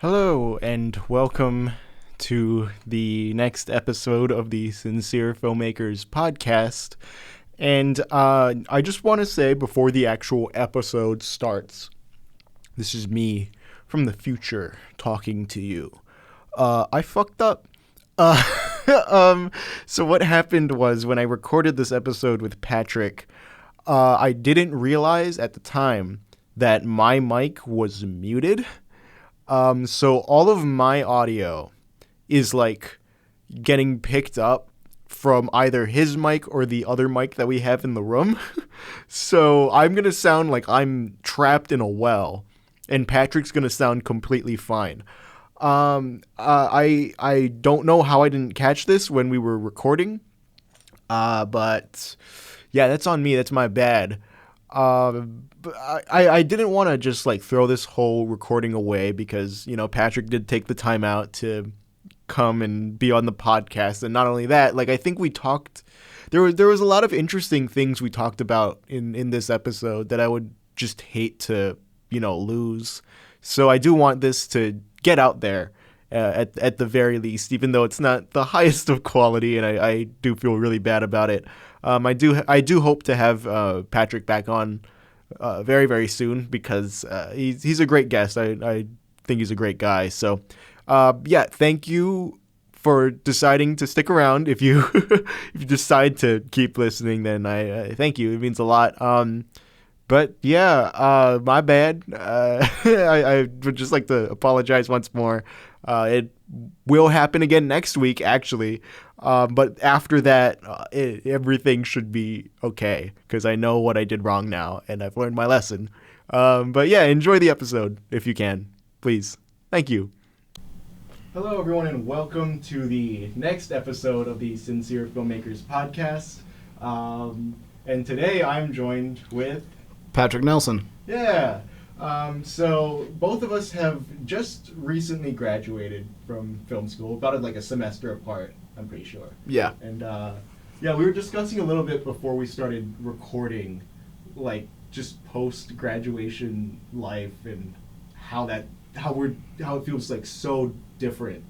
Hello, and welcome to the next episode of the Sincere Filmmakers Podcast. And I just want to say before the actual episode starts, this is me from the future talking to you. I fucked up. So what happened was when I recorded this episode with Patrick, I didn't realize at the time that my mic was muted. So all of my audio is like getting picked up from either his mic or the other mic that we have in the room. So I'm going to sound like I'm trapped in a well, and Patrick's going to sound completely fine. I don't know how I didn't catch this when we were recording. But yeah, that's on me. That's my bad. But I didn't want to just like throw this whole recording away because, you know, Patrick did take the time out to come and be on the podcast. And not only that, like I think we talked, there was a lot of interesting things we talked about in this episode that I would just hate to, you know, lose. So I do want this to get out there at the very least, even though it's not the highest of quality, and I do feel really bad about it. I do hope to have Patrick back on very, very soon because he's a great guest. I think he's a great guy. So yeah, thank you for deciding to stick around. If you if you decide to keep listening, then I thank you. It means a lot. But yeah, my bad. I would just like to apologize once more. It will happen again next week, actually. But after that, everything should be okay because I know what I did wrong now and I've learned my lesson. But yeah, enjoy the episode if you can, please. Thank you. Hello, everyone, and welcome to the next episode of the Sincere Filmmakers Podcast. And today I'm joined with Patrick Nelson. Yeah. So both of us have just recently graduated from film school, about like a semester apart, I'm pretty sure. Yeah. And yeah, we were discussing a little bit before we started recording, like just post-graduation life and how it feels like so different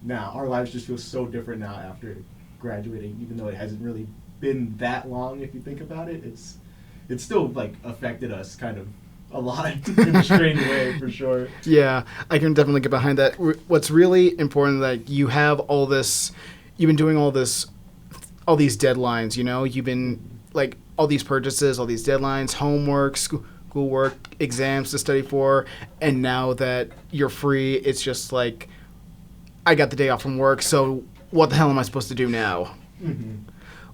now. Our lives just feel so different now after graduating, even though it hasn't really been that long. If you think about it, it's still like affected us kind of a lot in a strange way, for sure. Yeah, I can definitely get behind that. What's really important, like you have all this, you've been doing all these deadlines, you know, you've been like all these purchases, all these deadlines, homework, schoolwork, exams to study for, and now that you're free, it's just like, I got the day off from work, so what the hell am I supposed to do now? Mm-hmm.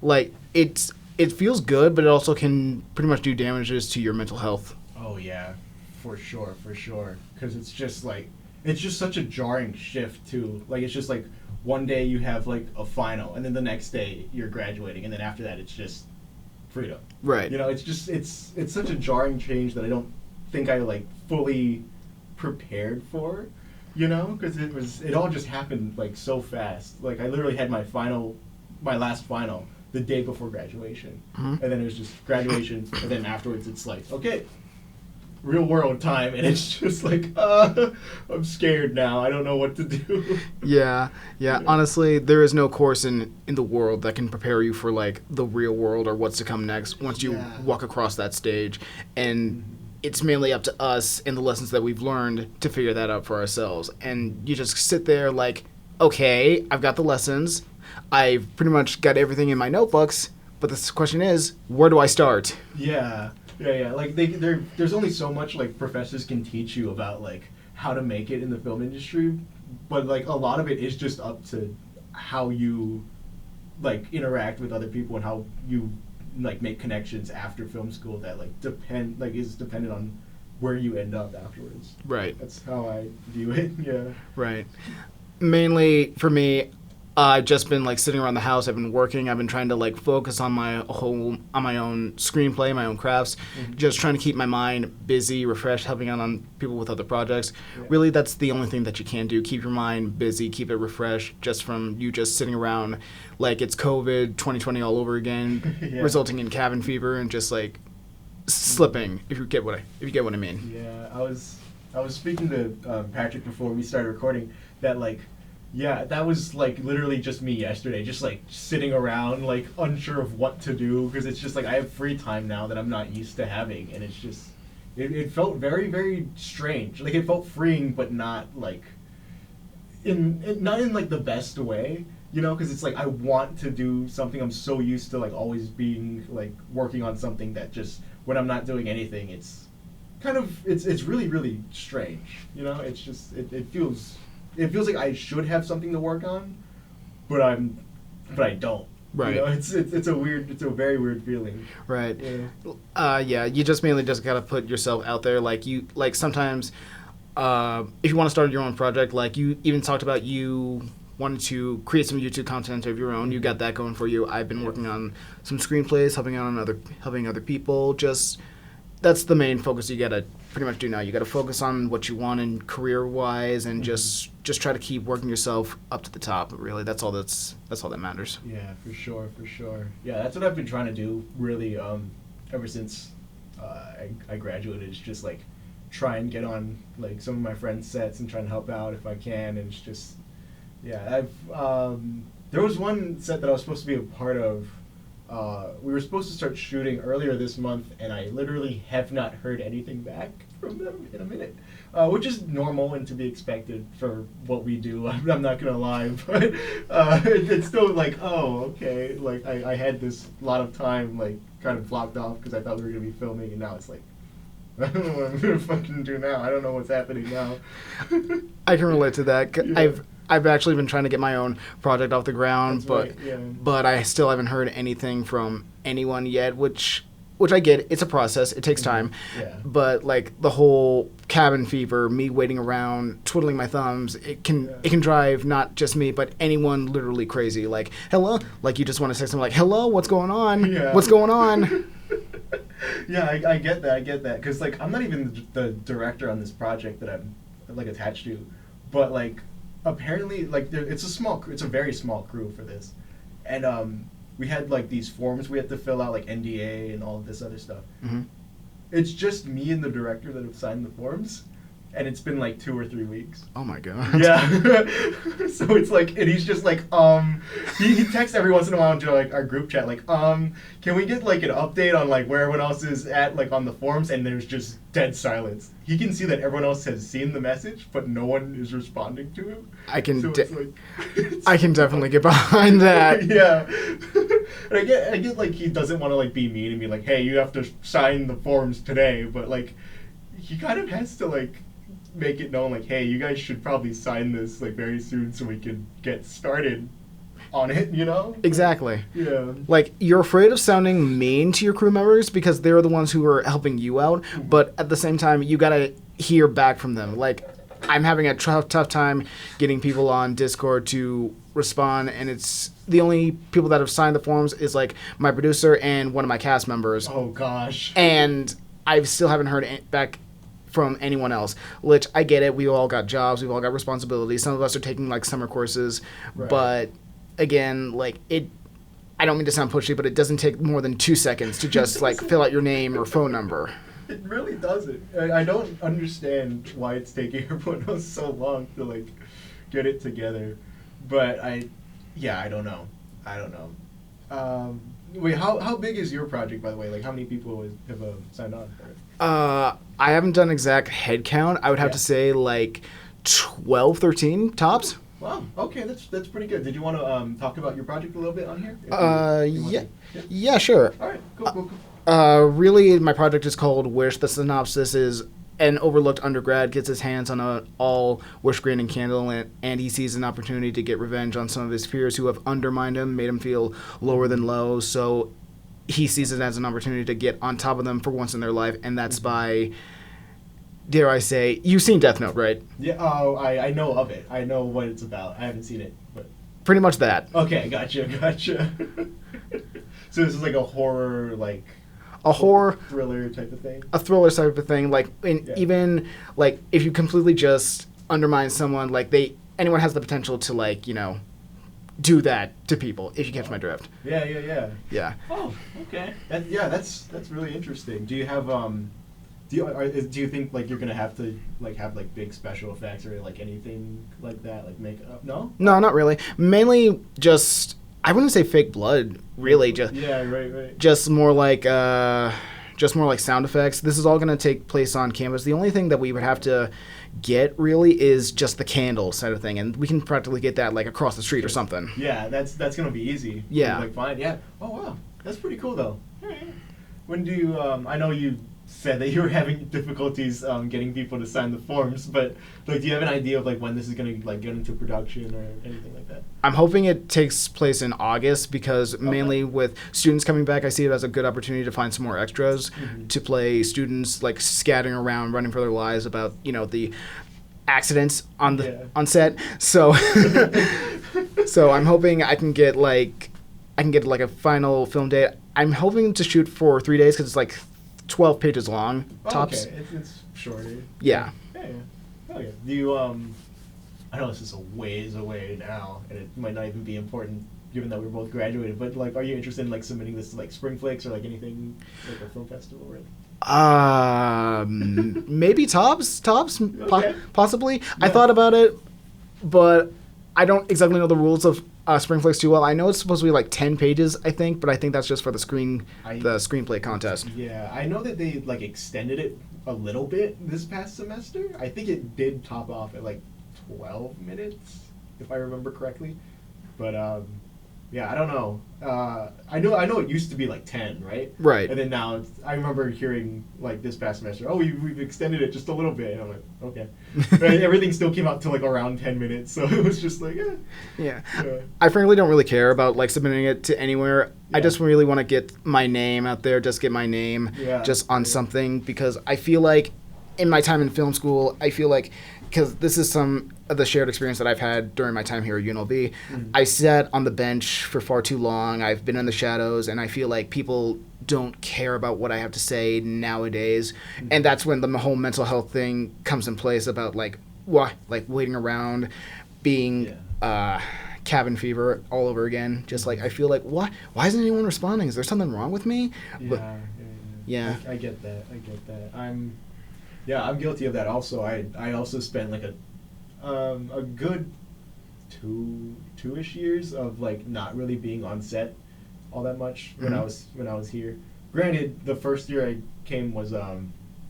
Like, it feels good, but it also can pretty much do damages to your mental health. Oh yeah, for sure. Because it's just such a jarring shift too. Like it's just like one day you have like a final, and then the next day you're graduating, and then after that it's just freedom. Right. You know, it's such a jarring change that I don't think I like fully prepared for. You know, because it all just happened like so fast. Like I literally had my last final the day before graduation, mm-hmm. And then it was just graduation, and then afterwards it's like, okay, real world time, and it's just like, I'm scared now. I don't know what to do. Yeah. Honestly, there is no course in the world that can prepare you for like the real world or what's to come next once you walk across that stage, and it's mainly up to us and the lessons that we've learned to figure that out for ourselves. And you just sit there like, okay, I've got the lessons. I've pretty much got everything in my notebooks, but the question is, where do I start? Yeah. Like there's only so much like professors can teach you about like how to make it in the film industry, but like a lot of it is just up to how you like interact with other people and how you like make connections after film school that like is dependent on where you end up afterwards. Right. That's how I view it. Yeah. Right. Mainly for me, I've just been like sitting around the house. I've been working. I've been trying to like focus on my own screenplay, my own crafts, mm-hmm. Just trying to keep my mind busy, refreshed, helping out on people with other projects. Yeah. Really, that's the only thing that you can do. Keep your mind busy, keep it refreshed, just from you just sitting around like it's COVID 2020 all over again, yeah. Resulting in cabin fever and just like slipping. If you get what I mean. Yeah, I was speaking to Patrick before we started recording that like, yeah, that was like literally just me yesterday, just like sitting around like unsure of what to do because it's just like I have free time now that I'm not used to having, and it's just it felt very very strange. Like it felt freeing, but not like not in like the best way. You know, because it's like I want to do something. I'm so used to like always being like working on something that just when I'm not doing anything, it's kind of it's really really strange. You know, it's just it feels like I should have something to work on, but I don't. Right. You know, it's a very weird feeling. Right. Yeah. Yeah. You just mainly just gotta put yourself out there. Like you, like sometimes, if you want to start your own project, like you even talked about, you wanted to create some YouTube content of your own. You got that going for you. I've been working on some screenplays, helping other people. Just that's the main focus you gotta pretty much do now. You gotta focus on what you want in career wise, and just try to keep working yourself up to the top. Really, that's all that matters. Yeah, for sure. Yeah, that's what I've been trying to do. Really, ever since I graduated, it's just like try and get on like some of my friends' sets and try and help out if I can. And it's just yeah, there was one set that I was supposed to be a part of. We were supposed to start shooting earlier this month, and I literally have not heard anything back from them in a minute, which is normal and to be expected for what we do. I'm not gonna lie, but it's still like, oh, okay. Like I had this lot of time like kind of blocked off because I thought we were gonna be filming, and now it's like I don't know what I'm gonna fucking do now. I don't know what's happening now. I can relate to that. Yeah. I've actually been trying to get my own project off the ground, That's but I still haven't heard anything from anyone yet, which I get. It's a process. It takes time. Yeah. But like the whole cabin fever, me waiting around, twiddling my thumbs, it can drive not just me, but anyone literally crazy. Like, hello? Like you just want to say something like, hello, what's going on? Yeah. What's going on? Yeah, I get that. Because, like, I'm not even the director on this project that I'm, like, attached to. But, like, apparently, like, it's a very small crew for this. And we had, like, these forms we had to fill out, like, NDA and all of this other stuff. Mm-hmm. It's just me and the director that have signed the forms. And it's been like 2 or 3 weeks. Oh my god. Yeah. So it's like, and he's just like, he texts every once in a while into like our group chat, like, can we get like an update on like where everyone else is at, like on the forums? And there's just dead silence. He can see that everyone else has seen the message, but no one is responding to him. I can I can definitely get behind that. Yeah. And I get like he doesn't want to like be mean and be like, hey, you have to sign the forms today, but like he kind of has to like make it known like, hey, you guys should probably sign this like very soon so we can get started on it, you know? Exactly. Yeah. Like, you're afraid of sounding mean to your crew members because they're the ones who are helping you out, but at the same time, you gotta hear back from them. Like, I'm having a tough time getting people on Discord to respond, and it's the only people that have signed the forms is like my producer and one of my cast members. Oh gosh. And I still haven't heard back from anyone else, which I get it. We all got jobs. We've all got responsibilities. Some of us are taking like summer courses, Right. But again, like I don't mean to sound pushy, but it doesn't take more than 2 seconds to just like fill out your name or phone number. It really doesn't. I don't understand why it's taking everyone else so long to like get it together, but I don't know. Wait, how big is your project, by the way? Like, how many people have signed on for it? I haven't done exact head count. I would have to say like 12, 13 tops. Wow. Okay, that's pretty good. Did you want to talk about your project a little bit on here? Yeah, sure. All right. Cool. Really, my project is called Wish. The synopsis is an overlooked undergrad gets his hands on an all-wish granting candle, and he sees an opportunity to get revenge on some of his peers who have undermined him, made him feel lower than low. So he sees it as an opportunity to get on top of them for once in their life, and that's by, dare I say, you've seen Death Note, right? Yeah. Oh, I know of it. I know what it's about. I haven't seen it, but pretty much that. Okay, gotcha. So this is like a horror, like a horror thriller type of thing. A thriller type of thing. Like, even like if you completely just undermine someone, like anyone has the potential to like do that to people. If you catch my drift. Yeah. Yeah. Oh, okay. That's really interesting. Do you have Do you think like you're gonna have to like have like big special effects or like anything like that, like makeup? No. No, not really. Mainly just, I wouldn't say fake blood, really. Just Yeah, right. just more like sound effects. This is all going to take place on canvas. The only thing that we would have to get really is just the candle side of thing, and we can practically get that like across the street or something. Yeah, that's gonna be easy. Yeah. Like fine. Yeah. Oh wow, that's pretty cool though. When do you? I know you said that you were having difficulties getting people to sign the forms, but like, do you have an idea of like when this is gonna like get into production or anything like that? I'm hoping it takes place in August because mainly with students coming back, I see it as a good opportunity to find some more extras to play students like scattering around, running for their lives about the accidents on on set. So so I'm hoping I can get like a final film date. I'm hoping to shoot for 3 days because it's like 12 pages long tops. Okay, it's shorter. Yeah. Yeah. Oh yeah. Do you I know this is a ways away now, and it might not even be important given that we're both graduated. But like, are you interested in like submitting this to like Spring Flicks or like anything like a film festival? Really? Maybe tops, Okay. possibly. Yeah. I thought about it, but I don't exactly know the rules of Spring Flicks too well. I know it's supposed to be like 10 pages, I think, but I think that's just for the screenplay contest. Yeah, I know that they like extended it a little bit this past semester. I think it did top off at like 12 minutes, if I remember correctly. But yeah, I don't know. I know it used to be like 10, right? Right. And then now I remember hearing like this past semester, oh, we've extended it just a little bit. And I'm like, okay. But everything still came out to like around 10 minutes, so it was just like, Yeah. Yeah. I frankly don't really care about like submitting it to anywhere. Yeah. I just really want to get my name out there, just get my name just on something, because I feel like in my time in film school, because this is some of the shared experience that I've had during my time here at UNLV. I sat on the bench for far too long. I've been in the shadows, and I feel like people don't care about what I have to say nowadays. And that's when the whole mental health thing comes in place about like waiting around, being cabin fever all over again. Just like I feel like why isn't anyone responding? Is there something wrong with me? Yeah. I get that. I'm guilty of that also. I also spent like a good two-ish years of like not really being on set all that much when I was here. Granted, the first year I came was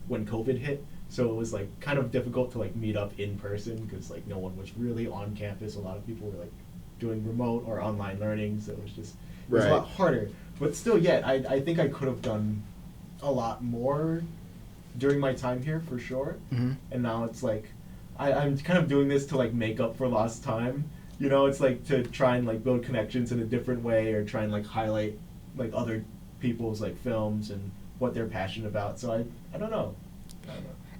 when COVID hit, so it was like kind of difficult to like meet up in person because like no one was really on campus. A lot of people were like doing remote or online learning, so it was a lot harder. But still, I think I could have done a lot more during my time here for sure. And now it's like I'm kind of doing this to like make up for lost time. It's like to try and like build connections in a different way, or try and like highlight like other people's like films and what they're passionate about. So I don't know.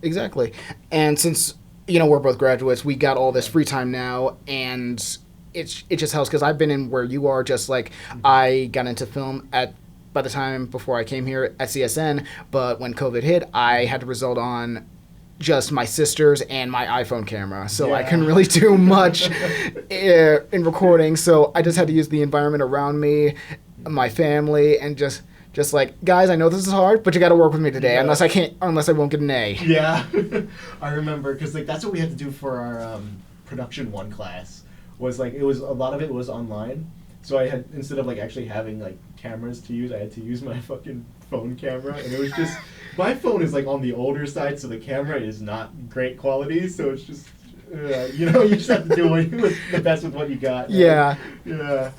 Exactly. And since we're both graduates, we got all this free time now, and it just helps because I've been in where you are. Just like I got into film by the time before I came here at CSN, but when COVID hit, I had to result on just my sisters and my iPhone camera, so I couldn't really do much in recording. So I just had to use the environment around me, my family, and just like, guys, I know this is hard, but you got to work with me today, unless I won't get an A. Yeah, I remember because like that's what we had to do for our production 1 class. Was like a lot of it was online. So I had, instead of like actually having like cameras to use, I had to use my fucking phone camera, and it was just, my phone is like on the older side, so the camera is not great quality, so it's just, you just have to do the best with what you got. Yeah. Yeah.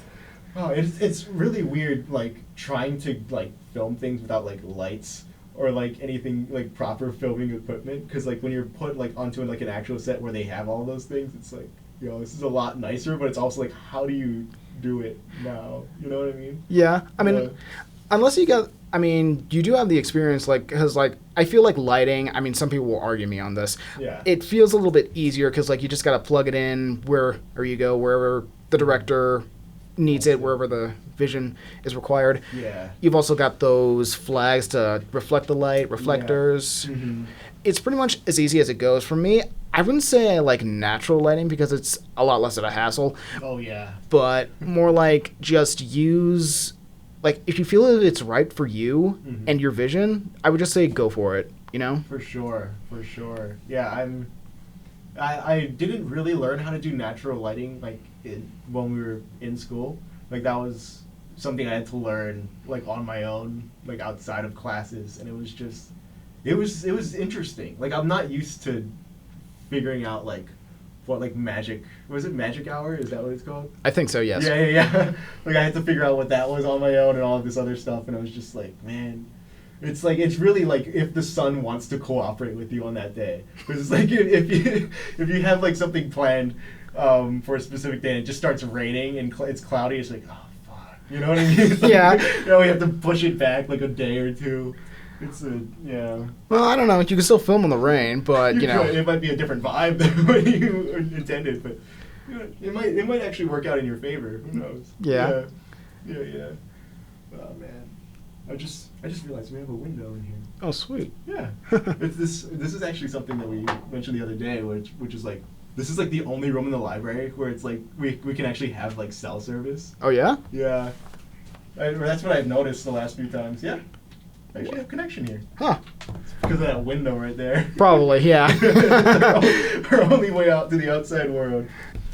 Oh, it's really weird, like trying to like film things without like lights or like anything like proper filming equipment, because like when you're put like onto like an actual set where they have all those things, it's like, this is a lot nicer, but it's also like, how do you do it now? You know what I mean? Yeah. I mean, unless you do have the experience, like, because like I feel like lighting, some people will argue me on this. Yeah. It feels a little bit easier because like you just got to plug it in wherever the director needs it, wherever the vision is required. Yeah. You've also got those flags to reflect the light, reflectors. Yeah. Mm-hmm. It's pretty much as easy as it goes. For me, I wouldn't say I like natural lighting because it's a lot less of a hassle. Oh, yeah. But more like just use, like, if you feel that it's right for you and your vision, I would just say go for it. you know? For sure. Yeah, I didn't really learn how to do natural lighting when we were in school. Like that was something I had to learn like on my own, like outside of classes, and it was interesting. Like I'm not used to figuring out like what like magic hour, is that what it's called? I think so, yes. Yeah. Like I had to figure out what that was on my own and all of this other stuff, and I was just like, man, it's really like if the sun wants to cooperate with you on that day, because it's like if you have like something planned for a specific day and it just starts raining and it's cloudy, it's like, oh fuck, you know what I mean? It's like, Yeah. You know, we have to push it back like a day or two. Yeah. Well, I don't know. You can still film in the rain, but you know, it might be a different vibe than what you intended, but you know, it might actually work out in your favor. Who knows? Yeah. Yeah. Oh man, I just realized we have a window in here. Oh, sweet. Yeah. This is actually something that we mentioned the other day, which is like, this is like the only room in the library where it's like we can actually have like cell service. Oh yeah. Yeah. That's what I've noticed the last few times. Yeah. I actually have connection here. Huh. It's because of that window right there. Probably, yeah. Our only way out to the outside world.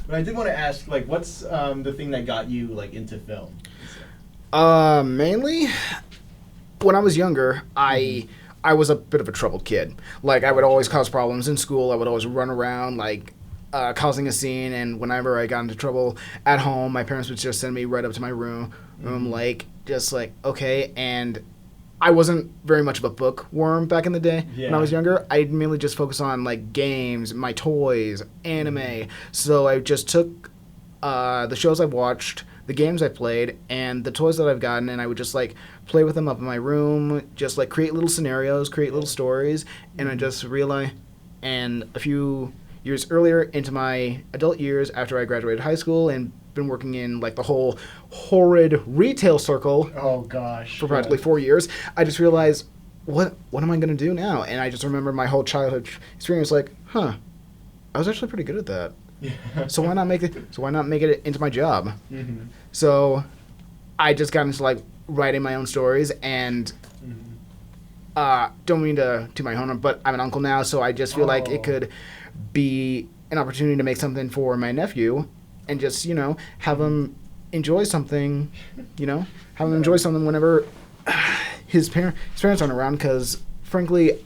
But I did want to ask, like, what's the thing that got you like into film? Mainly, when I was younger, I was a bit of a troubled kid. Like, I would always cause problems in school. I would always run around, like, causing a scene. And whenever I got into trouble at home, my parents would just send me right up to my room, like, just like, okay. And I wasn't very much of a bookworm back in the day when I was younger. I mainly just focused on, like, games, my toys, anime. So I just took the shows I've watched, the games I've played, and the toys that I've gotten, and I would just, like, play with them up in my room, just, like, create little scenarios, create little stories, and I just realized, and a few years earlier into my adult years after I graduated high school and been working in, like, the whole horrid retail circle for practically 4 years, I just realized, what am I going to do now? And I just remember my whole childhood experience, like, I was actually pretty good at that. Yeah. So why not make it into my job? Mm-hmm. So I just got into, like, writing my own stories, and don't mean to toot my horn, but I'm an uncle now, so I just feel like it could be an opportunity to make something for my nephew and just, you know, have him enjoy something, you know, have him enjoy something whenever his parents aren't around, because frankly,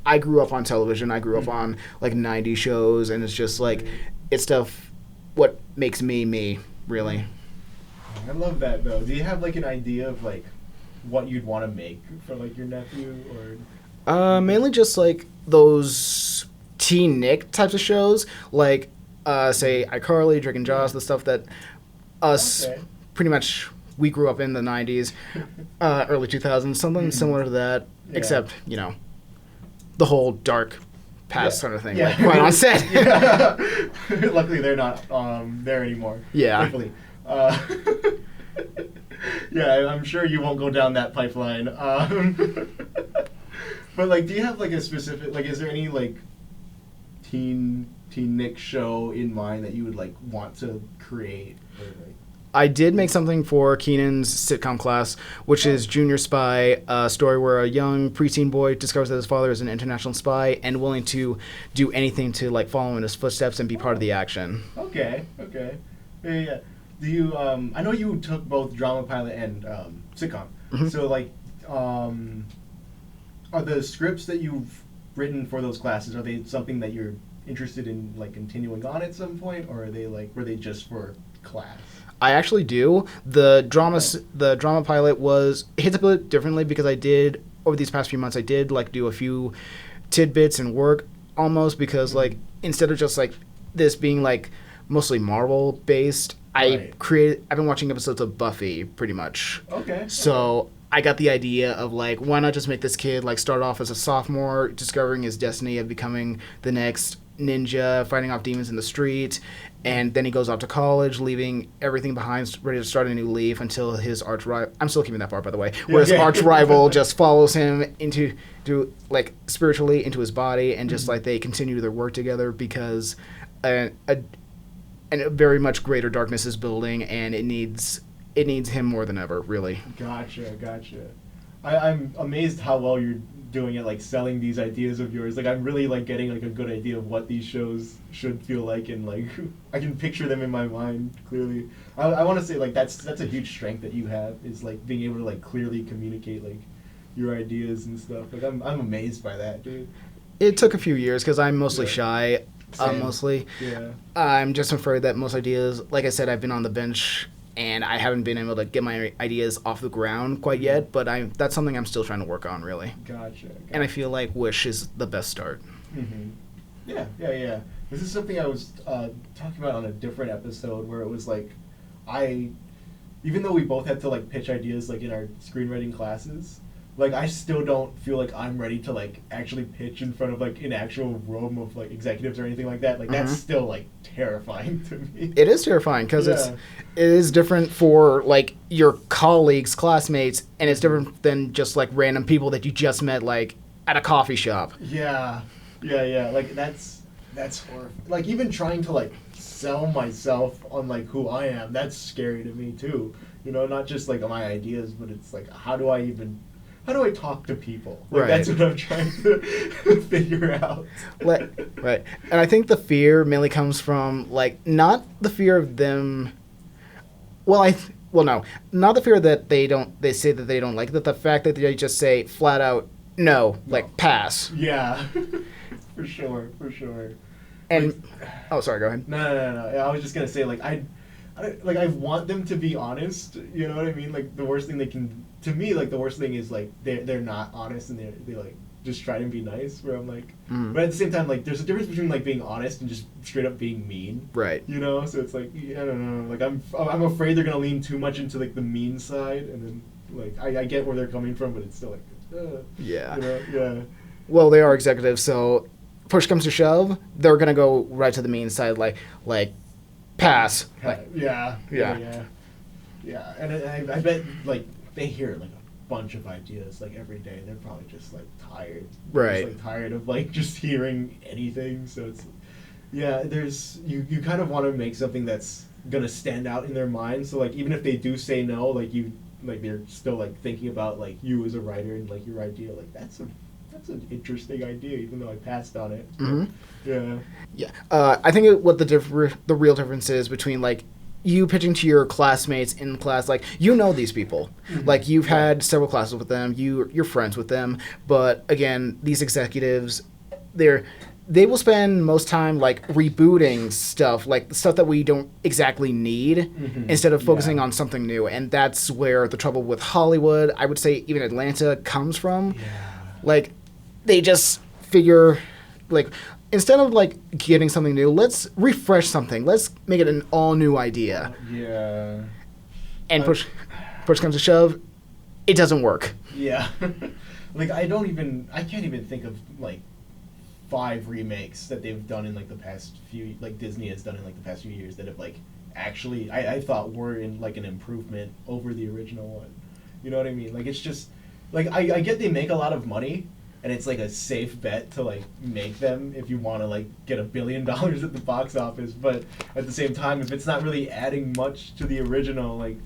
I grew up on television. I grew up on, like, 90s shows, and it's just, like, it's stuff what makes me, really. I love that, though. Do you have, like, an idea of, like, what you'd want to make for, like, your nephew, or? Mainly just, like, those teen Nick types of shows, like, say, iCarly, Drake and Josh, the stuff that us, pretty much, we grew up in the 90s, early 2000s, something similar to that, except, you know, the whole dark past sort of thing, like, right on set. Luckily, they're not there anymore. Yeah. Luckily. Yeah, I'm sure you won't go down that pipeline. But, like, do you have, like, a specific, like, is there any, like, teen Nick show in mind that you would, like, want to create? Or, like... I did make something for Keenan's sitcom class, which is Junior Spy, a story where a young preteen boy discovers that his father is an international spy and willing to do anything to, like, follow in his footsteps and be part of the action. Okay. Yeah. Do you, I know you took both drama pilot and sitcom. Mm-hmm. So, like, are the scripts that you've written for those classes, are they something that you're interested in, like, continuing on at some point, or are they, like, were they just for class? I actually do. The drama pilot hits a bit differently because I did, over these past few months, I did, like, do a few tidbits and work almost, because, like, instead of just, like, this being, like, mostly Marvel based, I've been watching episodes of Buffy pretty much. Okay. So I got the idea of, like, why not just make this kid, like, start off as a sophomore, discovering his destiny of becoming the next ninja, fighting off demons in the street, and then he goes off to college, leaving everything behind, ready to start a new leaf until his arch rival, I'm still keeping that part, by the way, where his arch rival just follows him into like, spiritually into his body, and just, like, they continue their work together because a very much greater darkness is building, and it needs him more than ever, really. Gotcha. I'm amazed how well you're doing it, like selling these ideas of yours. Like I'm really like getting like a good idea of what these shows should feel like, and like I can picture them in my mind clearly. I want to say like that's a huge strength that you have, is like being able to like clearly communicate like your ideas and stuff. Like I'm amazed by that, dude. It took a few years because I'm mostly Yeah. shy. Same. Mostly. Yeah. I'm just afraid that most ideas, like I said, I've been on the bench and I haven't been able to get my ideas off the ground quite yet, but that's something I'm still trying to work on, really. Gotcha. And I feel like Wish is the best start. Mm-hmm. Yeah. This is something I was talking about on a different episode, where it was like, even though we both had to like pitch ideas like in our screenwriting classes, like I still don't feel like I'm ready to like actually pitch in front of like an actual room of like executives or anything like that. Like that's still like terrifying to me. It is terrifying because Yeah. it is different for like your colleagues, classmates, and it's different than just like random people that you just met like at a coffee shop. Yeah. Like that's horrible. Like even trying to like sell myself on like who I am, that's scary to me too. You know, not just like my ideas, but it's like how do I talk to people? Like, Right. That's what I'm trying to figure out. Right. And I think the fear mainly comes from like not the fear of them. No, not the fear that they say that they don't like it, the fact that they just say flat out no, like pass. Yeah, for sure. And sorry, go ahead. No. I was just gonna say like I want them to be honest. You know what I mean? Like the worst thing the worst thing is like they're not honest, and they like just try to be nice. Where I'm like, but at the same time, like there's a difference between like being honest and just straight up being mean. Right. You know, so it's like I don't know. Like I'm afraid they're gonna lean too much into like the mean side, and then like I get where they're coming from, but it's still like Yeah. You know, yeah. Well, they are executives, so push comes to shove, they're gonna go right to the mean side, like pass. Like, Yeah. And I bet like they hear like a bunch of ideas like every day. They're probably just like tired. Right. Just, like tired of like just hearing anything. So it's there's you kind of want to make something that's gonna stand out in their mind. So like even if they do say no, like they're still like thinking about like you as a writer and like your idea. Like that's an interesting idea, even though I passed on it. So, yeah. Yeah. I think what the real difference is between like you pitching to your classmates in class, like you know these people, like you've had several classes with them, you're friends with them, but again, these executives, they will spend most time like rebooting stuff, like the stuff that we don't exactly need, instead of focusing on something new, and that's where the trouble with Hollywood, I would say even Atlanta, comes from. Yeah. Like they just figure like instead of like getting something new, let's refresh something. Let's make it an all new idea. Yeah. And push comes to shove, it doesn't work. Yeah. Like I can't even think of like 5 remakes that they've done in like the past few, like Disney has done in like the past few years that have like actually I thought were in like an improvement over the original one. You know what I mean? Like it's just like I get they make a lot of money, and it's like a safe bet to like make them if you want to like get $1 billion at the box office, but at the same time, if it's not really adding much to the original, like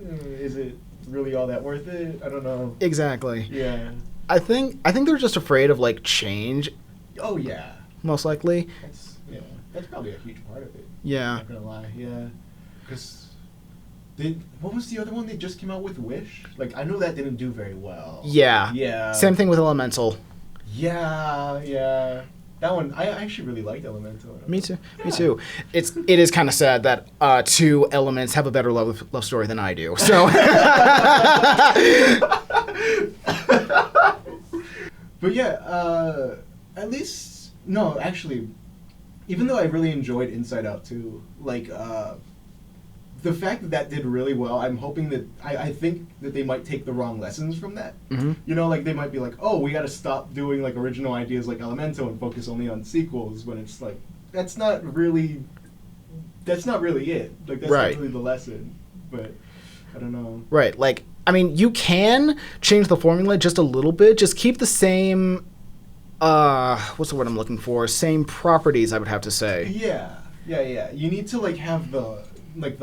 is it really all that worth it? I don't know. Exactly. Yeah. I think they're just afraid of like change, Oh yeah. most likely. That's probably a huge part of it. Yeah. Not gonna lie. Yeah. Because what was the other one they just came out with? Wish. Like I know that didn't do very well. Yeah. Yeah. Same thing with Elemental. Yeah. That one, I actually really liked Elemental. Me too. Yeah. Me too. It is kind of sad that 2 elements have a better love story than I do. So. But yeah, at least no, actually, even though I really enjoyed Inside Out too, like the fact that did really well, I'm hoping that I think that they might take the wrong lessons from that. Mm-hmm. You know, like they might be like, oh, we got to stop doing like original ideas like Elemental and focus only on sequels, when it's like that's not really it. Like that's Right. not really the lesson. But I don't know. Right. Like, I mean, you can change the formula just a little bit. Just keep the same, what's the word I'm looking for? Same properties, I would have to say. Yeah. You need to like have the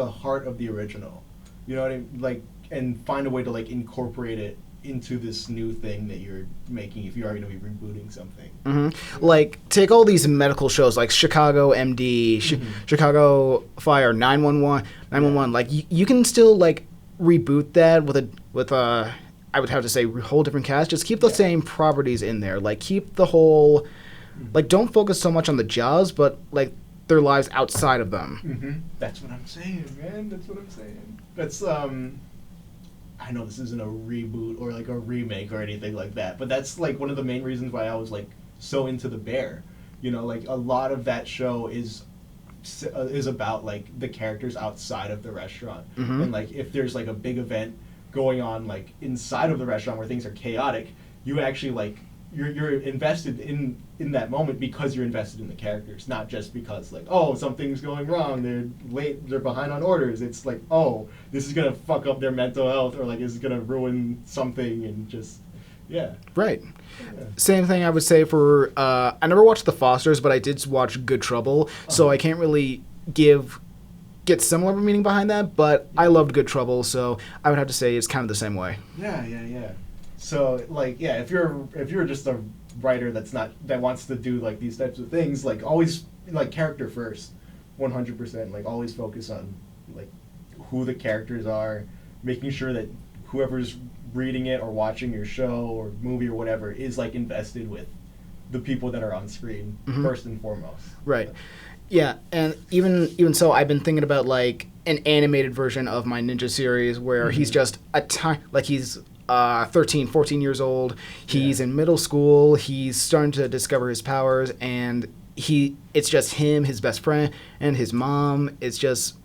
heart of the original. You know what I mean? Like, and find a way to like incorporate it into this new thing that you're making if you are going to be rebooting something. Mm-hmm. Like, take all these medical shows like Chicago MD, Chicago Fire, 911. Like, you can still, like, reboot that with a I would have to say whole different cast. Just keep the same properties in there. Like, keep the whole, like, don't focus so much on the jobs, but, like, their lives outside of them. That's what I'm saying, man. That's what I'm saying. That's I know this isn't a reboot or like a remake or anything like that, but that's like one of the main reasons why I was like so into The Bear. You know, like a lot of that show is about like the characters outside of the restaurant, and like if there's like a big event going on like inside of the restaurant where things are chaotic, you actually like you're invested in that moment because you're invested in the characters, not just because like, oh, something's going wrong, they're late, they're behind on orders. It's like, oh, this is gonna fuck up their mental health, or like this is gonna ruin something, and just right. Same thing I would say for I never watched The Fosters, but I did watch Good Trouble, so I can't really get similar meaning behind that, but I loved Good Trouble, so I would have to say it's kind of the same way. Yeah. So like, if you're just a writer that wants to do like these types of things, like always like character first, 100%. Like always focus on like who the characters are, making sure that whoever's reading it or watching your show or movie or whatever is like invested with the people that are on screen first and foremost. Right. Yeah, and even so, I've been thinking about like an animated version of my Ninja series where he's just he's 13, 14 years old. He's in middle school. He's starting to discover his powers, and it's just him, his best friend, and his mom. He's just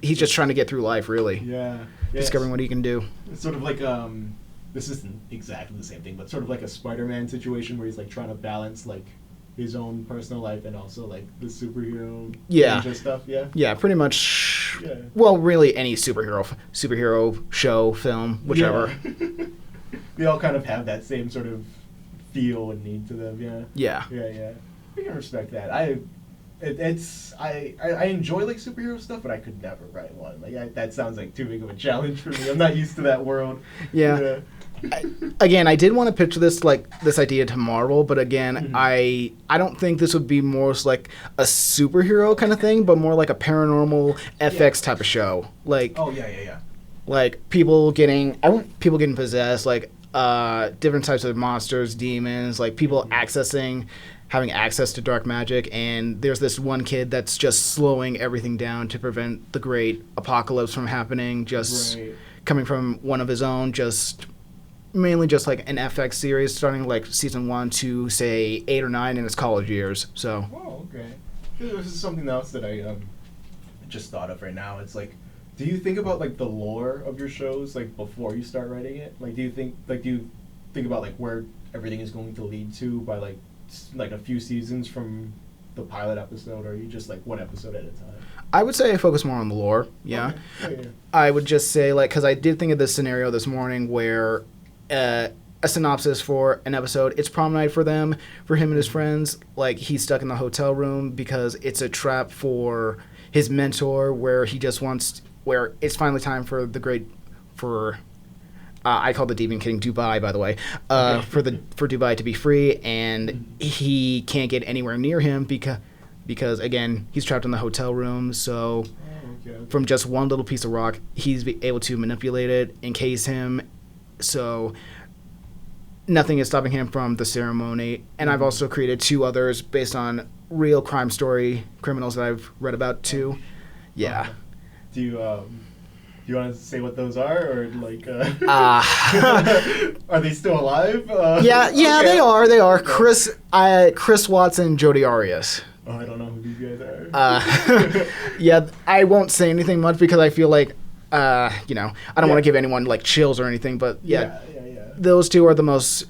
trying to get through life, really. Yeah. Discovering what he can do. It's sort of like this isn't exactly the same thing, but sort of like a Spider-Man situation where he's like trying to balance like his own personal life and also like the superhero ninja stuff. Yeah, pretty much. Well, really any superhero show, film, whichever. They all kind of have that same sort of feel and need to them. Yeah. We can respect that. I enjoy like superhero stuff, but I could never write one. Like that sounds like too big of a challenge for me. I'm not used to that world. Yeah. I did want to pitch this idea to Marvel, but again, I don't think this would be more like a superhero kind of thing, but more like a paranormal FX type of show. Like, like people getting possessed, like different types of monsters, demons, like people having access to dark magic, and there's this one kid that's just slowing everything down to prevent the great apocalypse from happening, just coming from one of his own, mainly just like an FX series starting like season 1 to say 8 or 9 in his college years. So. Oh, okay. This is something else that I just thought of right now. It's like, do you think about like the lore of your shows like before you start writing it? Like, do you think about like where everything is going to lead to by like a few seasons from the pilot episode, or are you just like one episode at a time? I would say I focus more on the lore. Yeah. Okay. I would just say like, because I did think of this scenario this morning where. A synopsis for an episode. It's prom night for him and his friends. Like, he's stuck in the hotel room because it's a trap for his mentor, where it's finally time for I call the Demon King Dubai, by the way, for Dubai to be free, and he can't get anywhere near him because again, he's trapped in the hotel room. So from just one little piece of rock, he's able to manipulate it, encase him. So nothing is stopping him from the ceremony. And I've also created 2 others based on real crime story criminals that I've read about too. Yeah. Do you want to say what those are, or like? Are they still alive? Yeah, they are. They are. Chris Watson, Jodi Arias. Oh, I don't know who these guys are. Yeah, I won't say anything much because I feel like. I don't want to give anyone like chills or anything, but those 2 are the most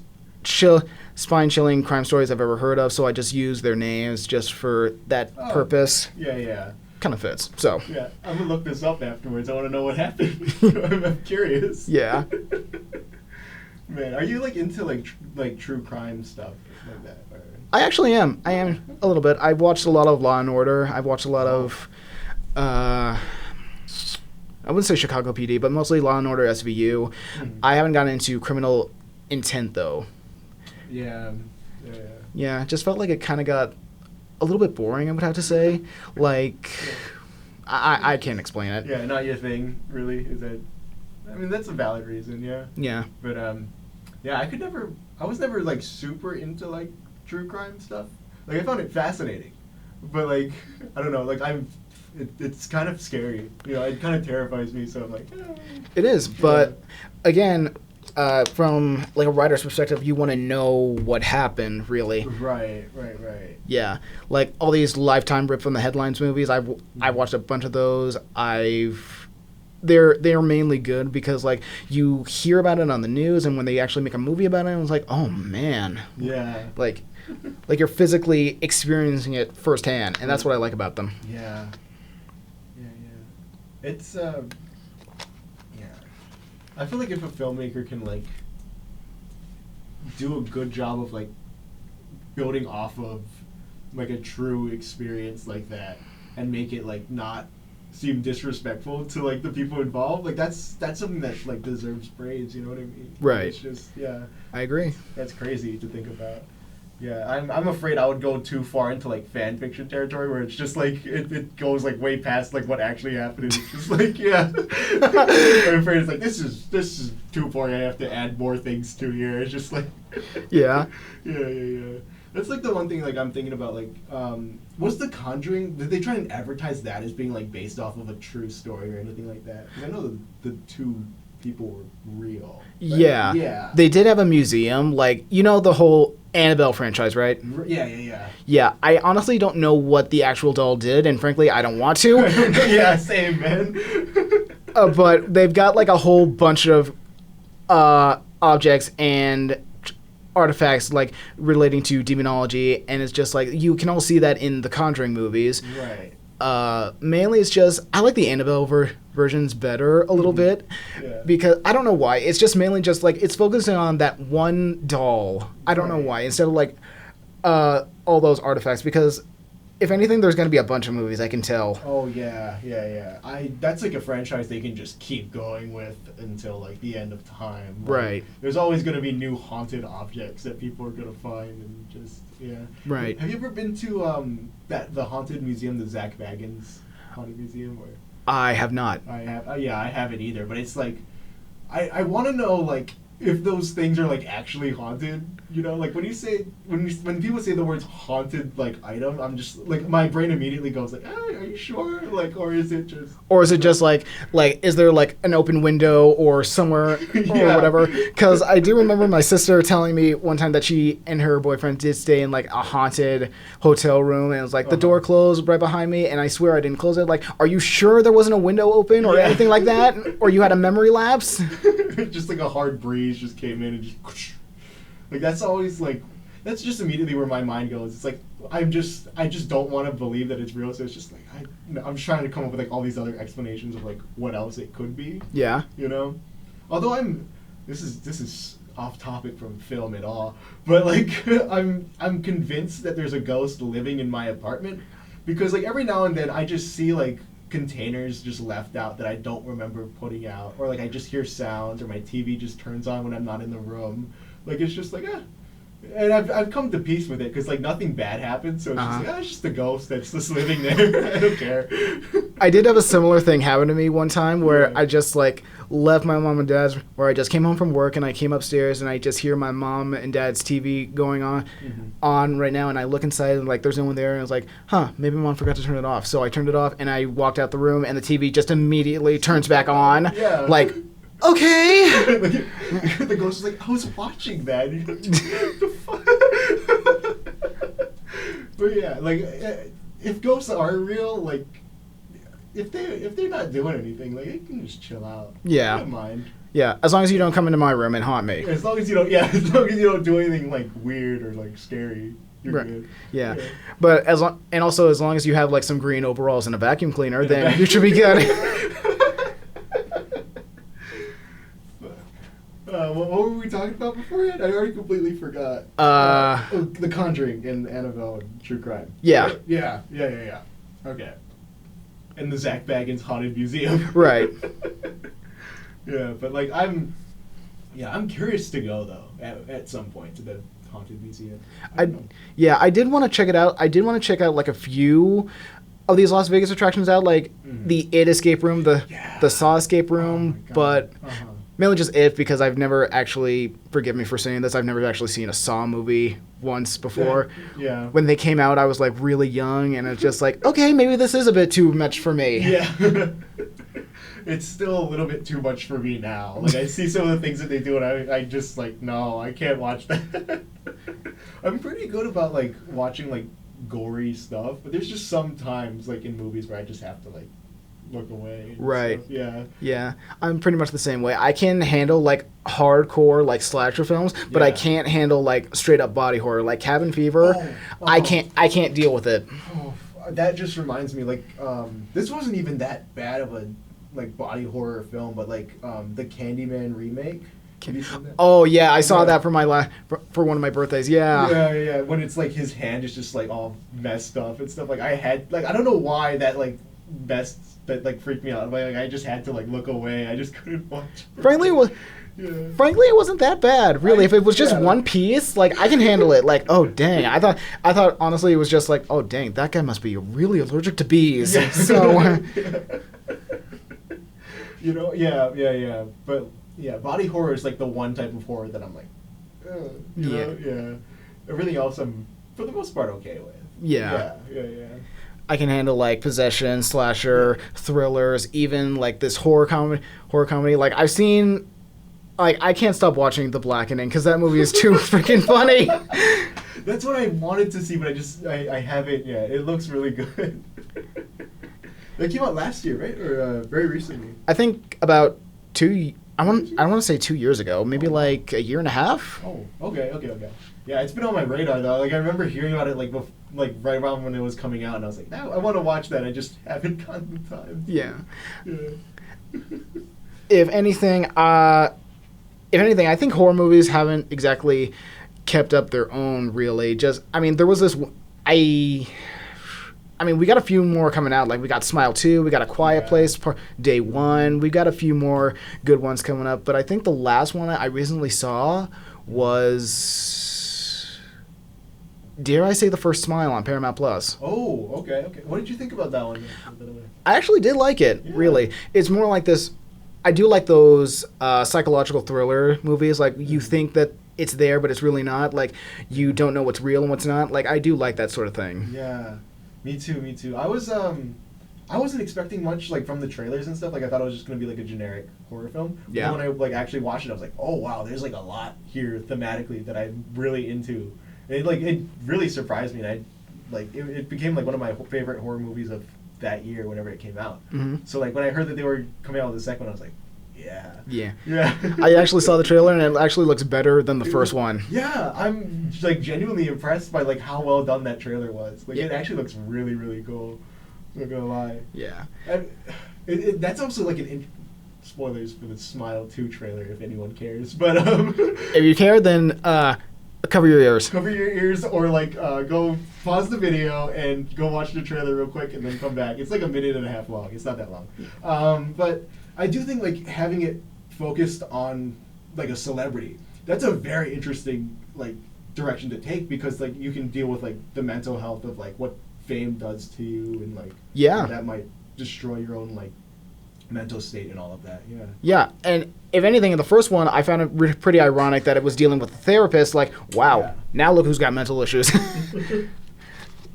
spine-chilling crime stories I've ever heard of. So I just use their names just for that purpose. Yeah. Kind of fits. So yeah, I'm gonna look this up afterwards. I want to know what happened. I'm curious. Yeah. Man, are you like into like true crime stuff like that? Or? I actually am. I am a little bit. I've watched a lot of Law and Order. I've watched a lot of. I wouldn't say Chicago PD, but mostly Law and Order SVU. I haven't gotten into Criminal Intent though. Yeah. Yeah, it just felt like it kind of got a little bit boring, I would have to say. Like, I can't explain it. Yeah, not your thing, really. Is that? I mean, that's a valid reason. Yeah. Yeah. But yeah, I was never like super into like true crime stuff. Like I found it fascinating, but like I don't know, like it's kind of scary. You know, it kind of terrifies me. So I'm like, It is, but again, from like a writer's perspective, you want to know what happened, really. Right. Yeah, like all these Lifetime ripped from the headlines movies. I watched a bunch of those. They're mainly good because like you hear about it on the news, and when they actually make a movie about it, it's like, oh man. Yeah. Like you're physically experiencing it firsthand, and that's what I like about them. Yeah. It's yeah. I feel like if a filmmaker can like do a good job of like building off of like a true experience like that and make it like not seem disrespectful to like the people involved, like that's something that like deserves praise, you know what I mean? Right. It's just I agree. That's crazy to think about. Yeah, I'm afraid I would go too far into like fan fiction territory where it's just like it goes like way past like what actually happened. It's just like I'm afraid it's like this is too boring. I have to add more things to here. It's just like Yeah. Yeah. That's like the one thing like I'm thinking about like was The Conjuring, did they try and advertise that as being like based off of a true story or anything like that? Because I know the two people were real. Yeah. Yeah. They did have a museum, like the whole Annabelle franchise, right? Yeah. Yeah, I honestly don't know what the actual doll did, and frankly, I don't want to. Yeah, same, man. But they've got like a whole bunch of objects and artifacts like relating to demonology, and it's just like you can all see that in the Conjuring movies. Right. Mainly it's just I like the Annabelle versions better a little bit because I don't know why. It's just mainly just like it's focusing on that one doll. I don't know why, instead of like all those artifacts, because if anything there's going to be a bunch of movies, I can tell. Oh yeah. That's like a franchise they can just keep going with until like the end of time. Like, right. There's always going to be new haunted objects that people are going to find and just Right. Have you ever been to the haunted museum, the Zach Baggins haunted museum? Or I have not. I have. I haven't either. But it's like, I want to know like if those things are like actually haunted. You know, like when people say the words haunted like item, I'm just like my brain immediately goes like, are you sure? Like, or is it just like is there like an open window or somewhere or whatever? Because I do remember my sister telling me one time that she and her boyfriend did stay in like a haunted hotel room, and it was like the door closed right behind me, and I swear I didn't close it. Like, are you sure there wasn't a window open or anything like that, or you had a memory lapse? Just like a hard breeze just came in and just. Like that's always like that's just immediately where my mind goes. It's like I just don't want to believe that it's real. So it's just like I'm just trying to come up with like all these other explanations of like what else it could be. Yeah. You know, although this is off topic from film at all, but like I'm convinced that there's a ghost living in my apartment because like every now and then I just see like containers just left out that I don't remember putting out, or like I just hear sounds, or my TV just turns on when I'm not in the room. Like it's just like and I've come to peace with it because like nothing bad happens, so it's just like it's just a ghost that's just living there. I don't care. I did have a similar thing happen to me one time where I just like left my mom and dad's, where I just came home from work and I came upstairs and I just hear my mom and dad's TV going on right now, and I look inside and like there's no one there, and I was like, maybe mom forgot to turn it off. So I turned it off and I walked out the room, and the TV just immediately turns back on. Yeah. Like, okay. The ghost is like, I was watching that. But yeah, like if ghosts are real, like if they're not doing anything, like they can just chill out. Yeah. I don't mind. Yeah, as long as you don't come into my room and haunt me. As long as you don't do anything like weird or like scary. You're good. Yeah. But as long as you have like some green overalls and a vacuum cleaner, then you should be good. What were we talking about beforehand? I already completely forgot. The Conjuring and Annabelle and True Crime. Yeah. Yeah. Okay. in the Zach Baggins Haunted Museum. Right. Yeah, but like I'm curious to go though at some point to the Haunted Museum. I did want to check it out. I did want to check out like a few of these Las Vegas attractions out, like the It escape room, the Saw escape room, but mainly just It because I've never actually, forgive me for saying this, I've never actually seen a Saw movie once before. Yeah. When they came out, I was like really young, and it's just like, okay, maybe this is a bit too much for me. Yeah. It's still a little bit too much for me now. Like, I see some of the things that they do, and I just, like, no, I can't watch that. I'm pretty good about, like, watching, like, gory stuff, but there's just some times, like, in movies where I just have to, like, look away. Right. Stuff. Yeah. Yeah. I'm pretty much the same way. I can handle, like, hardcore, like, slasher films, but I can't handle, like, straight-up body horror. Like, Cabin Fever, I can't deal with it. Oh, that just reminds me, like, this wasn't even that bad of a, like, body horror film, but like the Candyman remake. Have you seen that? Oh yeah, I saw that for my for one of my birthdays. Yeah. Yeah. When it's like his hand is just like all messed up and stuff. Like I don't know why that like freaked me out. Like I just had to like look away. I just couldn't watch. Frankly, it wasn't that bad, really. If it was just one piece, like I can handle it. Like, oh dang, I thought honestly it was just like, oh dang, that guy must be really allergic to bees. Yeah. So. You know, yeah. But yeah, body horror is like the one type of horror that I'm like, you know, yeah. Everything else I'm for the most part okay with. Yeah. Yeah. I can handle like possession, slasher, thrillers, even like this horror comedy. Like I've seen, like I can't stop watching The Blackening because that movie is too freaking funny. That's what I wanted to see, but I haven't yet. It looks really good. That came out last year, right? Or very recently? I think about I want to say 2 years ago, maybe like a year and a half. Oh, okay. Yeah, it's been on my radar though. Like I remember hearing about it like right around when it was coming out, and I was like, "No, I want to watch that." I just haven't gotten the time. Yeah. If anything, I think horror movies haven't exactly kept up their own. Really, there was this. We got a few more coming out. Like, we got Smile 2, we got A Quiet Place, Day 1. We got a few more good ones coming up. But I think the last one I recently saw was, dare I say, The First Smile on Paramount+. Oh, okay. What did you think about that one? I actually did like it, really. It's more like this, I do like those psychological thriller movies. Like, you think that it's there, but it's really not. Like, you don't know what's real and what's not. Like, I do like that sort of thing. Yeah. Me too. I wasn't expecting much like from the trailers and stuff. Like I thought it was just gonna be like a generic horror film. Yeah. But when I like actually watched it, I was like, oh wow, there's like a lot here thematically that I'm really into. And it really surprised me. And it became like one of my favorite horror movies of that year whenever it came out. Mm-hmm. So like when I heard that they were coming out with the second one, I was like, yeah. I actually saw the trailer and it actually looks better than the first one. Yeah, I'm like genuinely impressed by like how well done that trailer was. Like it actually looks really, really cool. I'm not gonna lie. Yeah. And that's also like spoilers for the Smile 2 trailer if anyone cares. But if you care, then cover your ears. Cover your ears, or like go pause the video and go watch the trailer real quick and then come back. It's like a minute and a half long. It's not that long. But I do think like having it focused on like a celebrity, that's a very interesting like direction to take, because like you can deal with like the mental health of like what fame does to you, and like that might destroy your own like mental state and all of that. Yeah, and if anything, in the first one, I found it pretty ironic that it was dealing with a therapist. Like, wow, now look who's got mental issues.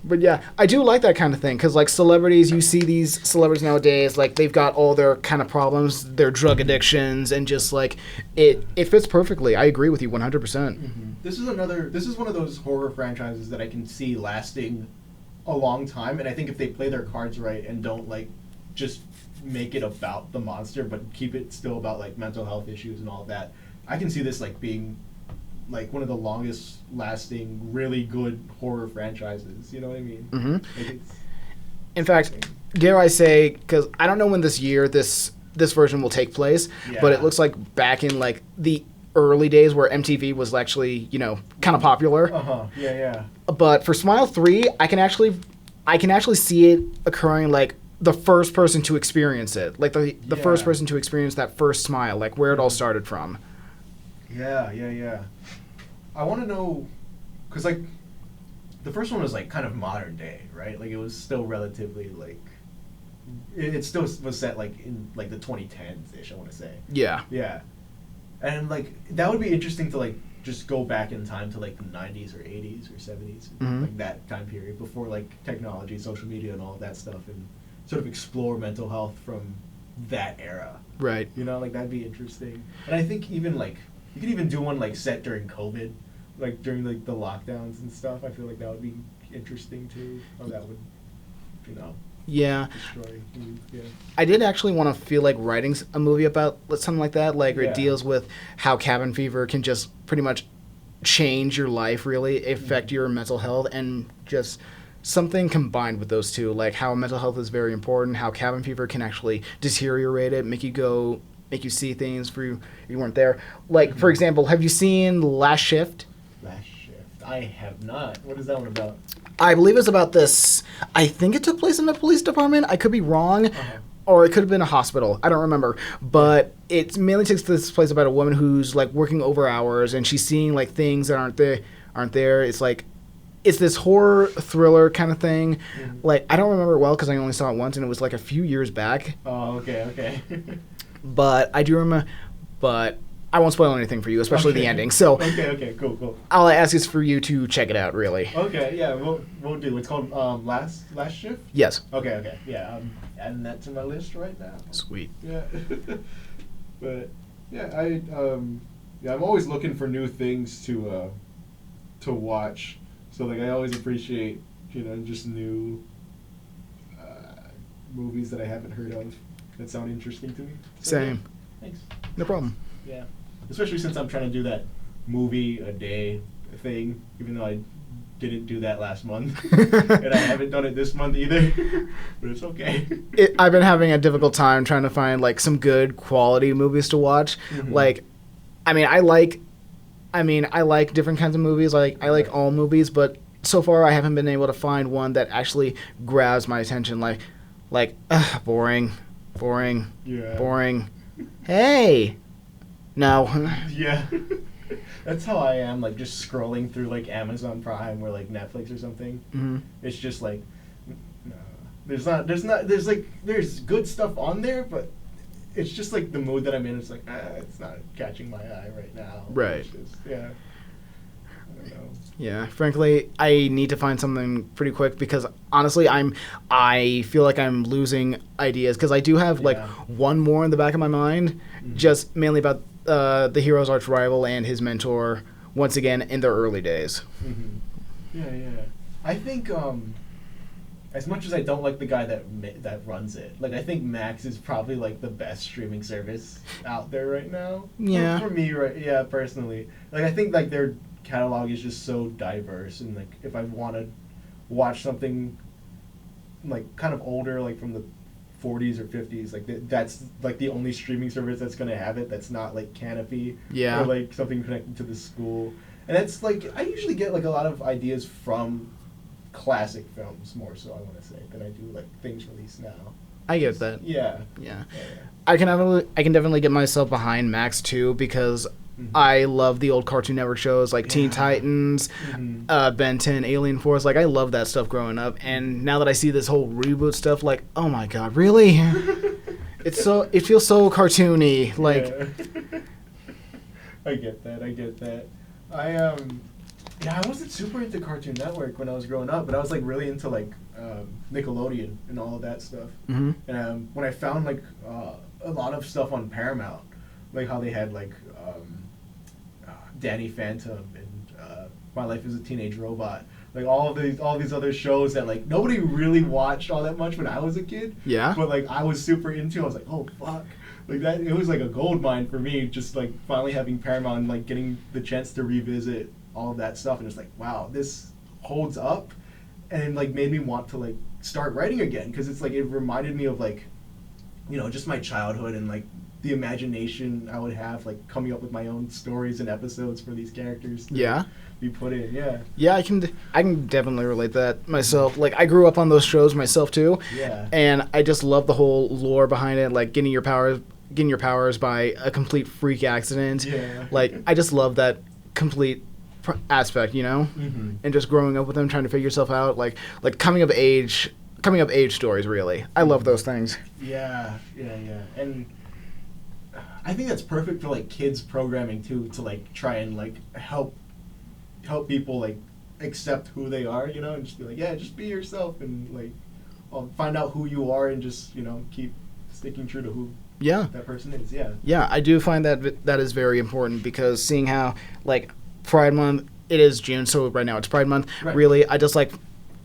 But yeah, I do like that kind of thing, because like celebrities, you see these celebrities nowadays, like they've got all their kind of problems, their drug addictions, and just like it fits perfectly. I agree with you 100%. Mm-hmm. This is one of those horror franchises that I can see lasting a long time, and I think if they play their cards right and don't like just make it about the monster, but keep it still about like mental health issues and all of that, I can see this like being like one of the longest lasting, really good horror franchises. You know what I mean? Mm-hmm. Like in fact, dare I say, because I don't know when this year this version will take place, but it looks like back in like the early days where MTV was actually, kind of popular. Yeah. But for Smile 3, I can actually see it occurring like the first person to experience it, like the Yeah. first person to experience that first smile, like where it all started from. Yeah. I want to know, because like the first one was like kind of modern day, right? Like it was still relatively like it still was set like in like the 2010s ish, I want to say. Yeah. Yeah, and like that would be interesting to like just go back in time to like the 90s or 80s or 70s, Mhm. like that time period before like technology, social media, and all of that stuff, and sort of explore mental health from that era. Right. You know, like that'd be interesting. And I think even like you could even do one like set during COVID, like during like the lockdowns and stuff. I feel like that would be interesting too. How that would, you know, Yeah. destroy. Yeah. I did actually want to feel like writing a movie about something like that, like where it Yeah. deals with how cabin fever can just pretty much change your life, really affect your mental health, and just something combined with those two, like how mental health is very important, how cabin fever can actually deteriorate it, make you see things for you weren't there. Like, for example, have you seen Last Shift? Last Shift. I have not. What is that one about? I believe it's about this. I think it took place in a police department. I could be wrong. Or it could have been a hospital. I don't remember. But it mainly takes this place about a woman who's like working over hours, and she's seeing like things that aren't there. It's like it's this horror thriller kind of thing. Like, I don't remember it well because I only saw it once, and it was like a few years back. Oh, okay. But I do remember. But I won't spoil anything for you, especially the ending. So Okay, cool. all I ask is for you to check it out, really. Okay, yeah, we'll do. It's called Last Shift. Yes. Okay, yeah. I'm adding that to my list right now. Sweet. Yeah. But yeah, I'm always looking for new things to watch. So like I always appreciate, you know, just new movies that I haven't heard of that sound interesting to me. So, Same. yeah, thanks. No problem. Yeah. Especially since I'm trying to do that movie a day thing, even though I didn't do that last month. And I haven't done it this month either. But it's okay. I've been having a difficult time trying to find like some good quality movies to watch. Mhm. Like, I like different kinds of movies. I like all movies, but so far I haven't been able to find one that actually grabs my attention. Boring, Yeah. boring. Hey, no. Yeah. That's how I am, like, just scrolling through, like, Amazon Prime or, like, Netflix or something. Mm-hmm. It's just, like, no. There's good stuff on there, but it's just, like, the mood that I'm in. It's like, it's not catching my eye right now. Right. It's just, yeah. I don't know. Yeah, frankly, I need to find something pretty quick because honestly, I feel like I'm losing ideas because I do have like Yeah. one more in the back of my mind, Mhm. just mainly about the hero's arch rival and his mentor once again in their early days. Mm-hmm. Yeah. I think as much as I don't like the guy that runs it, like I think Max is probably like the best streaming service out there right now. Yeah. For me, right? Yeah, personally, like I think like their catalog is just so diverse, and like if I want to watch something like kind of older, like from the 40s or 50s, like that's like the only streaming service that's gonna have it. That's not like Canopy, Yeah. or like something connected to the school. And it's like I usually get like a lot of ideas from classic films more so, I want to say, than I do like things released now. I get that. Yeah. Yeah. I can definitely get myself behind Max too because Mhm. I love the old Cartoon Network shows like Teen Yeah. Titans, Mhm. Ben 10, Alien Force. Like I love that stuff growing up, and now that I see this whole reboot stuff, like oh my god, really? It feels so cartoony. Like Yeah. I get that. I wasn't super into Cartoon Network when I was growing up, but I was like really into like Nickelodeon and all of that stuff. Mhm. And when I found like a lot of stuff on Paramount, like how they had like Danny Phantom and My Life as a Teenage Robot, like all these other shows that like nobody really watched all that much when I was a kid. Yeah. But like I was super into. I was like, oh fuck. Like that, it was like a gold mine for me. Just like finally having Paramount, and, like getting the chance to revisit all of that stuff, and it's like, wow, this holds up, and it like made me want to like start writing again because it's like it reminded me of like just my childhood and like the imagination I would have, like coming up with my own stories and episodes for these characters. Yeah. Be put in, yeah. Yeah, I can definitely relate to that myself. Like, I grew up on those shows myself too. Yeah. And I just love the whole lore behind it, like getting your powers by a complete freak accident. Yeah. Like, I just love that complete aspect, Mm-hmm. and just growing up with them, trying to figure yourself out, like coming of age stories. Really, I love those things. Yeah, and I think that's perfect for like kids programming too, to like try and like help people like accept who they are, and just be like, yeah, just be yourself, and like find out who you are, and just keep sticking true to who that person is. Yeah, I do find that is very important, because seeing how like Pride Month, it is June, so right now it's Pride Month. Right. Really,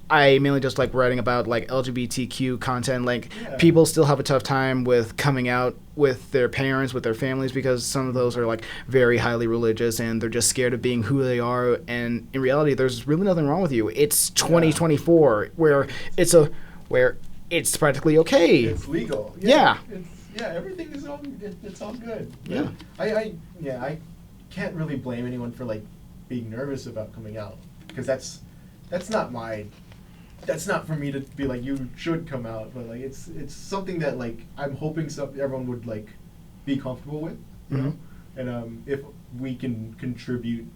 I mainly just like writing about like LGBTQ content. Like, people still have a tough time with coming out with their parents, with their families, because some of those are like very highly religious, and they're just scared of being who they are. And in reality, there's really nothing wrong with you. It's 2024, where it's practically okay. It's legal. Yeah. Everything is all. It's all good. Yeah. I can't really blame anyone for like being nervous about coming out, because that's not for me to be like, you should come out, but like it's something that like I'm hoping everyone would like be comfortable with, and if we can contribute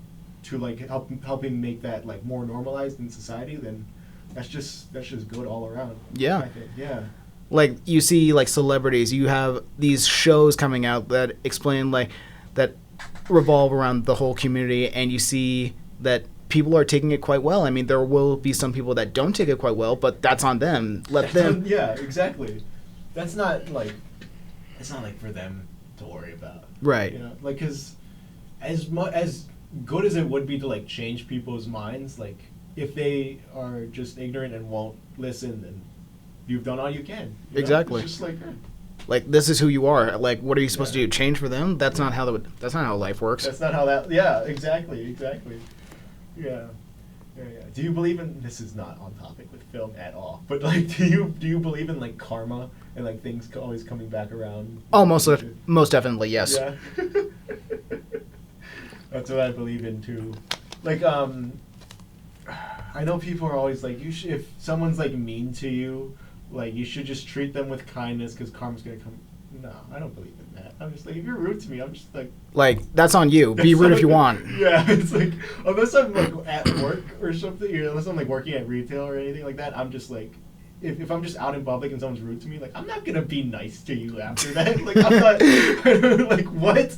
to like helping make that like more normalized in society, then that's just good all around. Yeah. I think. Yeah. Like, you see like celebrities, you have these shows coming out that explain like that revolve around the whole community, and you see that people are taking it quite well. I mean, there will be some people that don't take it quite well, but that's on them. Let them. Yeah, exactly. It's not like for them to worry about. Right. Like, because as good as it would be to like change people's minds, like if they are just ignorant and won't listen, then you've done all you can. Exactly. It's just like. Like, this is who you are. Like, what are you supposed to do? Change for them? That's not how life works. That's not how that. Yeah, exactly. Yeah. Do you believe in? This is not on topic with film at all. But like, do you believe in like karma and like things always coming back around? Oh, most definitely, yes. Yeah. That's what I believe in too. Like, I know people are always like, if someone's like mean to you, like you should just treat them with kindness because karma's gonna come. No, I don't believe in that. I'm just like, if you're rude to me, I'm just like, that's on you. Be rude if you want. Yeah, it's like, unless I'm like at work or something, unless I'm like working at retail or anything like that, I'm just like, if I'm just out in public and someone's rude to me, like, I'm not gonna be nice to you after that. Like, I'm not, like, what?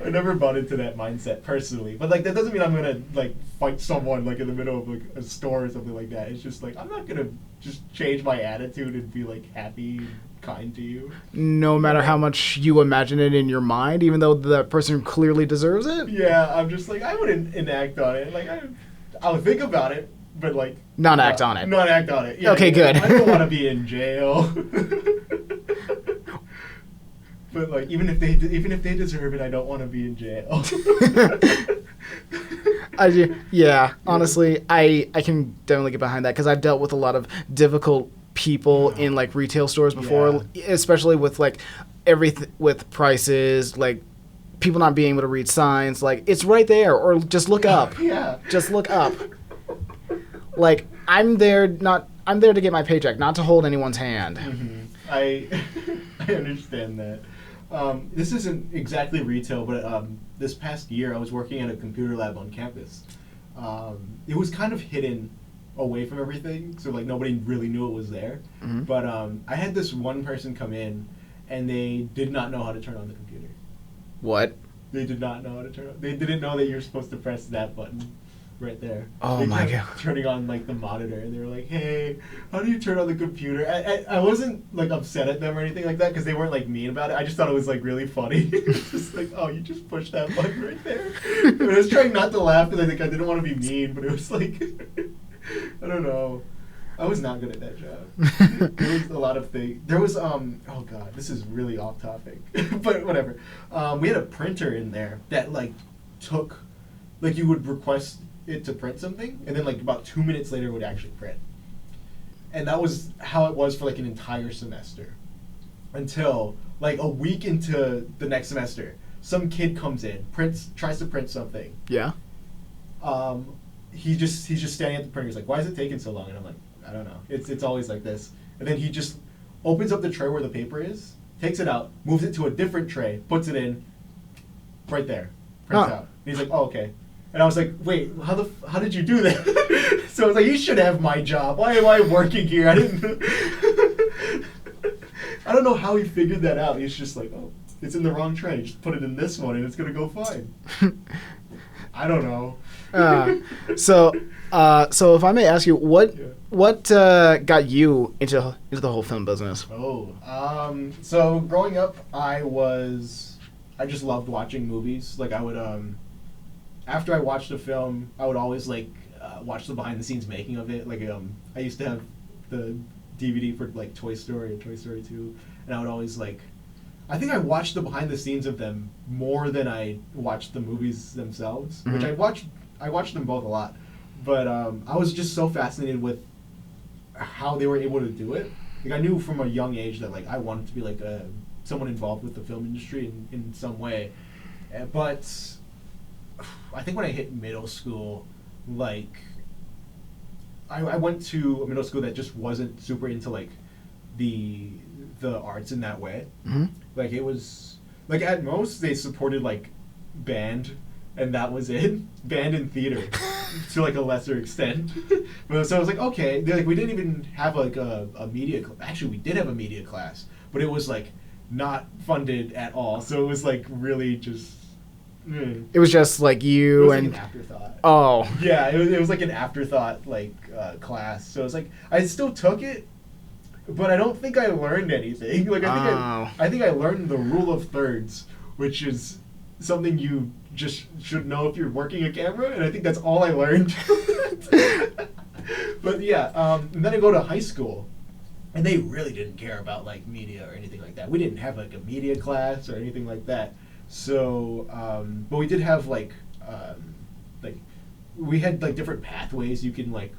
I never bought into that mindset personally, but like that doesn't mean I'm gonna like fight someone like in the middle of like a store or something like that. It's just like, I'm not gonna just change my attitude and be like happy and kind to you, no matter how much you imagine it in your mind, even though that person clearly deserves it. Yeah, I'm just like, I wouldn't enact on it. Like, I would think about it, but like not act on it. Not act on it. Yeah, okay, good. I don't want to be in jail. But like, even if they deserve it, I don't want to be in jail. Honestly, I can definitely get behind that, because I've dealt with a lot of difficult people in like retail stores before, especially with like everything with prices, like people not being able to read signs. Like, it's right there, or just look up. Yeah, just look up. Like, I'm there to get my paycheck, not to hold anyone's hand. Mm-hmm. I understand that. This isn't exactly retail, but this past year I was working at a computer lab on campus. It was kind of hidden away from everything, so like nobody really knew it was there. Mm-hmm. But I had this one person come in, and they did not know how to turn on the computer. What? They did not know how to turn on. They didn't know that you're supposed to press that button right there. Oh my god! Turning on like the monitor, and they were like, "Hey, how do you turn on the computer?" I wasn't like upset at them or anything like that, because they weren't like mean about it. I just thought it was like really funny. It's just like, oh, you just push that button right there. And I was trying not to laugh because I think I didn't want to be mean, but it was like, I don't know. I was not good at that job. There was a lot of things. There was oh god, this is really off topic, but whatever. We had a printer in there that like took, like you would request it to print something, and then like about 2 minutes later it would actually print. And that was how it was for like an entire semester. until like a week into the next semester. Some kid comes in, tries to print something. Yeah. He's just standing at the printer. He's like, "Why is it taking so long?" And I'm like, "I don't know. It's always like this." And then he just opens up the tray where the paper is, takes it out, moves it to a different tray, puts it in, right there, prints out. And he's like, "Oh, okay." And I was like, "Wait, how did you do that?" So I was like, "You should have my job. Why am I working here?" I didn't. I don't know how he figured that out. He's just like, "Oh, it's in the wrong tray. Just put it in this one, and it's gonna go fine." I don't know. So if I may ask you, what got you into the whole film business? So growing up, I just loved watching movies. Like I would, after I watched a film, I would always like watch the behind the scenes making of it. Like I used to have the DVD for like Toy Story and Toy Story 2, and I would always like. I think I watched the behind the scenes of them more than I watched the movies themselves, which I watched them both a lot, but I was just so fascinated with how they were able to do it. Like I knew from a young age that like I wanted to be like someone involved with the film industry in some way, but I think when I hit middle school, like I went to a middle school that just wasn't super into like the arts in that way. Mm-hmm. Like it was like at most they supported like band and that was it. Band and theater to like a lesser extent. So I was like, okay. Like we didn't even have like a media actually we did have a media class, but it was like not funded at all. So it was like really just It was just like you it was and like an afterthought. Oh. Yeah, it was like an afterthought like class. So it's like I still took it, but I don't think I learned anything. Like I think I learned the rule of thirds, which is something you just should know if you're working a camera, and I think that's all I learned. But yeah, and then I go to high school, and they really didn't care about like media or anything like that. We didn't have like a media class or anything like that. So, but we did have like we had like different pathways you can like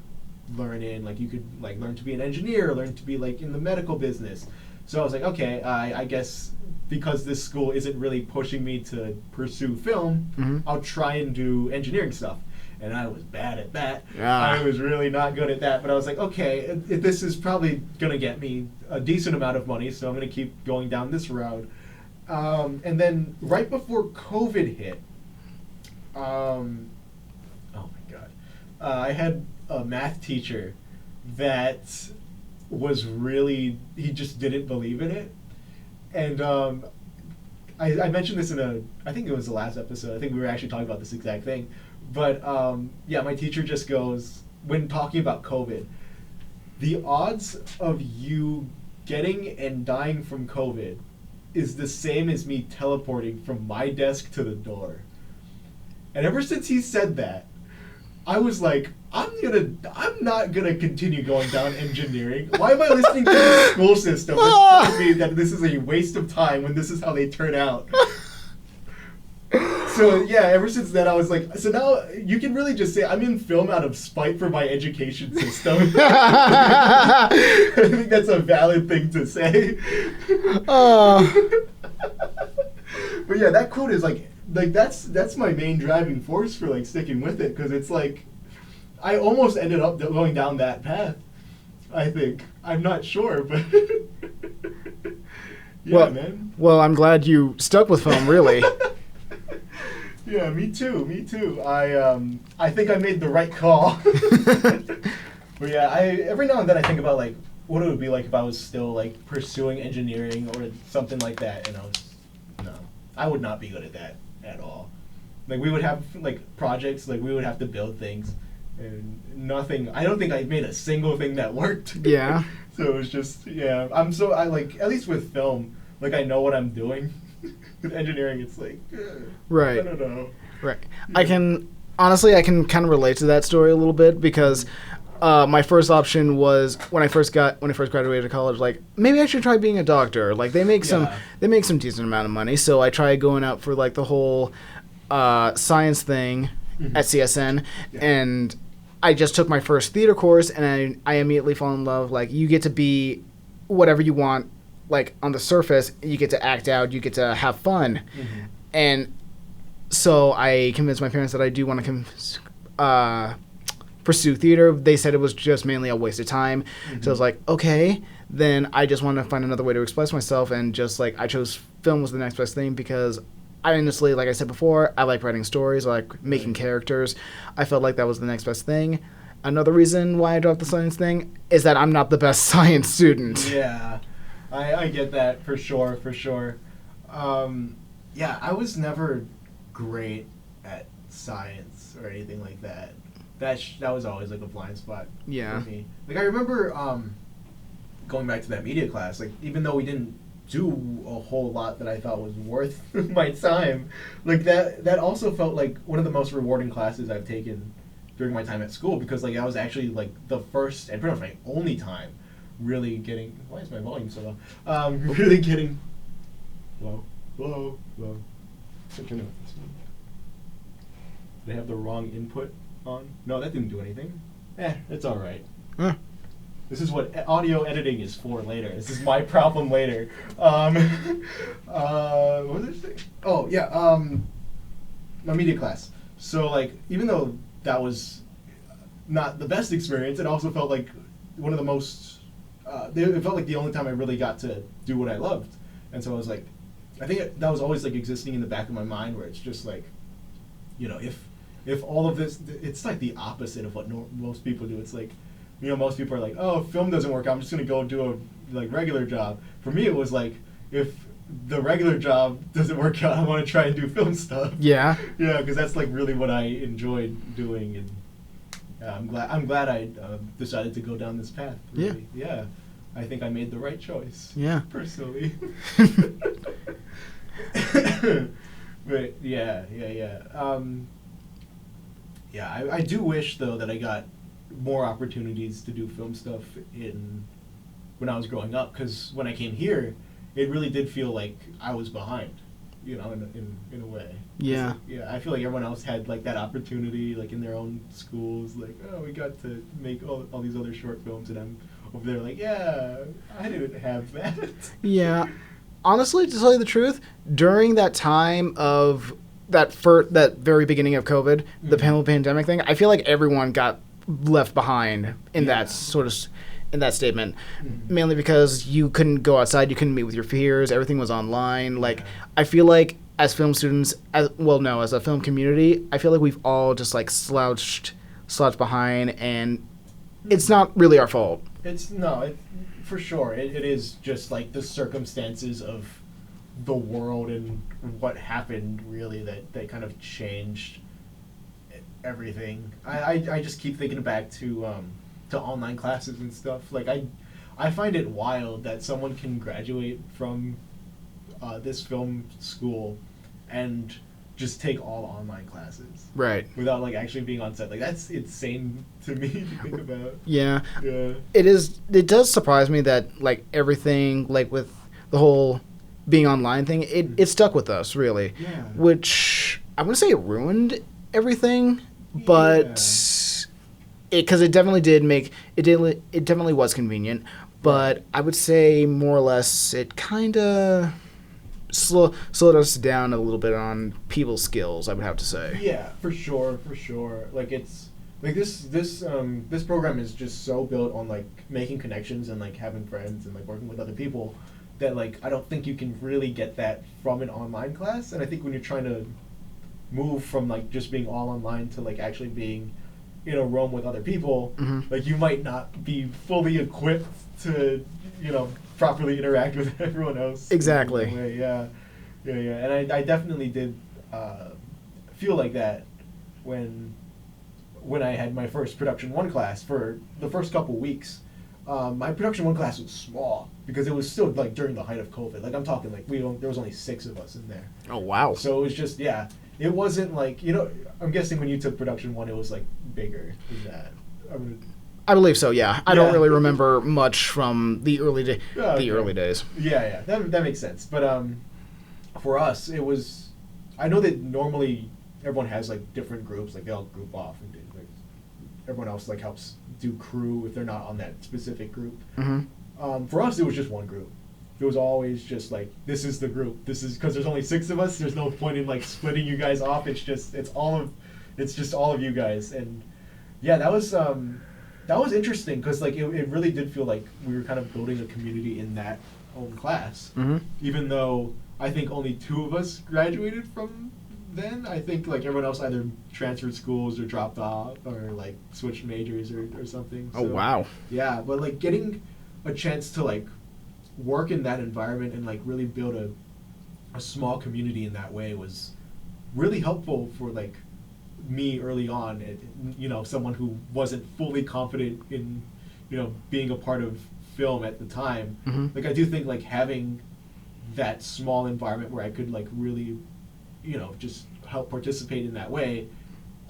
learn in. Like you could like learn to be an engineer, learn to be like in the medical business. So I was like, okay, I guess because this school isn't really pushing me to pursue film, I'll try and do engineering stuff. And I was bad at that. Yeah. I was really not good at that. But I was like, okay, this is probably going to get me a decent amount of money, so I'm going to keep going down this road. And then right before COVID hit, oh my God, I had a math teacher that was really, he just didn't believe in it. And I mentioned this I think it was the last episode. I think we were actually talking about this exact thing. But yeah, my teacher just goes, when talking about COVID, the odds of you getting and dying from COVID is the same as me teleporting from my desk to the door. And ever since he said that, I was like, I'm not gonna continue going down engineering. Why am I listening to the school system that's telling me that this is a waste of time when this is how they turn out? So yeah, ever since then I was like, so now you can really just say I'm in film out of spite for my education system. I think that's a valid thing to say. But yeah, that quote is like that's my main driving force for like sticking with it, because it's like I almost ended up going down that path. I think I'm not sure, but yeah, man. Well, I'm glad you stuck with film, really. Yeah, me too. I think I made the right call. But yeah, every now and then I think about like what it would be like if I was still like pursuing engineering or something like that, and I would not be good at that at all. Like we would have like projects, like we would have to build things, and nothing. I don't think I made a single thing that worked. Yeah. So it was just I like, at least with film, like I know what I'm doing. With engineering, it's like, right. I don't know. Right. Yeah. I can kind of relate to that story a little bit, because my first option was when I first graduated college, like maybe I should try being a doctor. Like they make some decent amount of money, so I tried going out for like the whole science thing at CSN, and I just took my first theater course, and I immediately fell in love. Like you get to be whatever you want like on the surface, you get to act out, you get to have fun, and so I convinced my parents that I do want to pursue theater. They said it was just mainly a waste of time, so I was like, okay, then I just want to find another way to express myself, and just like I chose film was the next best thing because I honestly, like I said before, I like writing stories, I like making characters. I felt like that was the next best thing. Another reason why I dropped the science thing is that I'm not the best science student. Yeah, I get that for sure. Yeah, I was never great at science or anything like that. That was always like a blind spot for me. Like I remember going back to that media class, like even though we didn't do a whole lot that I thought was worth my time, like that also felt like one of the most rewarding classes I've taken during my time at school, because like I was actually like the first and pretty much my only time really getting, why is my volume so low? Really getting low. Did I have the wrong input on? No, that didn't do anything. It's all right. This is what audio editing is for later. This is my problem later. What was I saying? Oh, yeah, my media class. So, like, even though that was not the best experience, it also felt like one of the most, it felt like the only time I really got to do what I loved. And so I was like, I think that was always, like, existing in the back of my mind, where it's just like, you know, if all of this, it's like the opposite of what most people do. It's like, you know, most people are like, oh, if film doesn't work, I'm just going to go do a like regular job. For me, it was like, if the regular job doesn't work out, I want to try and do film stuff. Yeah. Yeah, because that's like really what I enjoyed doing, and I'm glad I decided to go down this path. Really. Yeah. I think I made the right choice. Yeah. Personally. But yeah. I do wish though that I got more opportunities to do film stuff when I was growing up, because when I came here, it really did feel like I was behind, you know, in a way. Yeah. Like, yeah, I feel like everyone else had like that opportunity, like in their own schools, like, oh, we got to make all these other short films, and I'm over there like, yeah, I didn't have that. Yeah. Honestly, to tell you the truth, during that time of that very beginning of COVID, the pandemic thing, I feel like everyone got left behind in that sort of in that statement, mainly because you couldn't go outside, you couldn't meet with your peers, everything was online. Like, I feel like as film students, as a film community, I feel like we've all just like slouched behind, and it's not really our fault. For sure, it is just like the circumstances of the world and what happened really that kind of changed everything. I just keep thinking back to online classes and stuff. Like I find it wild that someone can graduate from this film school and just take all online classes, right, without like actually being on set. Like, that's insane to me to think about. Yeah. It does surprise me that like everything, like with the whole being online thing, it stuck with us really. Yeah. Which I wouldn't say it ruined everything, but because it definitely did make it definitely was convenient, but I would say more or less it kind of slowed us down a little bit on people's skills, I would have to say. Yeah, for sure. Like, it's like this program is just so built on like making connections and like having friends and like working with other people that like I don't think you can really get that from an online class. And I think when you're trying to move from like just being all online to like actually being in a room with other people, like you might not be fully equipped to, you know, properly interact with everyone else. Exactly. Yeah. And I definitely did feel like that when I had my first Production 1 class for the first couple weeks. My Production 1 class was small because it was still like during the height of COVID. Like, I'm talking like there was only 6 of us in there. Oh, wow. So it was just, it wasn't like, you know, I'm guessing when you took Production 1 it was like bigger than that. I believe so, yeah. I don't really remember much from the early days. Yeah, that makes sense. But for us, it was, I know that normally everyone has like different groups, like they all group off, and like, everyone else like helps do crew if they're not on that specific group. For us, it was just one group. it was always just like, this is the group. This is because there's only 6 of us. There's no point in like splitting you guys off. It's just all of you guys. And yeah, that was interesting because like it really did feel like we were kind of building a community in that own class. Mm-hmm. Even though I think only 2 of us graduated from then. I think like everyone else either transferred schools or dropped off or like switched majors or something. Oh, wow. Yeah, but like getting a chance to like work in that environment and like really build a small community in that way was really helpful for like me early on. Someone who wasn't fully confident in being a part of film at the time. Mm-hmm. Like I do think like having that small environment where I could like really just help participate in that way,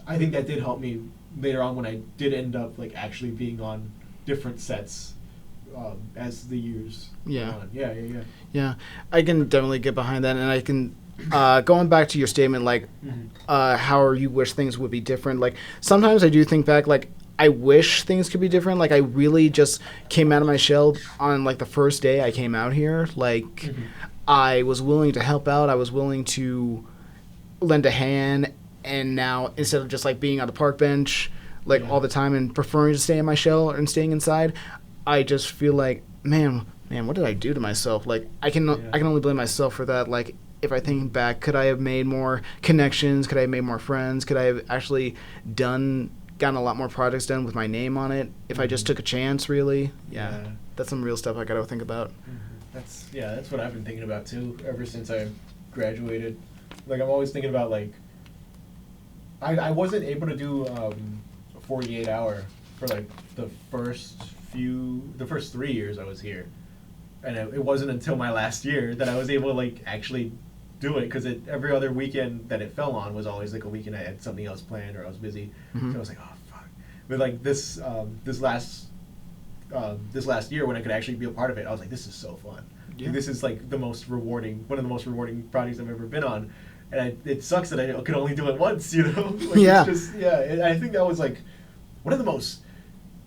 I think that did help me later on when I did end up like actually being on different sets as the years went on. Yeah. I can definitely get behind that, and I can going back to your statement, like how you wish things would be different. Like sometimes I do think back, like I wish things could be different. Like I really just came out of my shell on like the first day I came out here. Like I was willing to help out. I was willing to lend a hand, and now instead of just like being on the park bench like all the time and preferring to stay in my shell and staying inside, I just feel like man, what did I do to myself? Like I can only blame myself for that. Like if I think back, could I have made more connections? Could I have made more friends? Could I have actually gotten a lot more projects done with my name on it if I just took a chance? Really, that's some real stuff I gotta think about. That's what I've been thinking about too ever since I graduated. Like I'm always thinking about like I wasn't able to do a 48-hour for like the first 3 years I was here, and it wasn't until my last year that I was able to like actually do it, because every other weekend that it fell on was always like a weekend I had something else planned or I was busy. So I was like, oh fuck. But like this last year when I could actually be a part of it, I was like, this is so fun. Like, this is like one of the most rewarding projects I've ever been on, and it sucks that I could only do it once. Like, it's just, I think that was like one of the most.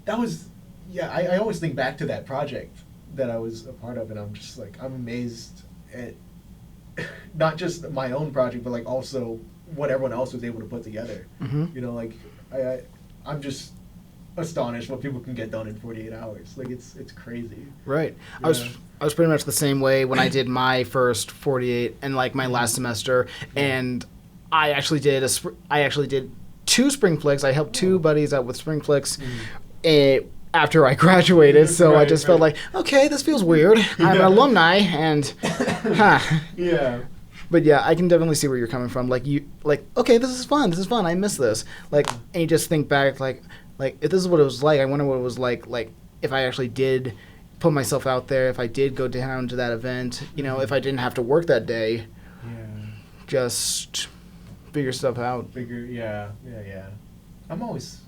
That was I always think back to that project that I was a part of, and I'm just like I'm amazed at not just my own project, but like also what everyone else was able to put together. Like I'm just astonished what people can get done in 48 hours. Like it's crazy. Right. Yeah. I was pretty much the same way when I did my first 48 and like my last semester, and I actually did 2 spring flicks. I helped 2 buddies out with spring flicks after I graduated, so I just felt like, okay, this feels weird. I'm an alumni, and But yeah, I can definitely see where you're coming from. Like okay, this is fun. I miss this. Like, and you just think back, like if this is what it was like, I wonder what it was like if I actually did put myself out there, if I did go down to that event, if I didn't have to work that day. Just figure stuff out. I'm always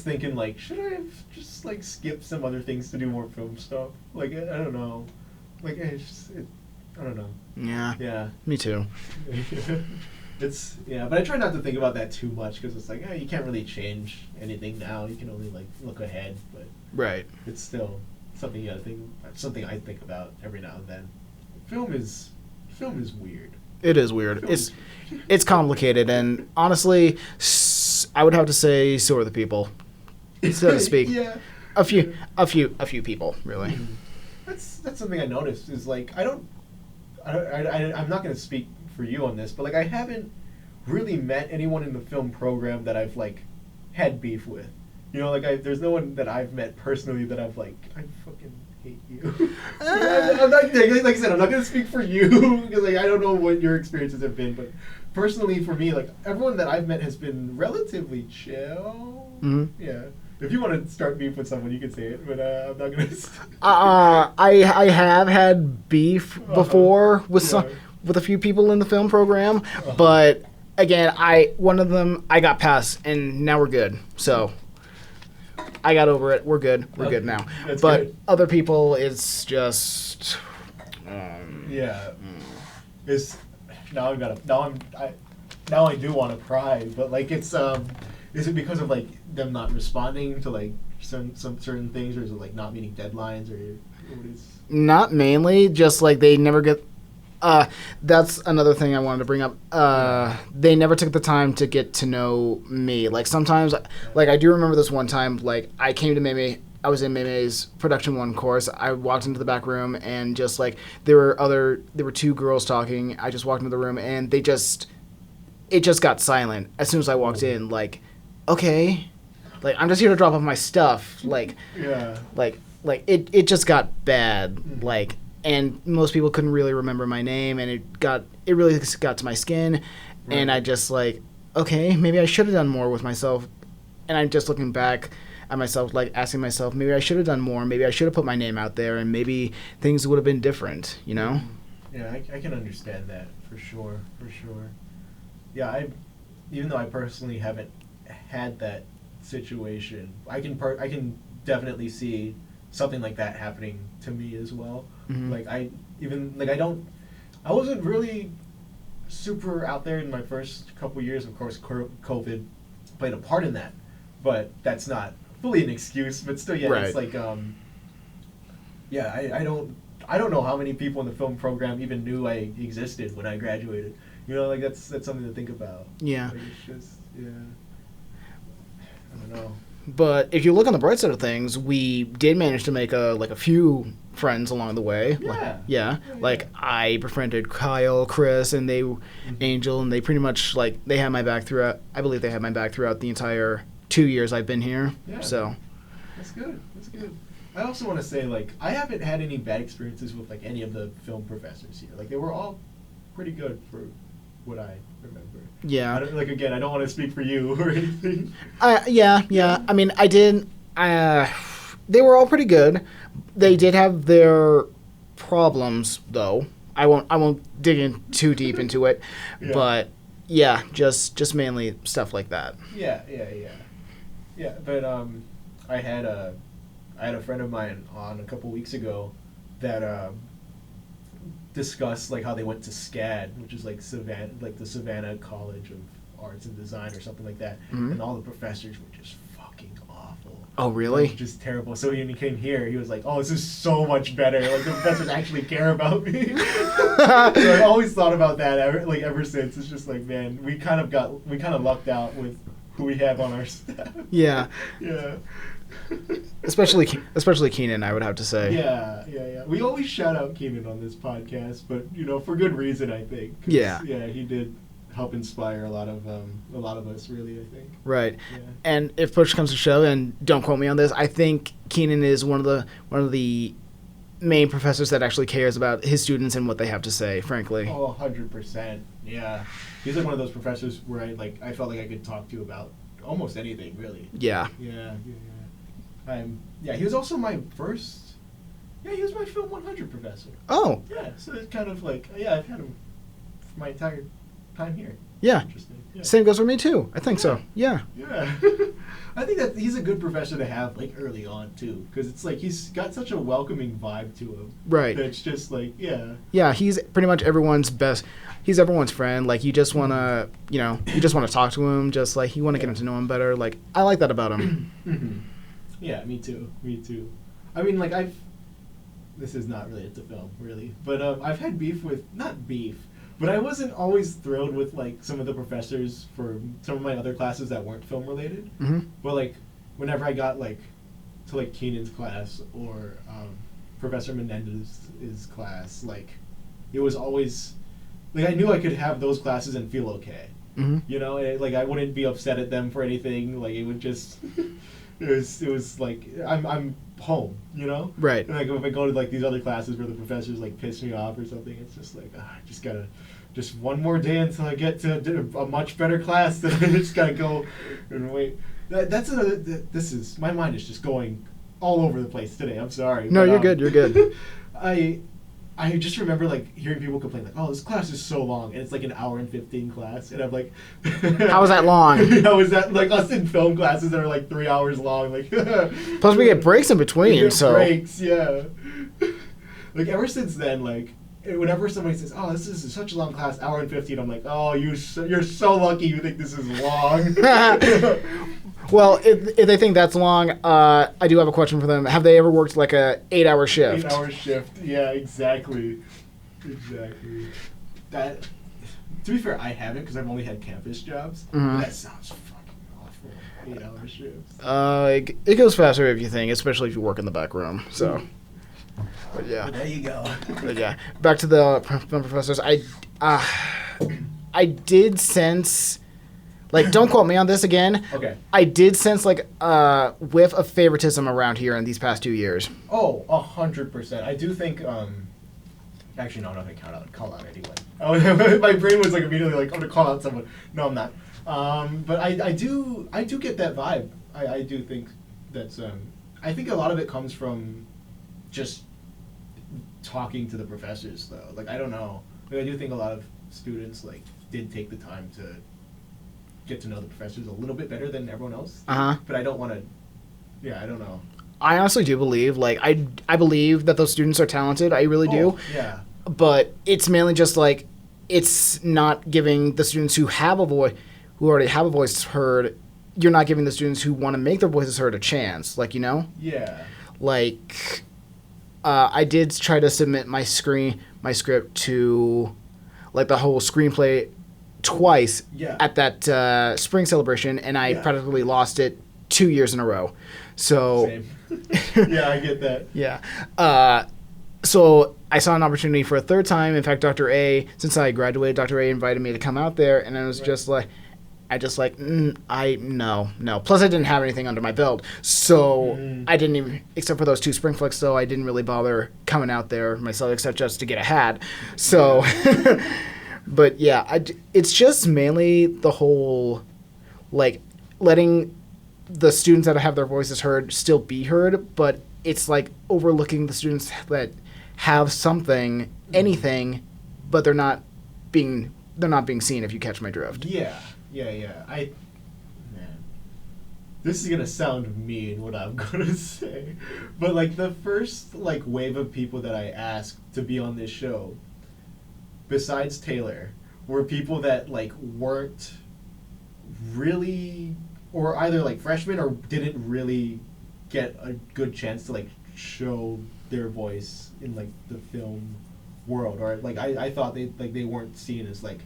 thinking like, should I have just like skipped some other things to do more film stuff? Like I don't know. Like I don't know. Yeah. Me too. But I try not to think about that too much, because it's like, you can't really change anything now. You can only like look ahead, but it's still something you gotta think. Something I think about every now and then. Film is weird. It is weird. It's complicated, and honestly, I would have to say so are the people, so to speak. A few people, really. That's something I noticed is like I'm not going to speak for you on this, but like I haven't really met anyone in the film program that I've like had beef with. There's no one that I've met personally that I've like, I fucking hate you. I'm not, like I said, I'm not going to speak for you because like I don't know what your experiences have been, but personally for me, like everyone that I've met has been relatively chill. Yeah. If you want to start beef with someone, you can say it, but I'm not going to. I have had beef before with with a few people in the film program, but again, one of them I got past, and now we're good. So I got over it. We're good. We're good now. But good. Other people, it's just. It's now I do want to cry, but like it's is it because of like them not responding to like some certain things, or is it like not meeting deadlines, or Not mainly, just like they never get. That's another thing I wanted to bring up. They never took the time to get to know me. Like sometimes, like I do remember this one time. Like I came to Meme. I was in Meme's production 1 course. I walked into the back room and just like there were 2 girls talking. I just walked into the room and it just got silent as soon as I walked in. Like, okay, like I'm just here to drop off my stuff. Like, like it just got bad. Like, and most people couldn't really remember my name, and it really got to my skin. Right. And I just like, okay, maybe I should have done more with myself. And I'm just looking back at myself, like asking myself, maybe I should have done more. Maybe I should have put my name out there, and maybe things would have been different, you know? Yeah, I can understand that for sure. Yeah, even though I personally haven't had that situation, I can definitely see something like that happening to me as well. Mm-hmm. Like I wasn't really super out there in my first couple years. Of course, COVID played a part in that, but that's not fully an excuse. But still, yeah, right. It's like, I don't know how many people in the film program even knew I existed when I graduated. You know, like that's something to think about. Yeah. Like, it's just, yeah. I don't know. But if you look on the bright side of things, we did manage to make a few friends along the way. Yeah. Like I befriended Kyle, Chris, and Angel, and they pretty much like they had my back throughout. I believe they had my back throughout the entire 2 years I've been here. Yeah. So that's good. I also want to say, like, I haven't had any bad experiences with like any of the film professors here. Like they were all pretty good for what I remember. Yeah. I don't want to speak for you or anything. Yeah. I mean, I did. They were all pretty good. They did have their problems, though. I won't dig in too deep into it, yeah. But yeah, just mainly stuff like that. Yeah. But I had a friend of mine on a couple weeks ago that discuss like how they went to SCAD, which is like the Savannah College of Arts and Design or something like that, mm-hmm. And all the professors were just fucking awful. Oh, really? Just terrible. So when he came here, he was like, "Oh, this is so much better. Like the professors actually care about me." So I always thought about that ever since. It's just like, man, we kind of lucked out with who we have on our staff. Yeah. Yeah. Especially Keenan, I would have to say. Yeah. We always shout out Keenan on this podcast, but for good reason, I think. Yeah. Yeah, he did help inspire a lot of us, really, I think. Right. Yeah. And if push comes to shove, and don't quote me on this, I think Keenan is one of the main professors that actually cares about his students and what they have to say, frankly. Oh, 100%. Yeah. He's like one of those professors where I felt like I could talk to about almost anything, really. Yeah. Yeah. He was also my first. Yeah, he was my Film 100 professor. Oh. Yeah, so it's kind of like, I've had him for my entire time here. Yeah. Interesting. Yeah. Same goes for me too. I think so. Yeah. Yeah. I think that he's a good professor to have like early on too, because it's like he's got such a welcoming vibe to him. Right. It's just like, yeah. Yeah, he's pretty much everyone's best. He's everyone's friend. Like you just wanna, talk to him. Just like you want to get to know him better. Like I like that about him. Mm-hmm. Yeah, me too. I mean, like this is not related to film, really, but I've had not beef, but I wasn't always thrilled with like some of the professors for some of my other classes that weren't film related. Mm-hmm. But like whenever I got like to like Keenan's class or Professor Menendez's class, like it was always like I knew I could have those classes and feel okay. Mm-hmm. Like I wouldn't be upset at them for anything. Like it would just. It was like I'm home, Right. And like if I go to like these other classes where the professors like piss me off or something, it's just like I just gotta one more day until I get to a much better class. Then I just gotta go and wait. That's another. This is my mind is just going all over the place today. I'm sorry. No, you're good. You're good. I just remember like hearing people complain like, "Oh, this class is so long," and it's like an hour and 15 class, and I'm like, "How is that long?" How is that like us in film classes that are like 3 hours long? Like, plus we get breaks in between. Breaks, yeah. Like ever since then, like whenever somebody says, "Oh, this is such a long class, hour and 15," I'm like, "Oh, you're so lucky you think this is long." Well, if they think that's long, I do have a question for them. Have they ever worked like a 8-hour shift? 8-hour shift. Yeah, exactly. That. To be fair, I haven't because I've only had campus jobs. Mm-hmm. But that sounds fucking awful. 8-hour shifts. It goes faster if you think, especially if you work in the back room. So, but yeah. But there you go. But yeah, back to the film professors. I did sense, like, don't quote me on this again. Okay. I did sense like a whiff of favoritism around here in these past 2 years. Oh, 100%. I do think. Actually, no, I'm not gonna call out anyone. Oh, my brain was like immediately like, I'm gonna call out someone. No, I'm not. But I do get that vibe. I do think that's. I think a lot of it comes from just talking to the professors, though. Like, I don't know. Like, I do think a lot of students like did take the time to get to know the professors a little bit better than everyone else. But I don't want to. Yeah, I don't know. I honestly do believe, like, I believe that those students are talented. I really do. Yeah. But it's mainly just like, it's not giving the students who have a voice, who already have a voice heard. You're not giving the students who want to make their voices heard a chance. Like, you know. Yeah. Like, I did try to submit my script to, like, the whole screenplay twice at that spring celebration, and I practically lost it 2 years in a row. So, same. Yeah, I get that. Yeah. So I saw an opportunity for a third time. In fact, Dr. A, since I graduated, Dr. A invited me to come out there, and I was just like, no. Plus, I didn't have anything under my belt, so I didn't even, except for those 2 spring flicks, so I didn't really bother coming out there myself, except just to get a hat. So, but yeah, it's just mainly the whole, like, letting the students that have their voices heard still be heard, but it's like overlooking the students that have something, anything, but they're not being seen, if you catch my drift. Yeah. Man, this is gonna sound mean what I'm gonna say, but like the first like wave of people that I asked to be on this show, besides Taylor, were people that like weren't really, or either like freshmen or didn't really get a good chance to like show their voice in like the film world, or like I thought they weren't seen as like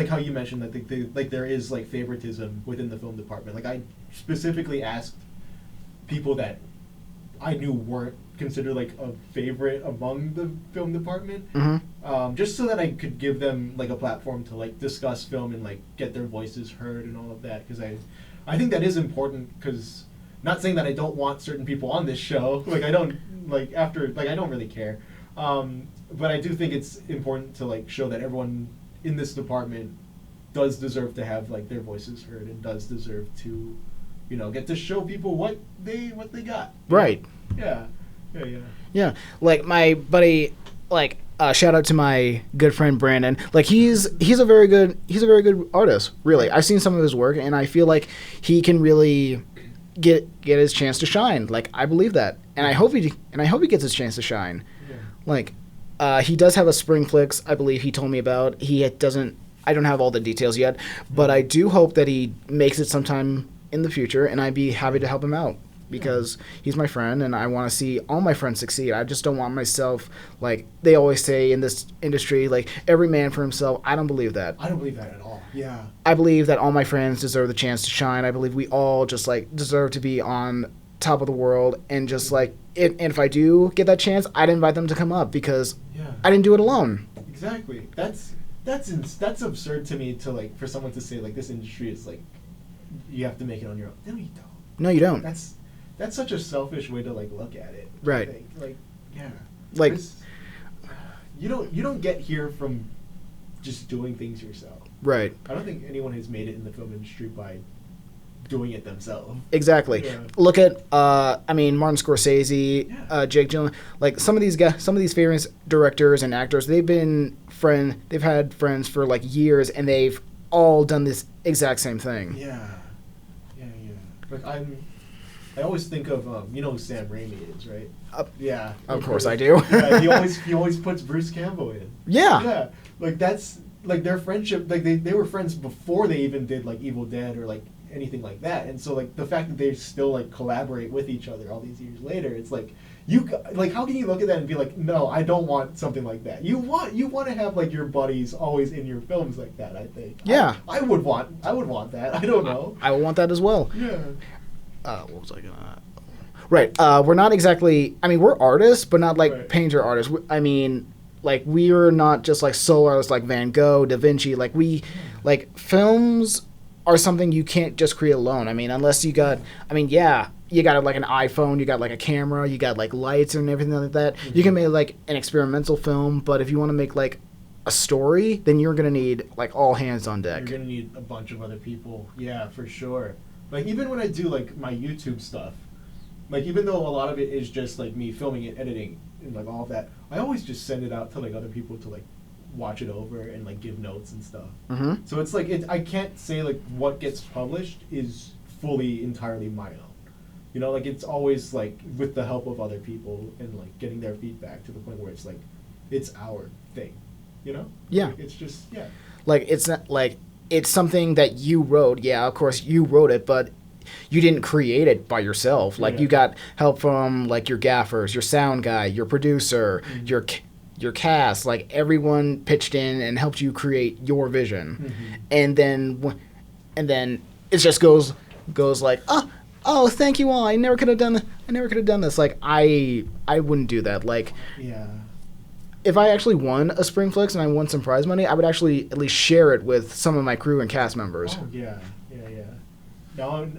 how you mentioned that they there is like favoritism within the film department. Like I specifically asked people that I knew weren't considered like a favorite among the film department, just so that I could give them like a platform to like discuss film and like get their voices heard and all of that, because I think that is important, because not saying that I don't want certain people on this show, like I don't like after like I don't really care, but I do think it's important to like show that everyone in this department does deserve to have like their voices heard and does deserve to, you know, get to show people what they got. Right. Yeah. Like my buddy, like shout out to my good friend Brandon. Like he's a very good artist. Really, I've seen some of his work, and I feel like he can really get his chance to shine. Like I believe that, and I hope he gets his chance to shine. Yeah. Like he does have a spring flicks, I believe he told me about. I don't have all the details yet, but I do hope that he makes it sometime in the future, and I'd be happy to help him out, because he's my friend and I want to see all my friends succeed. I just don't want myself, like they always say in this industry, like every man for himself. I don't believe that. I don't believe that at all. Yeah. I believe that all my friends deserve the chance to shine. I believe we all just like deserve to be on top of the world, and just like and if I do get that chance, I'd invite them to come up, because I didn't do it alone. Exactly. That's absurd to me, to like for someone to say like this industry is like you have to make it on your own. No, you don't. No, you don't. That's such a selfish way to like look at it. Right. Like yeah. Like you don't get here from just doing things yourself. Right. I don't think anyone has made it in the film industry by doing it themselves. Exactly. Yeah. Look at Martin Scorsese, Jake Gyllenhaal, like some of these guys, some of these famous directors and actors, they've had friends for like years, and they've all done this exact same thing. Yeah. Like I always think of you know who Sam Raimi is, right? Yeah. Of course I do. Yeah, he always puts Bruce Campbell in. Yeah. Yeah. Like that's like their friendship, like they were friends before they even did like Evil Dead or like anything like that. And so like the fact that they still like collaborate with each other all these years later, it's like like how can you look at that and be like, no, I don't want something like that. You want to have like your buddies always in your films like that. I think. Yeah. I would want that. I don't know. I would want that as well. Yeah. What was I gonna? Right. We're not exactly. I mean, we're artists, but not like Right. painter artists. I mean, like we're not just like solo artists like Van Gogh, Da Vinci. Like like films are something you can't just create alone. I mean, unless you got. I mean, yeah. You got like an iPhone, you got like a camera, you got like lights and everything like that. Mm-hmm. You can make like an experimental film, but if you want to make like a story, then you're gonna need like all hands on deck. You're gonna need a bunch of other people. Yeah, for sure. Like even when I do like my YouTube stuff, like even though a lot of it is just like me filming it, editing, and like all of that, I always just send it out to like other people to like watch it over and like give notes and stuff. Mm-hmm. So it's like I can't say like what gets published is fully entirely my own. You know, like it's always like with the help of other people and like getting their feedback to the point where it's like it's our thing. You know? Yeah. Like, it's just yeah. Like it's not like it's something that you wrote. Yeah, of course you wrote it, but you didn't create it by yourself. Like Yeah. you got help from like your gaffers, your sound guy, your producer, Mm-hmm. your cast. Like everyone pitched in and helped you create your vision, Mm-hmm. and then it just goes like oh thank you all. I never could have done this. Like I wouldn't do that. Like Yeah. if I actually won a Spring Flicks and I won some prize money, I would actually at least share it with some of my crew and cast members. Oh yeah.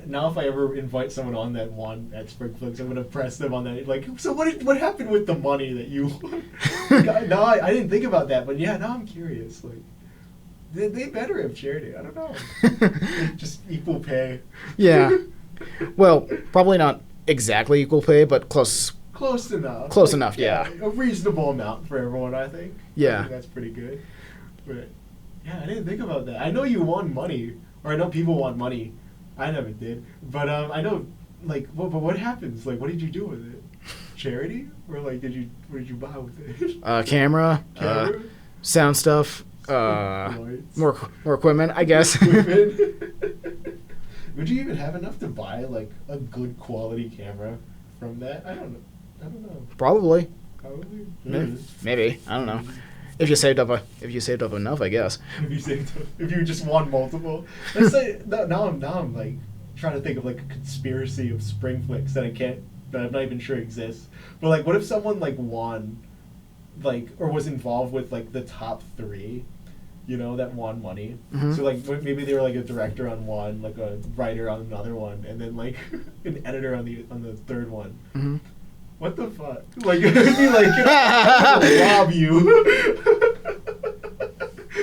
Now if I ever invite someone on that won at Spec Scripts, I'm gonna press them on that. Like, so what happened with the money that you won? No, I didn't think about that, but yeah, now I'm curious. Like, they better have shared it. I don't know. Just equal pay. Yeah. Well, probably not exactly equal pay, but close. Close enough. Close enough, yeah. A reasonable amount for everyone, I think. Yeah. I think that's pretty good. But yeah, I didn't think about that. I know you won money, or I know people want money. I never did, but I know, like, but what happens? Like, what did you do with it? Charity, or like, what did you buy with it? Camera, Camera? sound stuff, Lights? more equipment, I guess. Equipment? Would you even have enough to buy like a good quality camera from that? I don't know. Probably. Probably. Maybe. I don't know. If you saved up enough, I guess. If you just won multiple. Let's say now I'm like trying to think of like a conspiracy of spring flicks that I'm not even sure exists. But like, what if someone like won, like, or was involved with like the top 3, you know, that won money. Mhm. So like maybe they were like a director on one, like a writer on another one, and then like an editor on the third one. Mm-hmm. What the fuck? Like, it would be like, I'm gonna rob you.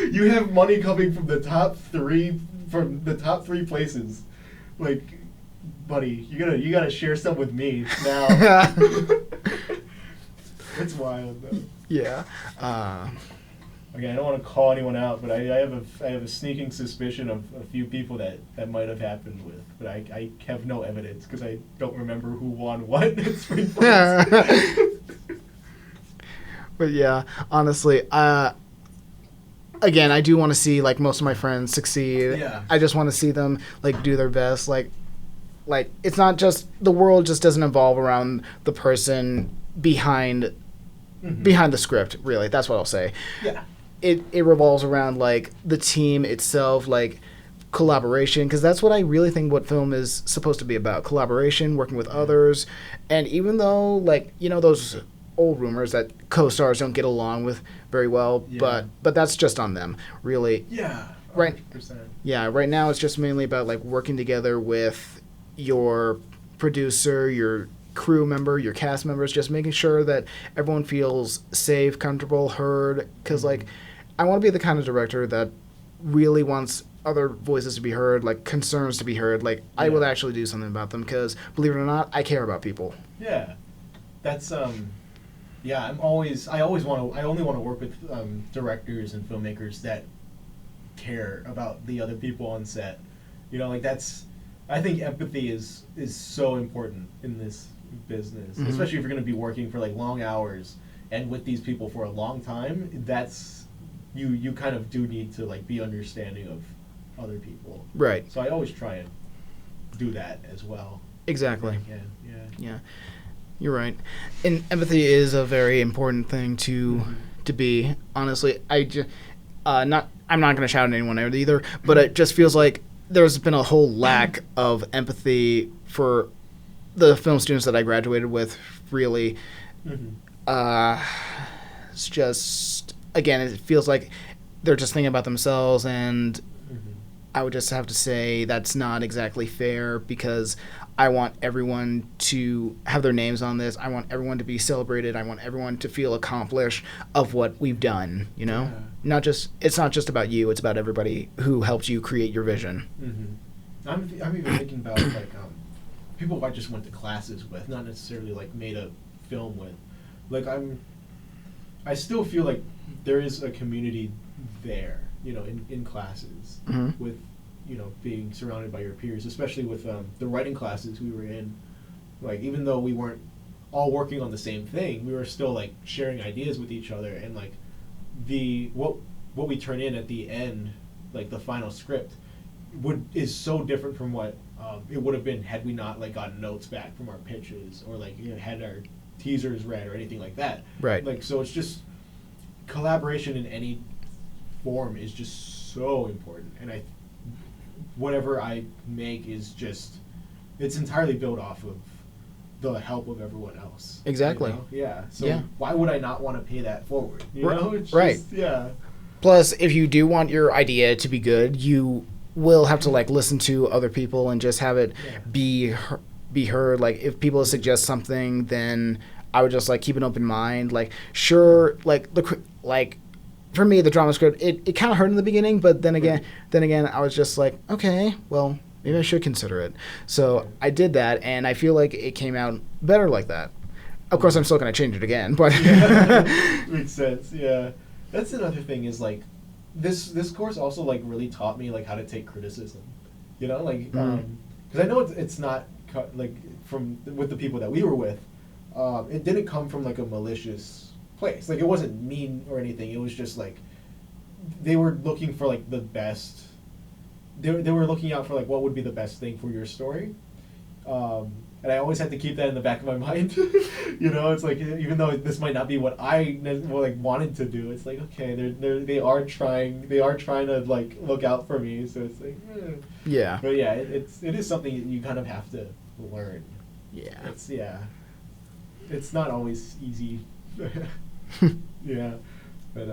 You have money coming from the top 3 places. Like, buddy, you gotta share some with me now. It's wild though. Yeah. Okay, I don't want to call anyone out, but I have a sneaking suspicion of a few people that might have happened with, but I have no evidence because I don't remember who won what at Spring Flicks. But yeah, honestly, again, I do want to see like most of my friends succeed. Yeah. I just want to see them like do their best. Like it's not just the world just doesn't evolve around the person behind the script. Really, that's what I'll say. Yeah. It revolves around like the team itself, like collaboration, because that's what I really think what film is supposed to be about: collaboration, working with others. And even though like those old rumors that co-stars don't get along with very well, Yeah. but that's just on them, really. Yeah. Right. 100%. Yeah, right now it's just mainly about like working together with your producer, your crew member, your cast members, just making sure that everyone feels safe, comfortable, heard. Because like, I want to be the kind of director that really wants other voices to be heard, like concerns to be heard. Like I will actually do something about them because, believe it or not, I care about people. Yeah. That's yeah, I only want to work with directors and filmmakers that care about the other people on set. Like I think empathy is so important in this business, especially if you're going to be working for like long hours and with these people for a long time. That's you kind of do need to like be understanding of other people. Right. So I always try and do that as well. Exactly. Yeah. You're right. And empathy is a very important thing to be. Honestly, I'm not going to shout at anyone out either, but it just feels like there's been a whole lack of empathy for the film students that I graduated with. Really, it's just, again, it feels like they're just thinking about themselves, and I would just have to say that's not exactly fair, because I want everyone to have their names on this. I want everyone to be celebrated. I want everyone to feel accomplished of what we've done, you know? Yeah. It's not just about you, it's about everybody who helped you create your vision. I'm even thinking about like people I just went to classes with, not necessarily like made a film with. Like I still feel like there is a community there, you know, in classes with, you know, being surrounded by your peers, especially with the writing classes we were in. Like, even though we weren't all working on the same thing, we were still like sharing ideas with each other, and like what we turn in at the end, like the final script, is so different from what it would have been had we not like gotten notes back from our pitches, or like, you know, had our teasers read or anything like that. Right. Like, so it's just collaboration in any form is just so important, and whatever I make is just, it's entirely built off of the help of everyone else. Exactly. You know? Yeah. So why would I not want to pay that forward? You know? It's right. Just, yeah. Plus, if you do want your idea to be good, you will have to like listen to other people and just have it be heard. Like, if people suggest something, then I would just like keep an open mind. Like, sure, like for me, the drama script, it kind of hurt in the beginning, but then again, I was just like, okay, well, maybe I should consider it. So I did that, and I feel like it came out better like that. Of course, I'm still going to change it again, but makes sense. Yeah, that's another thing is like this course also like really taught me like how to take criticism. You know, like because I know it's not like from with the people that we were with, it didn't come from like a malicious place. Like, it wasn't mean or anything. It was just like they were looking for like the best. They were looking out for like what would be the best thing for your story, and I always had to keep that in the back of my mind. You know, it's like, even though this might not be what I like wanted to do, it's like, okay, they are trying to like look out for me. So it's like, yeah. But yeah, it is something that you kind of have to learn. Yeah. It's not always easy. Yeah, but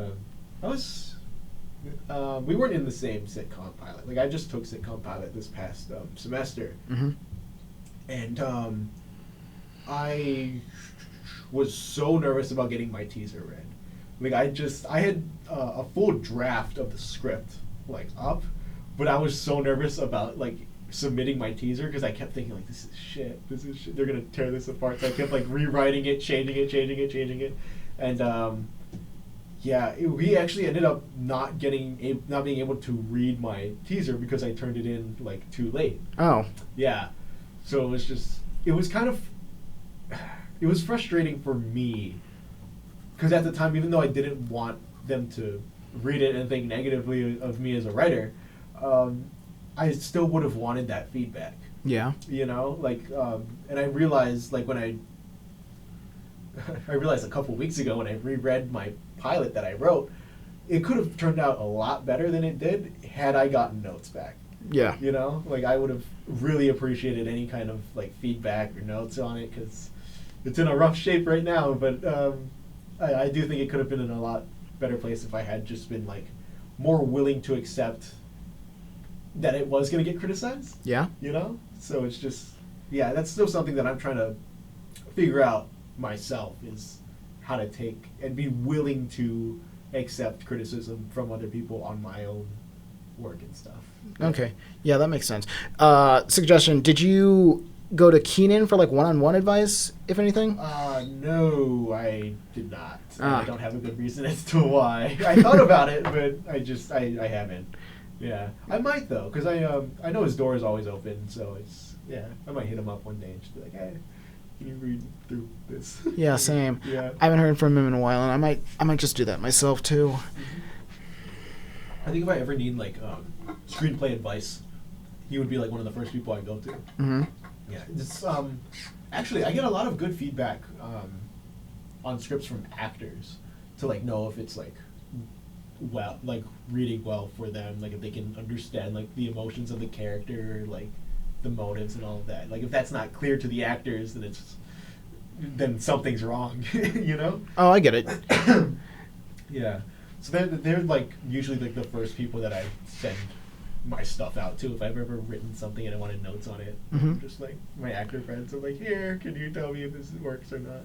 we weren't in the same sitcom pilot. Like, I just took sitcom pilot this past semester, and I was so nervous about getting my teaser read. Like, I had a full draft of the script like up, but I was so nervous about like submitting my teaser because I kept thinking like, this is shit. They're gonna tear this apart. So I kept like rewriting it, changing it. And we actually ended up not being able to read my teaser because I turned it in like too late. Oh. Yeah. So it was frustrating for me because at the time, even though I didn't want them to read it and think negatively of me as a writer, I still would have wanted that feedback. Yeah. You know, like, and I realized like when I realized a couple weeks ago when I reread my pilot that I wrote, it could have turned out a lot better than it did had I gotten notes back. Yeah. You know, like, I would have really appreciated any kind of like feedback or notes on it because it's in a rough shape right now. But I do think it could have been in a lot better place if I had just been like more willing to accept that it was going to get criticized. Yeah. You know? So it's just, yeah, that's still something that I'm trying to figure out myself, is how to take and be willing to accept criticism from other people on my own work and stuff. Okay. Yeah, that makes sense. Suggestion, did you go to Keenan for like one-on-one advice, if anything? No, I did not. I don't have a good reason as to why. I thought about it, but I haven't. Yeah, I might though, because I know his door is always open, so I might hit him up one day and just be like, hey, can you read through this? Yeah, same. Yeah. I haven't heard from him in a while, and I might just do that myself too. I think if I ever need like screenplay advice, he would be like one of the first people I go to. Mm-hmm. Yeah, it's actually I get a lot of good feedback on scripts from actors to like know if it's like well, like reading well for them, like if they can understand like the emotions of the character, like the motives and all of that. Like if that's not clear to the actors, then something's wrong, you know? Oh, I get it. Yeah. So they're like usually like the first people that I send my stuff out to if I've ever written something and I wanted notes on it. Mm-hmm. Just like my actor friends are like, here, can you tell me if this works or not?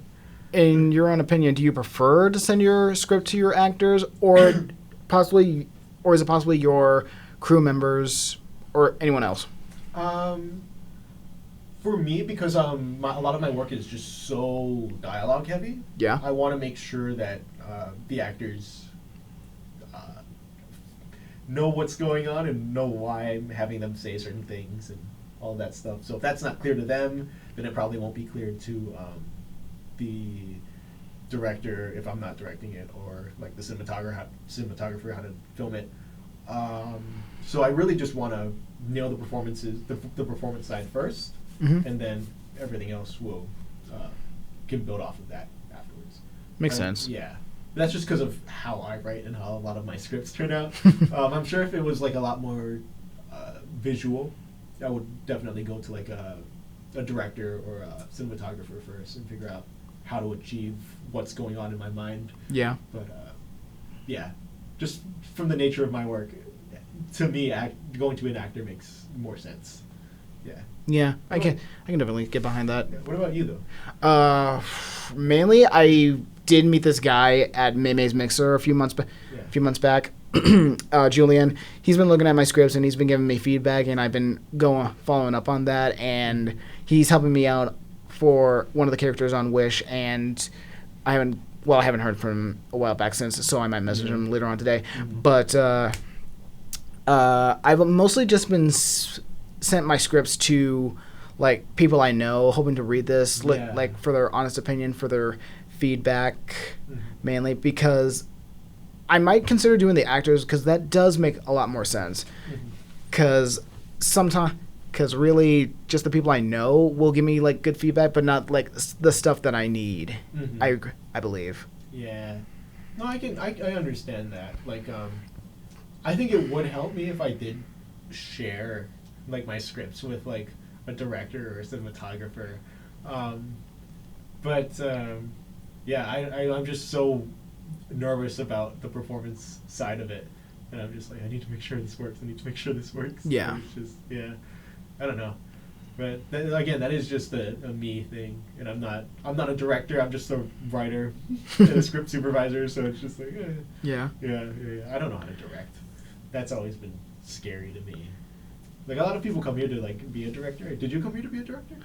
In your own opinion, do you prefer to send your script to your actors, or possibly, or is it possibly your crew members or anyone else? For me, because a lot of my work is just so dialogue heavy. Yeah. I want to make sure that the actors know what's going on and know why I'm having them say certain things and all that stuff. So if that's not clear to them, then it probably won't be clear to the director if I'm not directing it, or like the cinematographer how to film it. So I really just want to nail the performances, the performance side first, Mm-hmm. and then everything else will can build off of that afterwards. Makes sense. Yeah. That's just because of how I write and how a lot of my scripts turn out. I'm sure if it was like a lot more visual, I would definitely go to like a director or a cinematographer first and figure out how to achieve what's going on in my mind. Yeah. But yeah, just from the nature of my work, to me, going to an actor makes more sense. Yeah. Yeah, I can definitely get behind that. Yeah. What about you though? Mainly, I did meet this guy at Maymay's Mixer a few months back. Julian, he's been looking at my scripts and he's been giving me feedback, and I've been following up on that, and he's helping me out for one of the characters on Wish, and I haven't heard from him a while back since, so I might message him later on today. Mm-hmm. But I've mostly just been sent my scripts to like people I know, hoping to read this, like for their honest opinion, for their feedback, mainly because I might consider doing the actors, because that does make a lot more sense. Because really just the people I know will give me like good feedback, but not like the stuff that I need. I believe. Yeah. No, I understand that. Like, I think it would help me if I did share like my scripts with like a director or a cinematographer. Yeah, I'm just so nervous about the performance side of it, and I'm just like, I need to make sure this works. Yeah. It's just, yeah, I don't know, but again, that is just a me thing, and I'm not a director. I'm just a writer and a script supervisor. So it's just like, yeah. I don't know how to direct. That's always been scary to me. Like a lot of people come here to like be a director. Did you come here to be a director?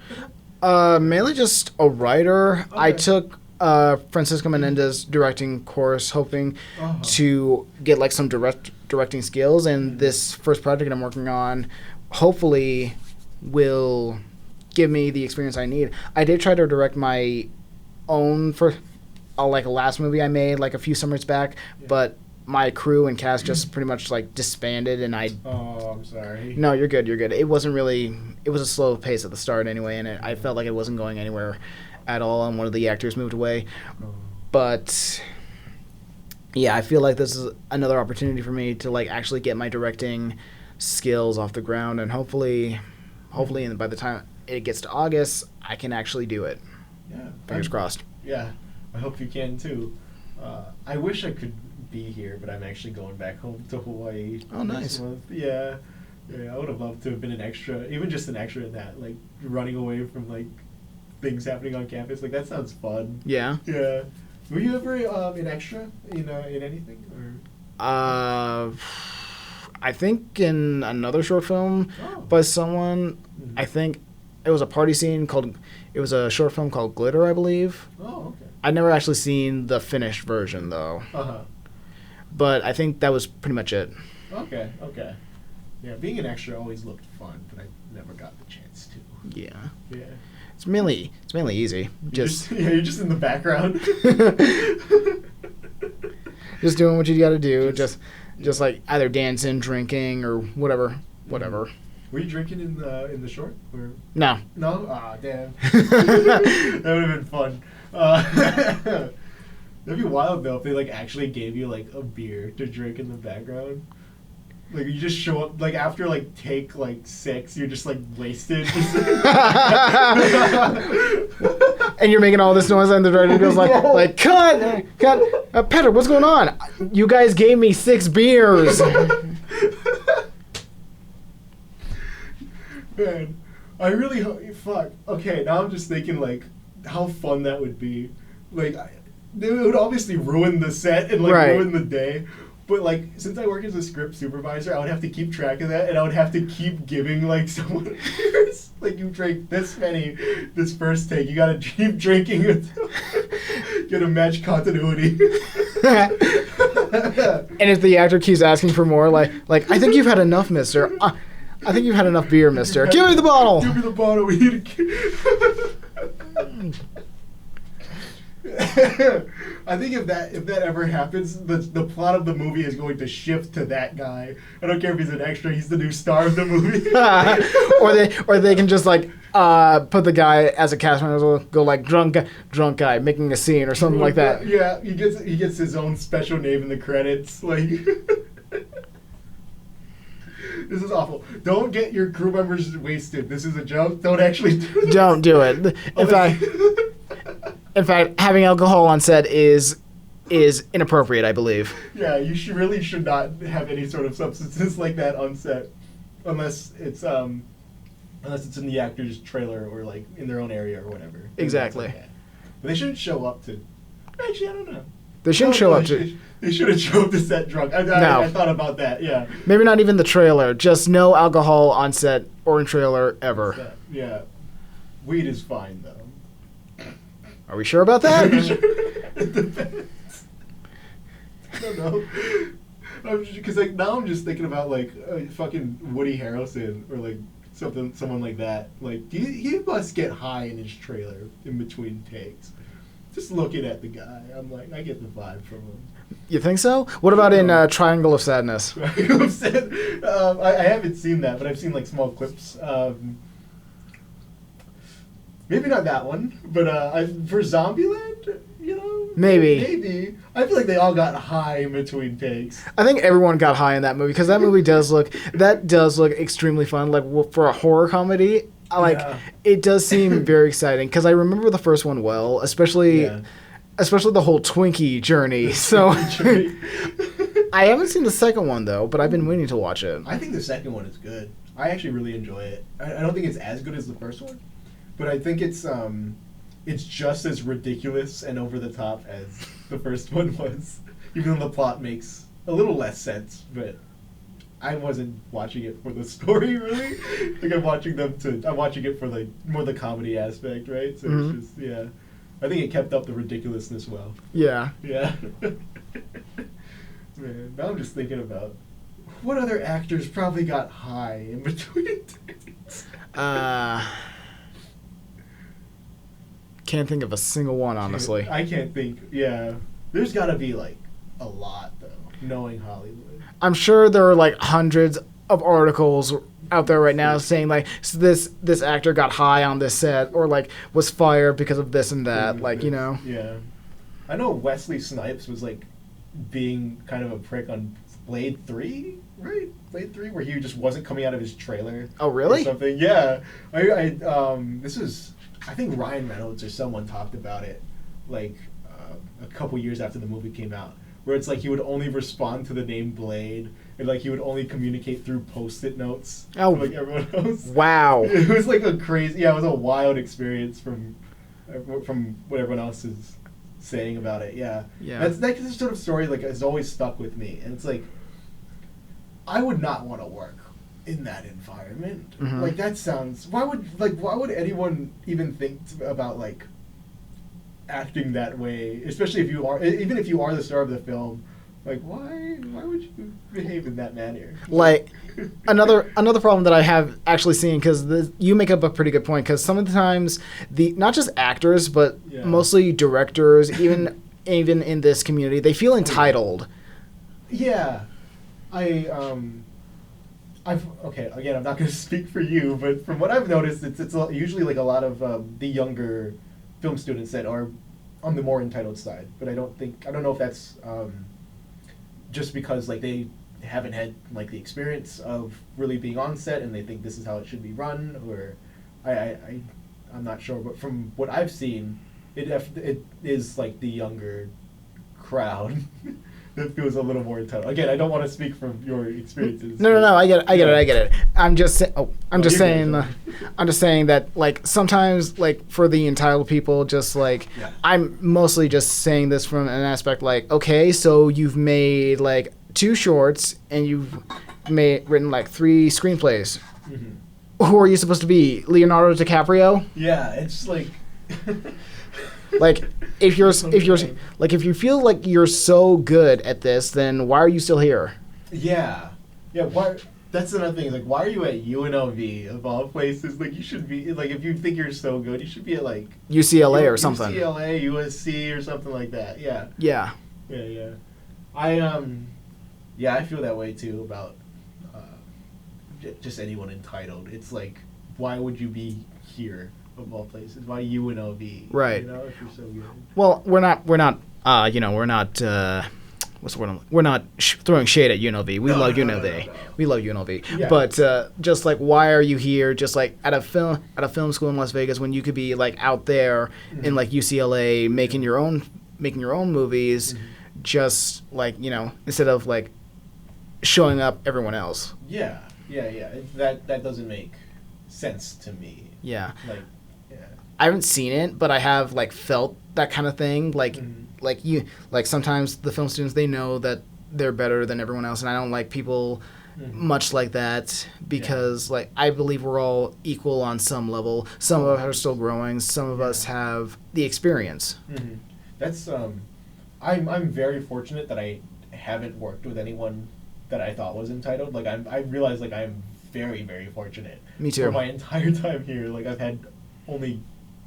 Mainly just a writer. Okay. I took Francisco Menendez directing course, hoping to get like some directing skills, and this first project I'm working on hopefully will give me the experience I need. I did try to direct my own for like a last movie I made like a few summers back, but my crew and cast just pretty much like disbanded, and I'm sorry. No, you're good. It was a slow pace at the start anyway, and I felt like it wasn't going anywhere at all, and one of the actors moved away. But yeah, I feel like this is another opportunity for me to like actually get my directing skills off the ground, and hopefully by the time it gets to August, I can actually do it. Yeah. Fingers crossed. Yeah, I hope you can too. I wish I could be here, but I'm actually going back home to Hawaii. Oh, nice. This month. Yeah, I would have loved to have been an extra, even just an extra in that, like running away from like things happening on campus. Like that sounds fun. Yeah. Yeah. Were you ever an extra in anything? Or? I think in another short film by someone. Mm-hmm. I think it was a party scene it was a short film called Glitter, I believe. Oh, okay. I'd never actually seen the finished version though. But I think that was pretty much it. Okay. Yeah, being an extra always looked fun, but I never got the chance to. Yeah. Yeah. It's mainly easy. You're just in the background. Just doing what you got to do. Just like either dancing, drinking, or whatever. Were you drinking in the short? Or? No. No? Ah, damn. That would have been fun. That'd be wild though if they like actually gave you like a beer to drink in the background. Like you just show up like after like take like 6, you're just like wasted. And you're making all this noise, and the director goes like cut, Petter, what's going on? You guys gave me 6 beers. Man, I really fuck. Okay, now I'm just thinking like how fun that would be. Like, it would obviously ruin the set and like ruin the day. But like, since I work as a script supervisor, I would have to keep track of that, and I would have to keep giving like someone beers. Like, you drank this many this first take. You gotta keep drinking until get a match continuity. And if the actor keeps asking for more, like I think you've had enough, mister. I think you've had enough beer, mister. Give me the bottle. Give me the bottle. We need I think if that ever happens, the plot of the movie is going to shift to that guy. I don't care if he's an extra; he's the new star of the movie. or they can just like put the guy as a cast member, go like drunk guy making a scene or something like that. Yeah, he gets his own special name in the credits. Like, this is awful. Don't get your crew members wasted. This is a joke. Don't actually do this. Don't do it. In fact, having alcohol on set is inappropriate, I believe. Yeah, you really should not have any sort of substances like that on set, unless it's in the actor's trailer or like in their own area or whatever. Exactly. Like, but they shouldn't show up to. Actually, I don't know. They shouldn't show up to. They shouldn't show up to set drunk. I thought about that. Yeah. Maybe not even the trailer. Just no alcohol on set or in trailer ever. Yeah. Weed is fine though. Are we sure about that? It depends. I don't know. Because like now I'm just thinking about like fucking Woody Harrelson or like someone like that. Like he must get high in his trailer in between takes. Just looking at the guy, I'm like, I get the vibe from him. You think so? What about in Triangle of Sadness? Triangle of Sadness. I haven't seen that, but I've seen like small clips. Maybe not that one, but for Zombieland, you know, maybe. I feel like they all got high in between takes. I think everyone got high in that movie because that movie does look extremely fun. Like for a horror comedy, it does seem very exciting because I remember the first one well, especially the whole Twinkie journey. So I haven't seen the second one though, but I've been waiting to watch it. I think the second one is good. I actually really enjoy it. I don't think it's as good as the first one. But I think it's just as ridiculous and over the top as the first one was, even though the plot makes a little less sense. But I wasn't watching it for the story really. Like I'm watching it for like more the comedy aspect, right? So it's just I think it kept up the ridiculousness well. Yeah. Yeah. Man, now I'm just thinking about what other actors probably got high in between takes. Can't think of a single one, honestly. I can't think. Yeah, there's got to be like a lot though. Knowing Hollywood, I'm sure there are like hundreds of articles out there right now saying like this actor got high on this set or like was fired because of this and that. Like, you know. Yeah, I know Wesley Snipes was like being kind of a prick on Blade 3, right? Blade 3, where he just wasn't coming out of his trailer. Oh, really? Or something. Yeah. This was. I think Ryan Reynolds or someone talked about it, like a couple years after the movie came out, where it's like he would only respond to the name Blade, and like he would only communicate through Post-it notes, like everyone else. Wow! It was like it was a wild experience from what everyone else is saying about it. Yeah. That's the sort of story like has always stuck with me, and it's like I would not want to work in that environment. Like that sounds. Why would anyone even think about like acting that way? Especially if you are the star of the film. Like why would you behave in that manner? Like another problem that I have actually seen because you make up a pretty good point because some of the times not just actors but mostly directors even in this community they feel entitled. Yeah, okay, again, I'm not going to speak for you, but from what I've noticed, it's usually like a lot of the younger film students that are on the more entitled side. But I don't know if that's just because like they haven't had like the experience of really being on set and they think this is how it should be run, or I'm not sure. But from what I've seen, it is like the younger crowd. That feels a little more entitled. Again, I don't want to speak from your experiences. No. I get it. I'm just saying that like sometimes like for the entitled people, just like I'm mostly just saying this from an aspect like, okay, so you've made like 2 shorts and you've written like 3 screenplays. Mm-hmm. Who are you supposed to be, Leonardo DiCaprio? Yeah, it's like. Like if you feel like you're so good at this, then why are you still here? Yeah. Why? That's another thing. Like, why are you at UNLV of all places? Like, you should be like, if you think you're so good, you should be at like UCLA or something. UCLA, USC, or something like that. Yeah. Yeah. I feel that way too about just anyone entitled. It's like, why would you be here? Of all places, why UNLV? Right. You know, if you're so good. Well, we're not what's the word? We're not throwing shade at UNLV. We love UNLV. No. We love UNLV. Yeah. But just like, why are you here? Just like at a film school in Las Vegas when you could be like out there in like UCLA making your own movies, just like instead of like showing up everyone else. Yeah. That doesn't make sense to me. Yeah. I haven't seen it, but I have like felt that kind of thing. Like, like sometimes the film students, they know that they're better than everyone else, and I don't like people much like that because like I believe we're all equal on some level. Some of us are still growing. Some of us have the experience. Mm-hmm. That's I'm very fortunate that I haven't worked with anyone that I thought was entitled. Like I realize like I'm very, very fortunate. Me too. For my entire time here, like I've had only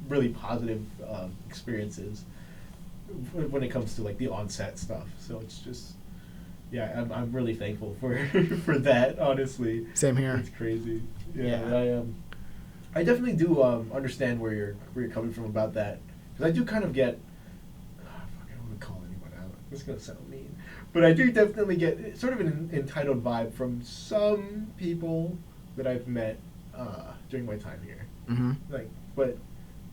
really positive experiences when it comes to like the on-set stuff. So it's just, I'm really thankful for for that. Honestly, same here. It's crazy. I definitely do understand where you're coming from about that, because I do kind of get. I don't want to call anyone out. It's gonna sound mean, but I do definitely get sort of an entitled vibe from some people that I've met during my time here. Mm-hmm. But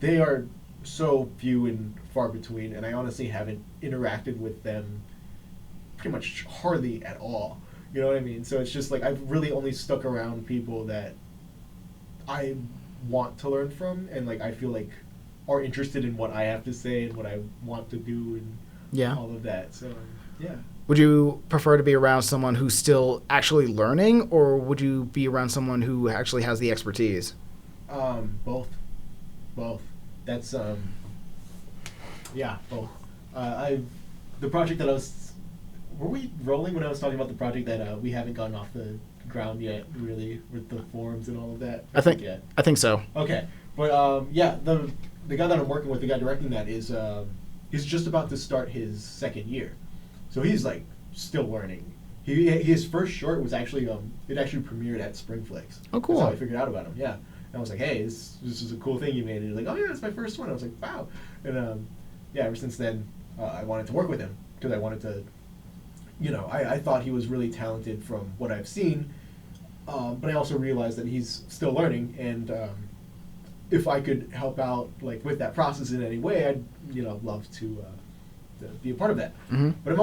they are so few and far between, and I honestly haven't interacted with them pretty much hardly at all. You know what I mean? So it's just like I've really only stuck around people that I want to learn from, and like I feel like are interested in what I have to say and what I want to do and all of that. So yeah. Would you prefer to be around someone who's still actually learning, or would you be around someone who actually has the expertise? Both. That's both. The project that were we rolling when I was talking about the project that we haven't gotten off the ground yet, really, with the forums and all of that? I think so. Okay, but the guy that I'm working with, the guy directing that is he's just about to start his 2nd year. So he's like still learning. His first short was actually it actually premiered at Springflix. Oh, cool! That's how I figured out about him. Yeah, and I was like, hey, this is a cool thing you made. And he's like, oh yeah, it's my first one. I was like, wow. And ever since then, I wanted to work with him because I wanted to. I thought he was really talented from what I've seen, but I also realized that he's still learning, and if I could help out like with that process in any way, I'd love to be a part of that. Mm-hmm. But I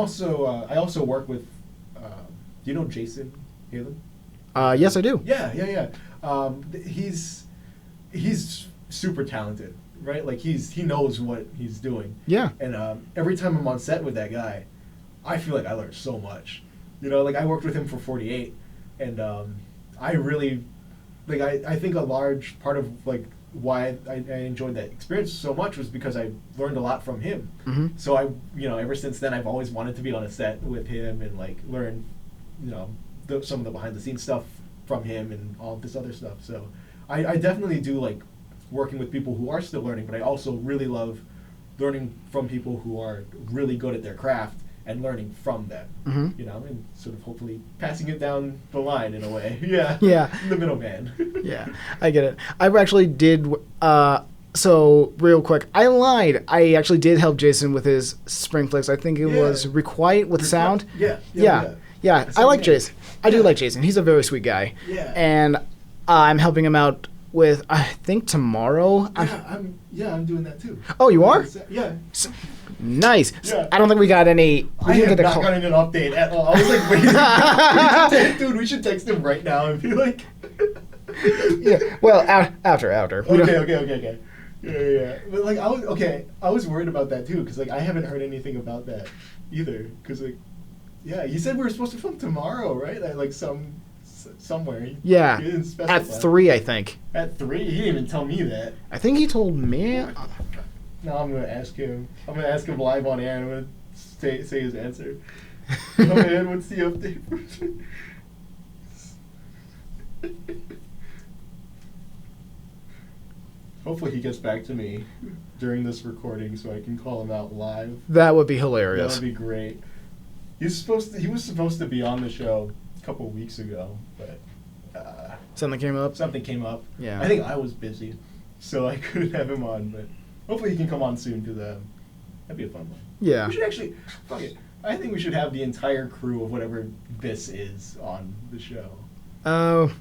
also work with, do you know Jason Halen? Yes, I do. Yeah. He's super talented, right? Like he knows what he's doing. Yeah. And every time I'm on set with that guy, I feel like I learned so much. Like I worked with him for 48, and I really, like I think a large part of like why I enjoyed that experience so much was because I learned a lot from him. Mm-hmm. So I, ever since then I've always wanted to be on a set with him and like learn, some of the behind the scenes stuff from him and all of this other stuff. So I definitely do like working with people who are still learning, but I also really love learning from people who are really good at their craft and learning from them, Mm-hmm. you know, and sort of hopefully passing it down the line in a way. Yeah. Yeah. The middleman. Yeah, I get it. I actually did. So real quick, I lied. I actually did help Jason with his spring flicks. I think it was Requite with sound. Yeah. Yeah. I like Jason. I do like Jason. He's a very sweet guy. Yeah. And I'm helping him out with, I think, tomorrow. I'm doing that too. Oh, you are? Yeah. Nice. Yeah. I don't think we got any. I have not gotten an update at all. I was like, wait, dude, we should text him right now and be like. Yeah. Well, after. Okay. Yeah. But like, I was worried about that too, because like I haven't heard anything about that either. Because like, yeah, you said we were supposed to film tomorrow, right? At like somewhere. Yeah. He didn't specify. At 3, I think. At 3? He didn't even tell me that. I think he told me. No, I'm gonna ask him. I'm gonna ask him live on air, and I'm gonna say his answer. Oh man, what's the update? Hopefully he gets back to me during this recording so I can call him out live. That would be hilarious. That would be great. He was supposed to be on the show a couple weeks ago, but Something came up? something came up. Yeah. I think I was busy, so I couldn't have him on, but hopefully he can come on soon, because that'd be a fun one. Yeah. We should actually, fuck it, I think we should have the entire crew of whatever this is on the show. Oh,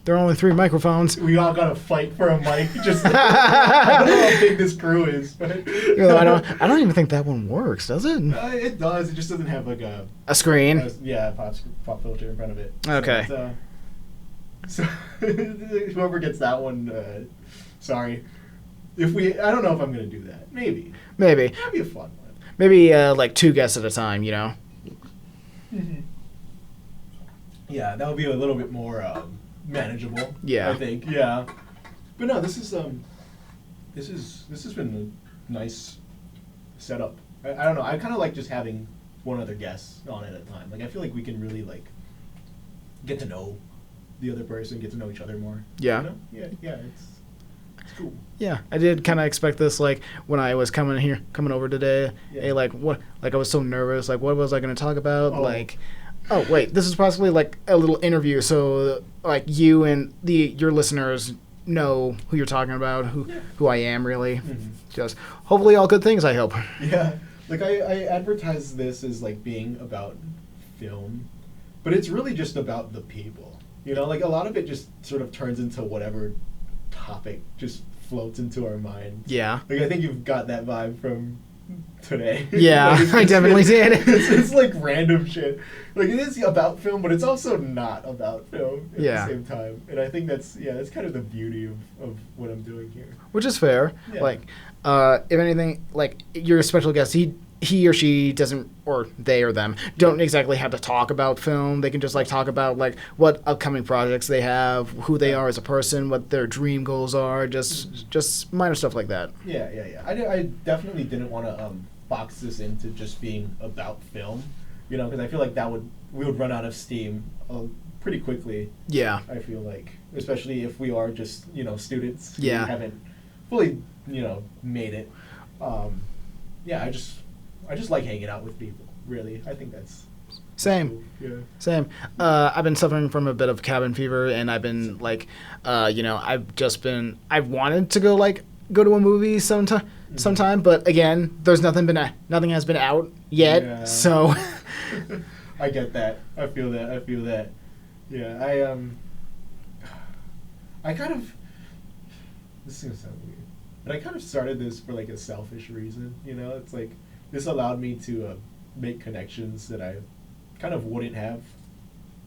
there are only 3 microphones. We all gotta fight for a mic. Just I don't know how big this crew is, but You know, I don't even think that one works, does it? it does. It just doesn't have like a screen. Pop filter in front of it. Okay. So whoever gets that one, sorry. I don't know if I'm gonna do that. Maybe. That'd be a fun one. Maybe like 2 guests at a time, you know? Mm-hmm. Yeah, that would be a little bit more manageable. Yeah. I think. Yeah. But no, this has been a nice setup. I don't know. I kind of like just having one other guest on at a time. Like I feel like we can really like get to know the other person, get to know each other more. Yeah. You know? Yeah. It's cool. Yeah, I did kind of expect this, like, when I was coming over today. Yeah. Hey, like, what? Like, I was so nervous. Like, what was I going to talk about? Oh. Like, oh, wait, this is possibly, like, a little interview, so, like, you and your listeners know who you're talking about, who I am, really. Mm-hmm. Just, hopefully all good things, I hope. Yeah. Like, I advertise this as, like, being about film, but it's really just about the people. You know, like, a lot of it just sort of turns into whatever topic just floats into our minds. Yeah. Like, I think you've got that vibe from today. Yeah, Like, I definitely did. It's like random shit. Like, it is about film, but it's also not about film at the same time. And I think that's kind of the beauty of what I'm doing here. Which is fair. Yeah. Like, if anything, like, you're a special guest, he or she doesn't, or they or them, don't exactly have to talk about film. They can just, like, talk about, like, what upcoming projects they have, who they are as a person, what their dream goals are, just minor stuff like that. Yeah. I definitely didn't want to box this into just being about film, you know, because I feel like we would run out of steam pretty quickly. Yeah. I feel like, especially if we are just, you know, students who Yeah. haven't fully, you know, made it. I just like hanging out with people, really. I think that's Same. cool. Yeah. Same. I've been suffering from a bit of cabin fever, and I've been, like, I've wanted to go to a movie sometime, but again, there's nothing has been out yet, Yeah. so. I get that. I feel that. Yeah, I kind of, this is gonna sound weird, but I kind of started this for like a selfish reason, you know? It's like, this allowed me to make connections that I kind of wouldn't have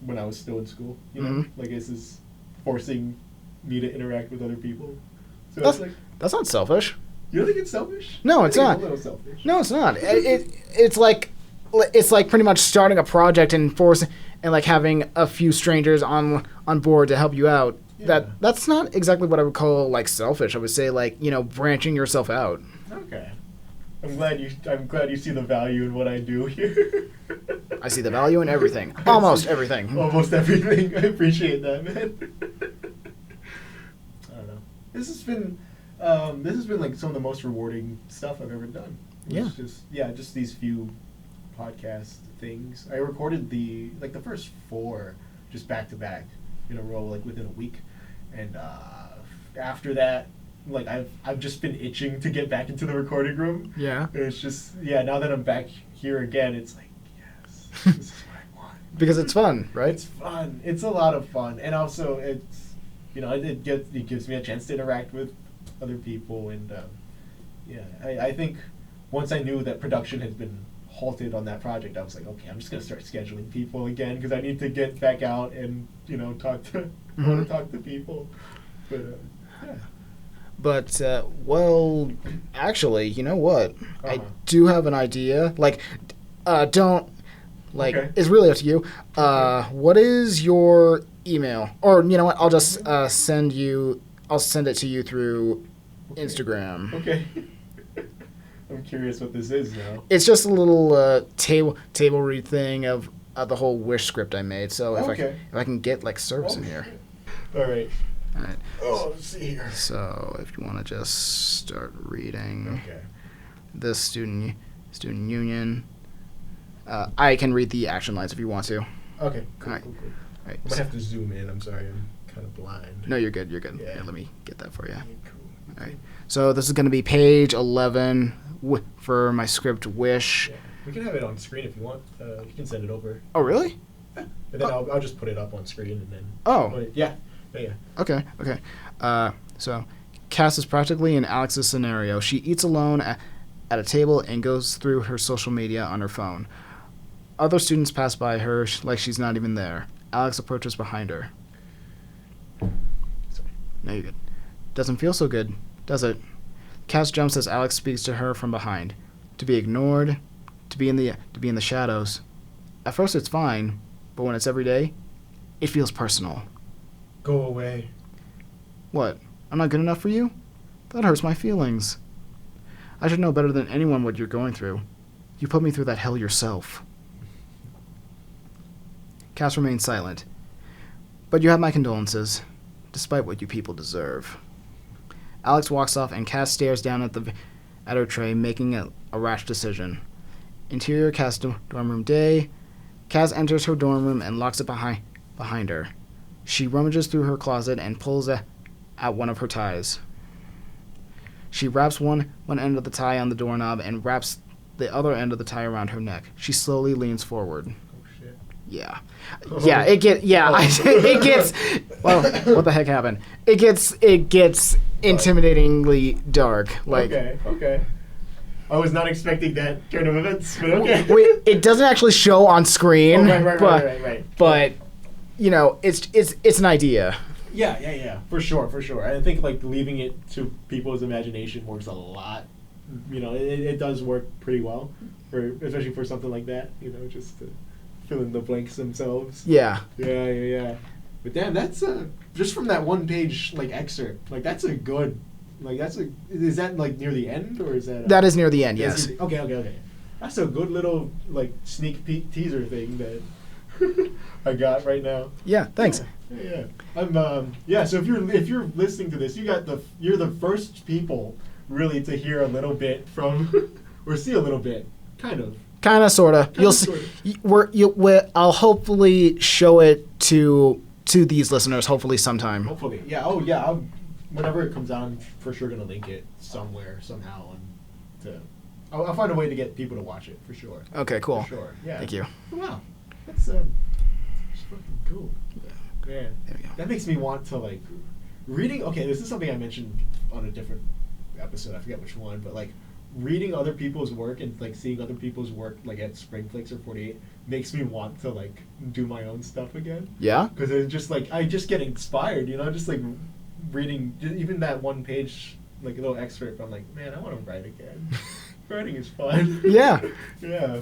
when I was still in school, you know? Mhm. Like, this is forcing me to interact with other people. So That's, it's like, that's not selfish. you don't think it's selfish? No, I it's think not. It's a little selfish. No, it's not. It's like pretty much starting a project and like having a few strangers on board to help you out. Yeah. That's not exactly what I would call like selfish. I would say, like, you know, branching yourself out. Okay. I'm glad you see the value in what I do here. I see the value in everything. Almost everything. Almost everything. I appreciate that, man. I don't know. This has been like some of the most rewarding stuff I've ever done. Yeah. It's just these few podcast things. I recorded the first 4 just back to back in a row, like within a week, and after that, like I've just been itching to get back into the recording room. Yeah. And it's just now that I'm back here again, it's like yes, this is what I want. Because it's fun, right? It's fun. It's a lot of fun, and also it's it gives me a chance to interact with other people, and I think once I knew that production had been halted on that project, I was like, okay, I'm just gonna start scheduling people again because I need to get back out and talk to talk to people. But yeah. But well, actually, you know what? I do have an idea. Like, don't like. Okay. It's really up to you. What is your email? Or you know what? I'll just send you. I'll send it to you through Instagram. Okay. I'm curious what this is now. It's just a little table read thing of the whole Wish script I made. So if I can get like service in here. All right. All right. Oh, let's see here. So if you want to just start reading this student union, I can read the action lines if you want to. Okay. Cool. All right. Cool. All right. I might have to zoom in. I'm sorry. I'm kind of blind. No, you're good. You're good. Yeah. Here, let me get that for you. Cool. All right. So this is going to be page 11 for my script Wish. Yeah. We can have it on screen if you want. You can send it over. Oh, really? But then I'll just put it up on screen and then. Oh. Yeah. Yeah. Okay. So Cass is practically in Alex's scenario. She eats alone at a table and goes through her social media on her phone. Other students pass by her like she's not even there. Alex approaches behind her. Sorry. No, you're good. Doesn't feel so good, does it? Cass jumps as Alex speaks to her from behind. To be ignored, to be in the shadows. At first it's fine, but when it's every day, it feels personal. Go away. What? I'm not good enough for you? That hurts my feelings. I should know better than anyone what you're going through. You put me through that hell yourself. Cass remains silent. But you have my condolences, despite what you people deserve. Alex walks off and Cass stares down at her tray, making a rash decision. Interior Cass dorm room day. Cass enters her dorm room and locks it behind her. She rummages through her closet and pulls at one of her ties. She wraps one end of the tie on the doorknob and wraps the other end of the tie around her neck. She slowly leans forward. Oh shit. Yeah. Yeah, it gets well, what the heck happened? It gets intimidatingly dark. Like Okay. I was not expecting that turn of events, but okay. It doesn't actually show on screen. Right. But it's an idea. Yeah, for sure. I think like leaving it to people's imagination works a lot. It does work pretty well, especially for something like that. Just to fill in the blanks themselves. Yeah. Yeah. But damn, that's just from that one page like excerpt. Like that's a good. Is that like near the end or is that? That is near the end. Yes. Okay. That's a good little like sneak peek teaser thing that I got right now. Yeah. Thanks. Yeah. I'm so if you're listening to this, you're the first people really to hear a little bit from or see a little bit, kind of sorta. You'll see. I'll hopefully show it to these listeners. Hopefully sometime. Hopefully, yeah. Oh yeah. Whenever it comes out, I'm for sure gonna link it somewhere somehow, and I'll find a way to get people to watch it for sure. Okay. Cool. For sure. Yeah. Thank you. Wow. That's fucking cool. Yeah. There we go. That makes me want to like reading. Okay, this is something I mentioned on a different episode. I forget which one, but like reading other people's work and like seeing other people's work like at Spring Flicks or 48 makes me want to like do my own stuff again. Yeah. Because it's just like I just get inspired, just like reading even that one page like a little excerpt. I'm like, man, I want to write again. Writing is fun. Yeah. Yeah.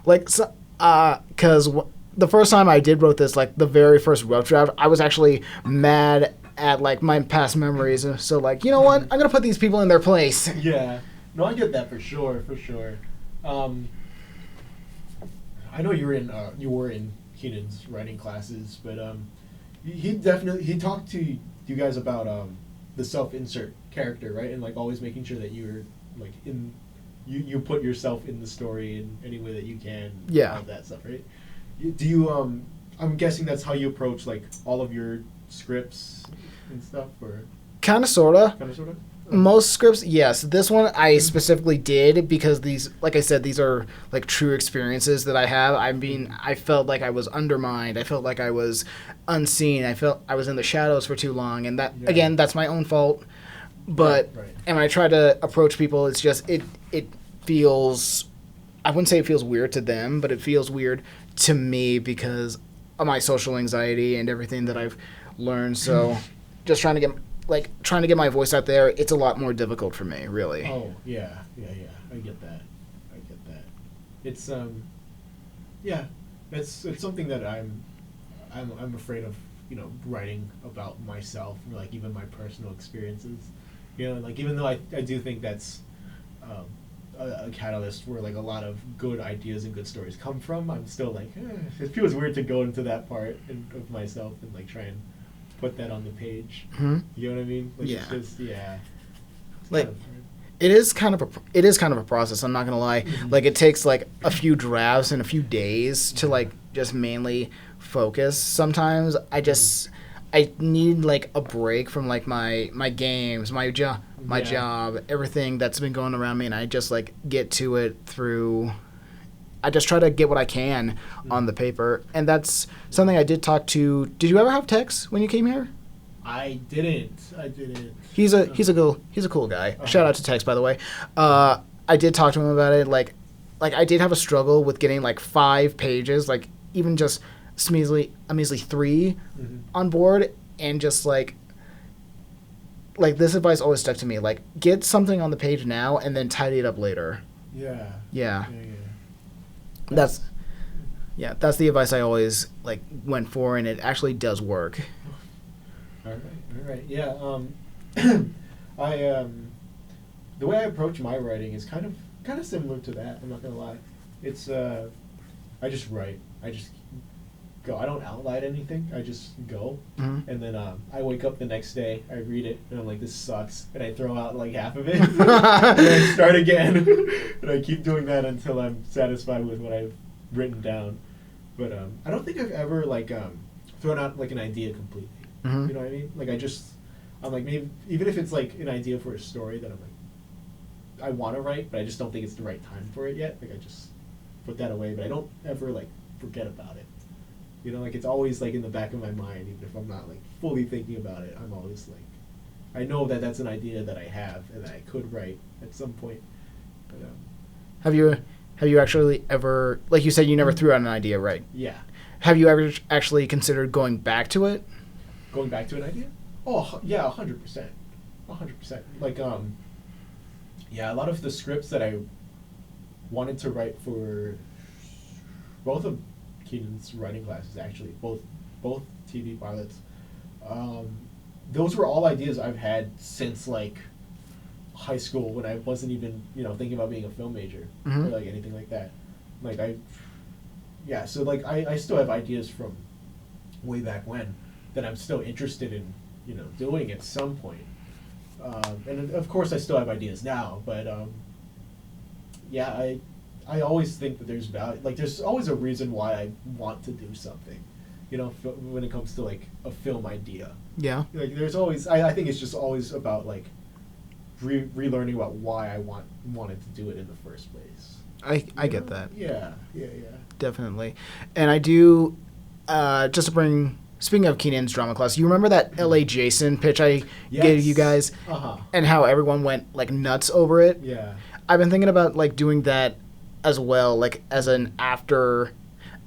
Like so, because the first time I wrote this, like the very first rough draft, I was actually mad at like my past memories. So like, you know what? I'm gonna put these people in their place. Yeah. No, I get that for sure. I know you were in Keenan's writing classes, but he talked to you guys about the self-insert character, right? And like always making sure that you're like you put yourself in the story in any way that you can. Yeah. All of that stuff, right? Do you I'm guessing that's how you approach like all of your scripts and stuff, or Kind of, sorta. kind of sort of. Most scripts, yes. This one I specifically did because these, like I said, these are like true experiences that I have. I mean, I felt like I was undermined. I felt like I was unseen. I felt I was in the shadows for too long, and that again, that's my own fault. But Right. and when I try to approach people, it's just it feels. I wouldn't say it feels weird to them, but it feels weird to me because of my social anxiety and everything that I've learned. So, just trying to get my voice out there, it's a lot more difficult for me, really. Oh yeah. I get that. It's yeah, it's something that I'm afraid of, writing about myself, or like even my personal experiences. Like even though I do think that's a catalyst where like a lot of good ideas and good stories come from, I'm still like, it feels weird to go into that part of myself and like try and put that on the page. Hmm? You know what I mean? Like, Yeah. It's just, yeah. It's Like, kind of hard. it is kind of a process. I'm not gonna lie. Like it takes like a few drafts and a few days to like just mainly focus. Sometimes I need like a break from like my games, my job, everything that's been going around me, and I just like get to it through. I just try to get what I can on the paper, and that's something I did talk to. Did you ever have Tex when you came here? I didn't. He's a cool guy. Shout out to Tex, by the way. I did talk to him about it. Like I did have a struggle with getting like 5 pages, like even just a measly 3 on board, and just like this advice always stuck to me. Like get something on the page now, and then tidy it up later. Yeah. That's the advice I always like went for, and it actually does work. All right. Yeah. I the way I approach my writing is kind of similar to that. I'm not gonna lie. It's I just write. I just go. I don't outline anything. I just go, and then I wake up the next day. I read it, and I'm like, this sucks, and I throw out like half of it, and then I start again, and I keep doing that until I'm satisfied with what I've written down. But I don't think I've ever like thrown out like an idea completely. You know what I mean? Like I'm like, maybe even if it's like an idea for a story that I'm like, I want to write, but I just don't think it's the right time for it yet. Like I just put that away, but I don't ever like forget about it. Like it's always like in the back of my mind, even if I'm not like fully thinking about it. I'm always like, I know that that's an idea that I have and that I could write at some point. But Have you actually ever, like you said, you never threw out an idea, right? yeah, Have you ever actually considered going back to it? going back to an idea. Oh yeah, 100%, 100%. Like yeah, a lot of the scripts that I wanted to write for both of Keenan's writing classes, actually, both TV pilots. Those were all ideas I've had since like high school, when I wasn't even thinking about being a film major or like anything like that. Like so like I still have ideas from way back when that I'm still interested in doing at some point. And of course I still have ideas now, but yeah, I always think that there's value. Like there's always a reason why I want to do something, when it comes to like a film idea. Yeah. Like there's always, I think it's just always about like relearning about why I wanted to do it in the first place. I get that. Yeah. Definitely. And I do, just to bring, speaking of Keenan's drama class, you remember that LA Jason pitch I gave you guys? And how everyone went like nuts over it? Yeah. I've been thinking about like doing that as well, like as an after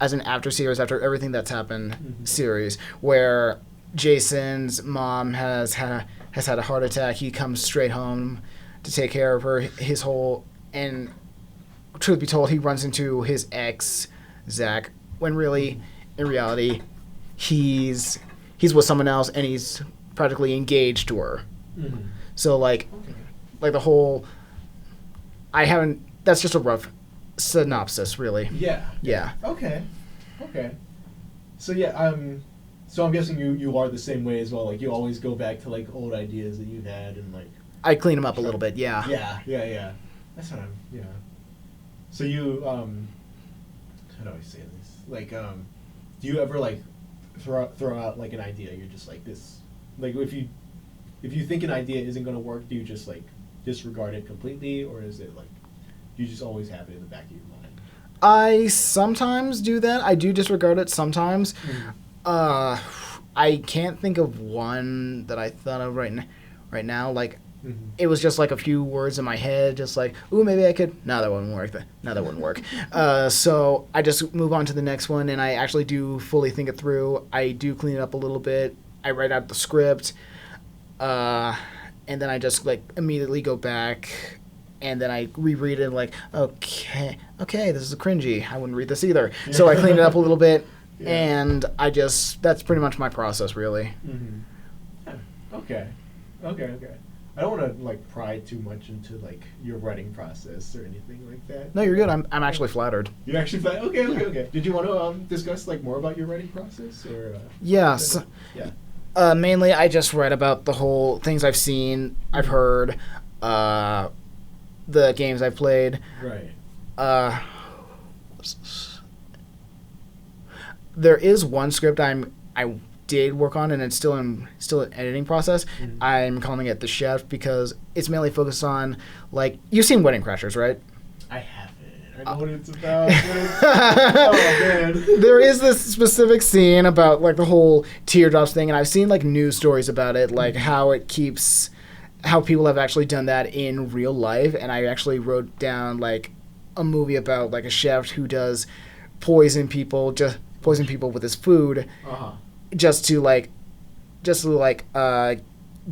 series, after everything that's happened series, where Jason's mom has had a heart attack. He comes straight home to take care of her. And truth be told, he runs into his ex, Zach, when really, in reality, he's with someone else and he's practically engaged to her. So like the whole, that's just a rough synopsis, really. Yeah. Okay. So yeah, so I'm guessing you are the same way as well. Like you always go back to like old ideas that you had and like. I clean them up a little bit. Yeah. Yeah. That's what I'm. Yeah. So you how do I say this? Like do you ever like throw out like an idea? You're just like this. Like if you think an idea isn't gonna work, do you just like disregard it completely, or is it like you just always have it in the back of your mind? I sometimes do that. I do disregard it sometimes. I can't think of one that I thought of right now. Like, it was just like a few words in my head, just like, ooh, maybe I could. No, that wouldn't work. No, that wouldn't work. So I just move on to the next one, and I actually do fully think it through. I do clean it up a little bit. I write out the script, and then I just like immediately go back. And then I reread it like, okay, this is cringy. I wouldn't read this either. Yeah. So I clean it up a little bit, and that's pretty much my process, really. Mm-hmm. Yeah. Okay. I don't want to like pry too much into like your writing process or anything like that. No, you're good. I'm actually flattered. You're actually flattered? Okay. Did you want to discuss like more about your writing process or? Yes. Mainly, I just write about the whole things I've seen, I've heard. The games I've played. Right. There is one script I did work on, and it's still an editing process. Mm-hmm. I'm calling it The Chef because it's mainly focused on, like, you've seen Wedding Crashers, right? I haven't. I know what it's about. Oh, man. There is this specific scene about, like, the whole teardrops thing, and I've seen, like, news stories about it, like, how people have actually done that in real life, and I actually wrote down like a movie about like a chef who does poison people with his food, just to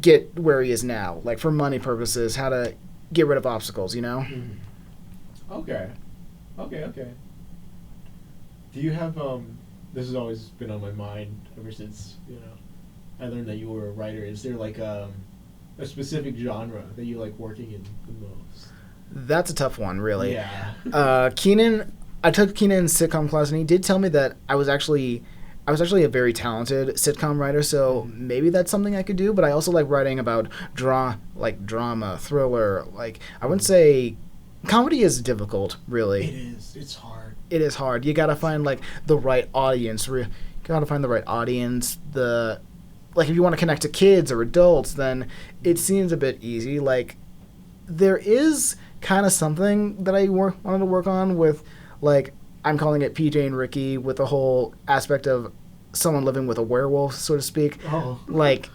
get where he is now, like for money purposes, how to get rid of obstacles, you know. Mm-hmm. Okay. Do you have this has always been on my mind ever since I learned that you were a writer. Is there like a specific genre that you like working in the most? That's a tough one, really. Yeah. I took Keenan's sitcom class, and he did tell me that I was actually a very talented sitcom writer, so maybe that's something I could do. But I also like writing about drama, thriller. Like, I wouldn't say comedy is difficult, really. It is. It's hard. It is hard. You gotta find like the right audience. Like, if you want to connect to kids or adults, then it seems a bit easy. Like, there is kind of something that I wanted to work on with, like, I'm calling it PJ and Ricky, with the whole aspect of someone living with a werewolf, so to speak. Oh. Like,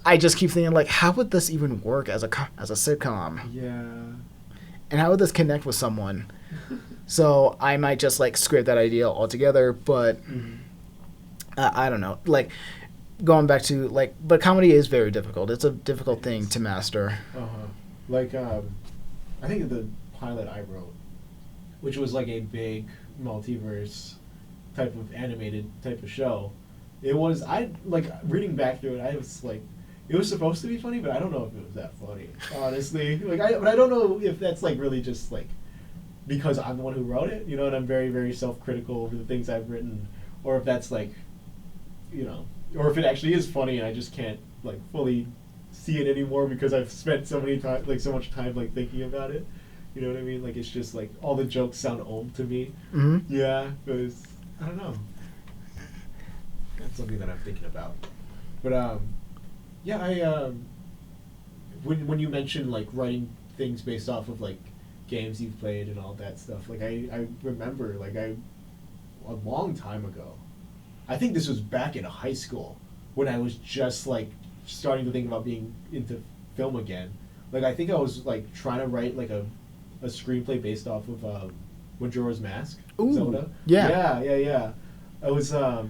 I just keep thinking, like, how would this even work as a sitcom? Yeah. And how would this connect with someone? So I might just, like, scrape that idea altogether, but I don't know. Like, going back to, like, but comedy is very difficult. It's a difficult thing to master. Like, I think the pilot I wrote, which was like a big multiverse type of animated type of show, reading back through it, I was like, it was supposed to be funny, but I don't know if it was that funny, honestly. But I don't know if that's like really just like because I'm the one who wrote it, and I'm very, very self-critical over the things I've written, or if that's like, or if it actually is funny and I just can't like fully see it anymore because I've spent so much time like thinking about it. You know what I mean? Like, it's just like all the jokes sound old to me. Mm-hmm. Yeah, because I don't know. That's something that I'm thinking about. But I when you mentioned like writing things based off of like games you've played and all that stuff, like I remember like a long time ago. I think this was back in high school when I was just like starting to think about being into film again. Like, I think I was like trying to write like a screenplay based off of Majora's Mask. Ooh, Zelda. Yeah. I was I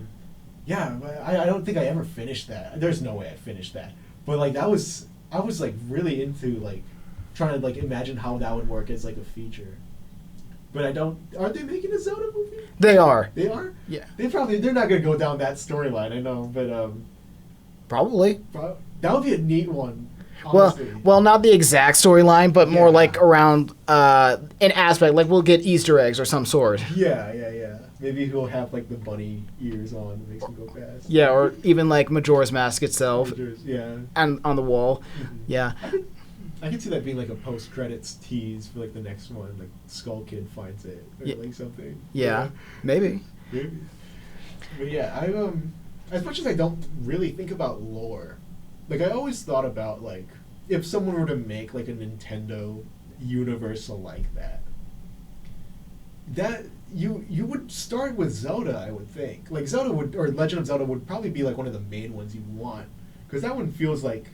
don't think I ever finished that. There's no way I finished that. But like I was like really into like trying to like imagine how that would work as like a feature. But aren't they making a Zelda movie? They are. They are? Yeah. They're not going to go down that storyline, I know, but probably. That would be a neat one. Honestly. Well, not the exact storyline, but more like around an aspect. Like, we'll get Easter eggs or some sort. Yeah. Maybe he'll have like the bunny ears on that makes him go fast. Yeah, or even like Majora's Mask itself. Yeah. And on the wall. Mm-hmm. Yeah. I could see that being like a post-credits tease for like the next one, like Skull Kid finds it or like something. Yeah, maybe. Maybe. But yeah, as much as I don't really think about lore, like I always thought about like if someone were to make like a Nintendo universal like that you would start with Zelda, I would think. Like Zelda or Legend of Zelda would probably be like one of the main ones you want, because that one feels like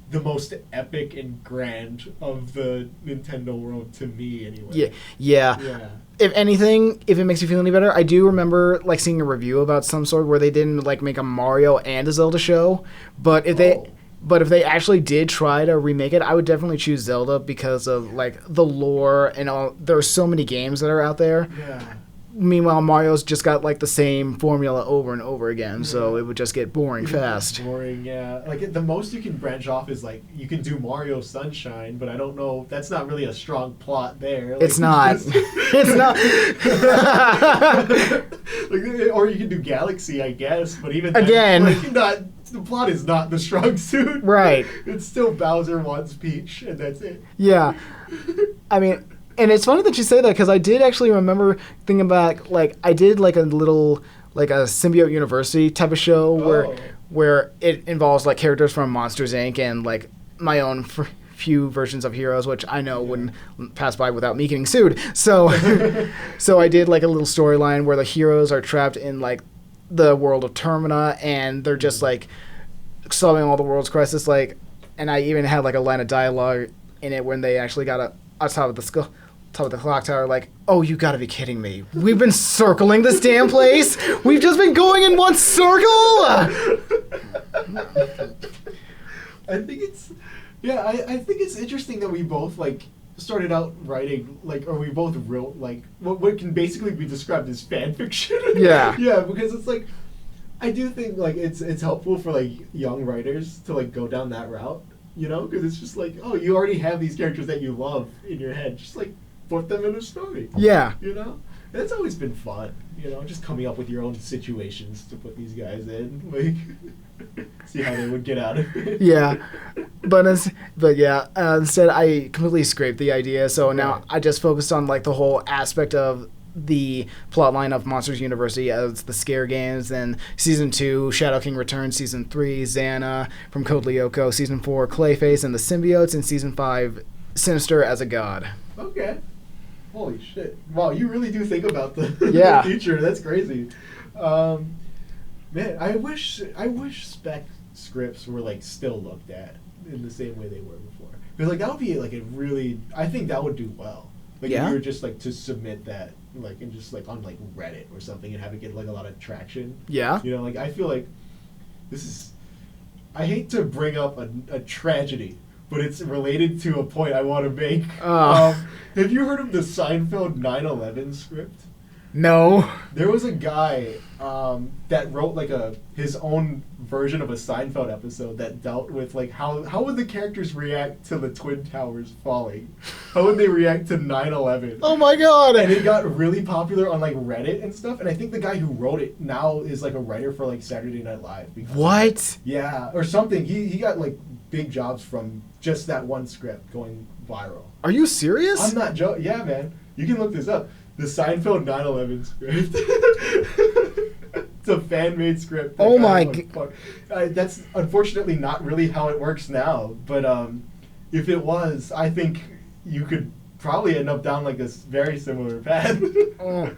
the most epic and grand of the Nintendo world to me, anyway. Yeah. If anything, if it makes you feel any better, I do remember like seeing a review about some sort where they didn't like make a Mario and a Zelda show, but if they actually did try to remake it, I would definitely choose Zelda because of like the lore and all. There are so many games that are out there. Yeah. Meanwhile, Mario's just got like the same formula over and over again, so it would just get boring fast. Boring, yeah. Like the most you can branch off is like you can do Mario Sunshine, but I don't know. That's not really a strong plot there. Like, it's not. It's not. Like, or you can do Galaxy, I guess, but even again, the plot is not the strong suit. Right. It's still Bowser wants Peach, and that's it. Yeah. I mean. And it's funny that you say that because I did actually remember thinking about like I did like a little like a Symbiote University type of show where it involves like characters from Monsters Inc. and like my own few versions of heroes, which I know wouldn't pass by without me getting sued. So so I did like a little storyline where the heroes are trapped in like the world of Termina and they're just like solving all the world's crisis. Like, and I even had like a line of dialogue in it when they actually got on top of the clock tower, like, oh, you gotta be kidding me. We've been circling this damn place? We've just been going in one circle? I think it's interesting that we both, like, started out writing, like, or we both wrote, like, what can basically be described as fan fiction. Yeah. Yeah, because it's, like, I do think, like, it's helpful for, like, young writers to, like, go down that route, you know? Because it's just, like, oh, you already have these characters that you love in your head. Just, like, put them in a story. Yeah. You know? It's always been fun, you know, just coming up with your own situations to put these guys in, like, see how they would get out of it. Yeah. Instead I completely scraped the idea, so now I just focused on, like, the whole aspect of the plotline of Monsters University as the scare games, then Season 2, Shadow King Returns, Season 3, Xana from Code Lyoko, Season 4, Clayface and the Symbiotes, and Season 5, Sinister as a God. Okay. Holy shit. Wow, you really do think about the, the future. That's crazy. Man, I wish Spec Scripts were, like, still looked at in the same way they were before. Because, like, that would be, like, I think that would do well. Like, if you were just, like, to submit that, like, and just, like, on, like, Reddit or something and have it get, like, a lot of traction. Yeah. You know, like, I feel like I hate to bring up a tragedy, but it's related to a point I want to make. Have you heard of the Seinfeld 9/11 script? No. There was a guy that wrote like his own version of a Seinfeld episode that dealt with like how would the characters react to the Twin Towers falling? How would they react to 9/11? Oh my god! And it got really popular on like Reddit and stuff. And I think the guy who wrote it now is like a writer for like Saturday Night Live. What? Yeah, or something. He got like big jobs from just that one script going viral. Are you serious? I'm not joking. Yeah, man. You can look this up. The Seinfeld 9/11 script. It's a fan-made script. Oh my god. That's unfortunately not really how it works now. But if it was, I think you could probably end up down like this very similar path. I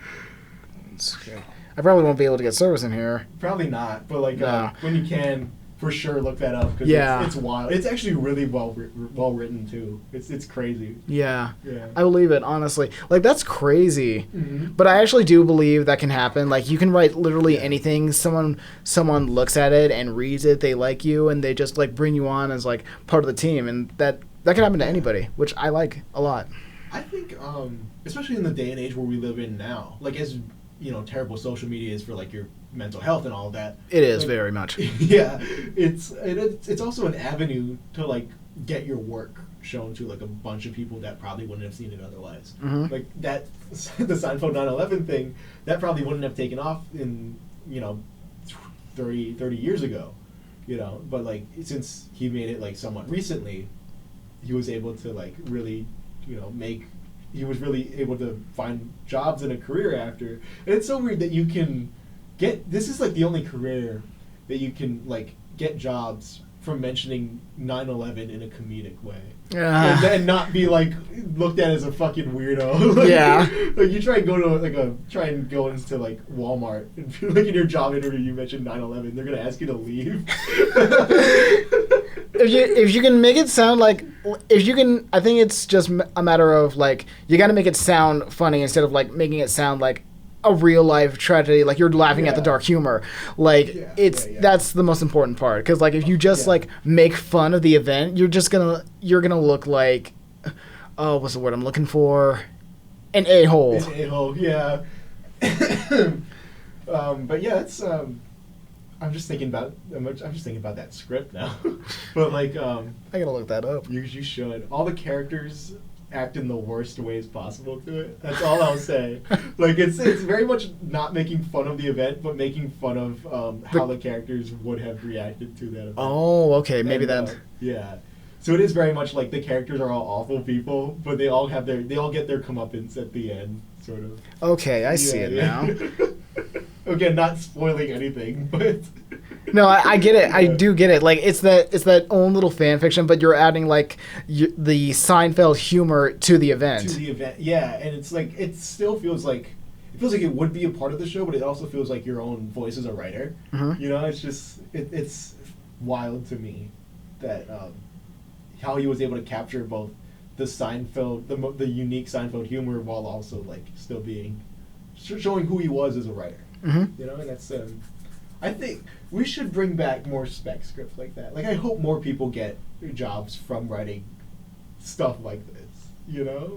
probably won't be able to get service in here. Probably not. But like when you can, for sure, look that up because it's wild. It's actually really well written too. It's crazy. Yeah, I believe it honestly. Like that's crazy, but I actually do believe that can happen. Like you can write literally anything. Someone looks at it and reads it. They like you and they just like bring you on as like part of the team, and that can happen to anybody, which I like a lot. I think, especially in the day and age where we live in now, like as you know, terrible social media is for like your mental health and all of that. It is like, very much. Yeah, it's also an avenue to like get your work shown to like a bunch of people that probably wouldn't have seen it otherwise. Like that, the Seinfeld 9/11 thing, that probably wouldn't have taken off in 30 years ago, you know. But like since he made it like somewhat recently, he was able to like really, he was really able to find jobs and a career after. And it's so weird that you can this is like the only career that you can like get jobs from mentioning 9/11 in a comedic way. And not be like looked at as a fucking weirdo. Like, yeah. Like you try and go into like Walmart and feel like in your job interview you mentioned 9/11, they're gonna ask you to leave. If you can make it sound like, I think it's just a matter of like, you got to make it sound funny instead of like making it sound like a real life tragedy, like you're laughing at the dark humor. Like that's the most important part. Because like if you just like make fun of the event, you're gonna look like, what's the word I'm looking for? An a-hole. An a-hole, yeah. But yeah, it's I'm just thinking about that script now. But like I gotta look that up. You should. All the characters act in the worst ways possible to it. That's all I'll say. Like it's very much not making fun of the event, but making fun of how the characters would have reacted to that event. Oh, okay, maybe that. Yeah. So it is very much like the characters are all awful people, but they all get their comeuppance at the end, sort of. Okay, I see it now. Again, not spoiling anything, but no, I get it. I do get it. Like it's that own little fan fiction, but you're adding like the Seinfeld humor to the event. Yeah, and it's like it feels like it would be a part of the show, but it also feels like your own voice as a writer. Mm-hmm. It's just it's wild to me that how he was able to capture both the Seinfeld, the unique Seinfeld humor, while also like still being showing who he was as a writer. Mm-hmm. And that's I think we should bring back more spec scripts like that. Like I hope more people get jobs from writing stuff like this.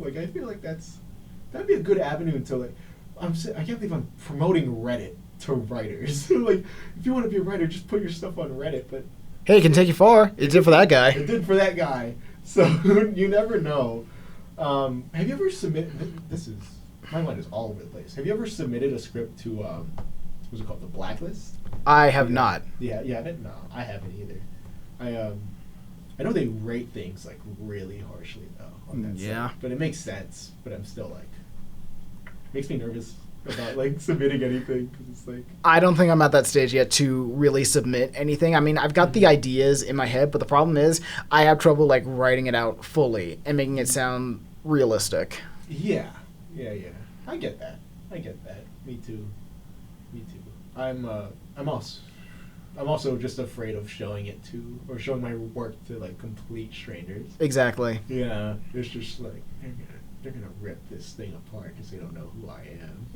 Like I feel like that'd be a good avenue to like. I can't believe I'm promoting Reddit to writers. Like if you want to be a writer, just put your stuff on Reddit. But hey, it can take you far. It did for that guy. It did for that guy. So you never know. Have you ever submitted? My mind is all over the place. Have you ever submitted a script to what's it called, the Blacklist? I have not. Yeah, no, I haven't either. I know they rate things like really harshly though on that site, but it makes sense. But I'm still like, makes me nervous about like submitting anything because it's like I don't think I'm at that stage yet to really submit anything. I mean, I've got the ideas in my head, but the problem is I have trouble like writing it out fully and making it sound realistic. Yeah. I get that. Me too. I'm also just afraid of showing my work to like complete strangers. Exactly. Yeah. It's just like they're gonna rip this thing apart because they don't know who I am.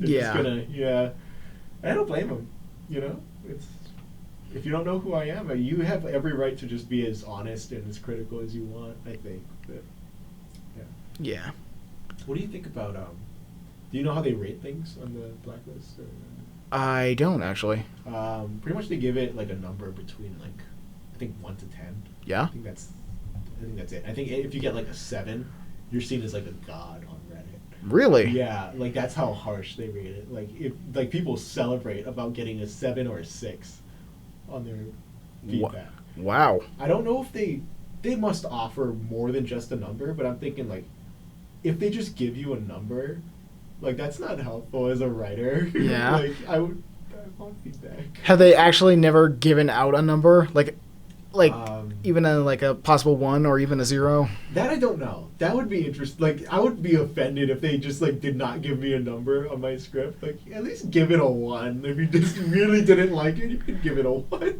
I don't blame them. It's if you don't know who I am, you have every right to just be as honest and as critical as you want. I think. But, yeah. What do you think about do you know how they rate things on the Blacklist? Or, I don't actually. Pretty much they give it like a number between like I think 1 to 10. Yeah. I think that's it. I think if you get like a 7, you're seen as like a god on Reddit. Really? Yeah, like that's how harsh they rate it. Like if like people celebrate about getting a 7 or a 6 on their feedback. Wow. I don't know if they must offer more than just a number, but I'm thinking like if they just give you a number, like that's not helpful as a writer. Yeah. Like I want feedback. Have they actually never given out a number? Like even a possible 1 or even a 0? That I don't know. That would be interesting. Like I would be offended if they just like did not give me a number on my script. Like at least give it a 1. If you just really didn't like it, you could give it a 1.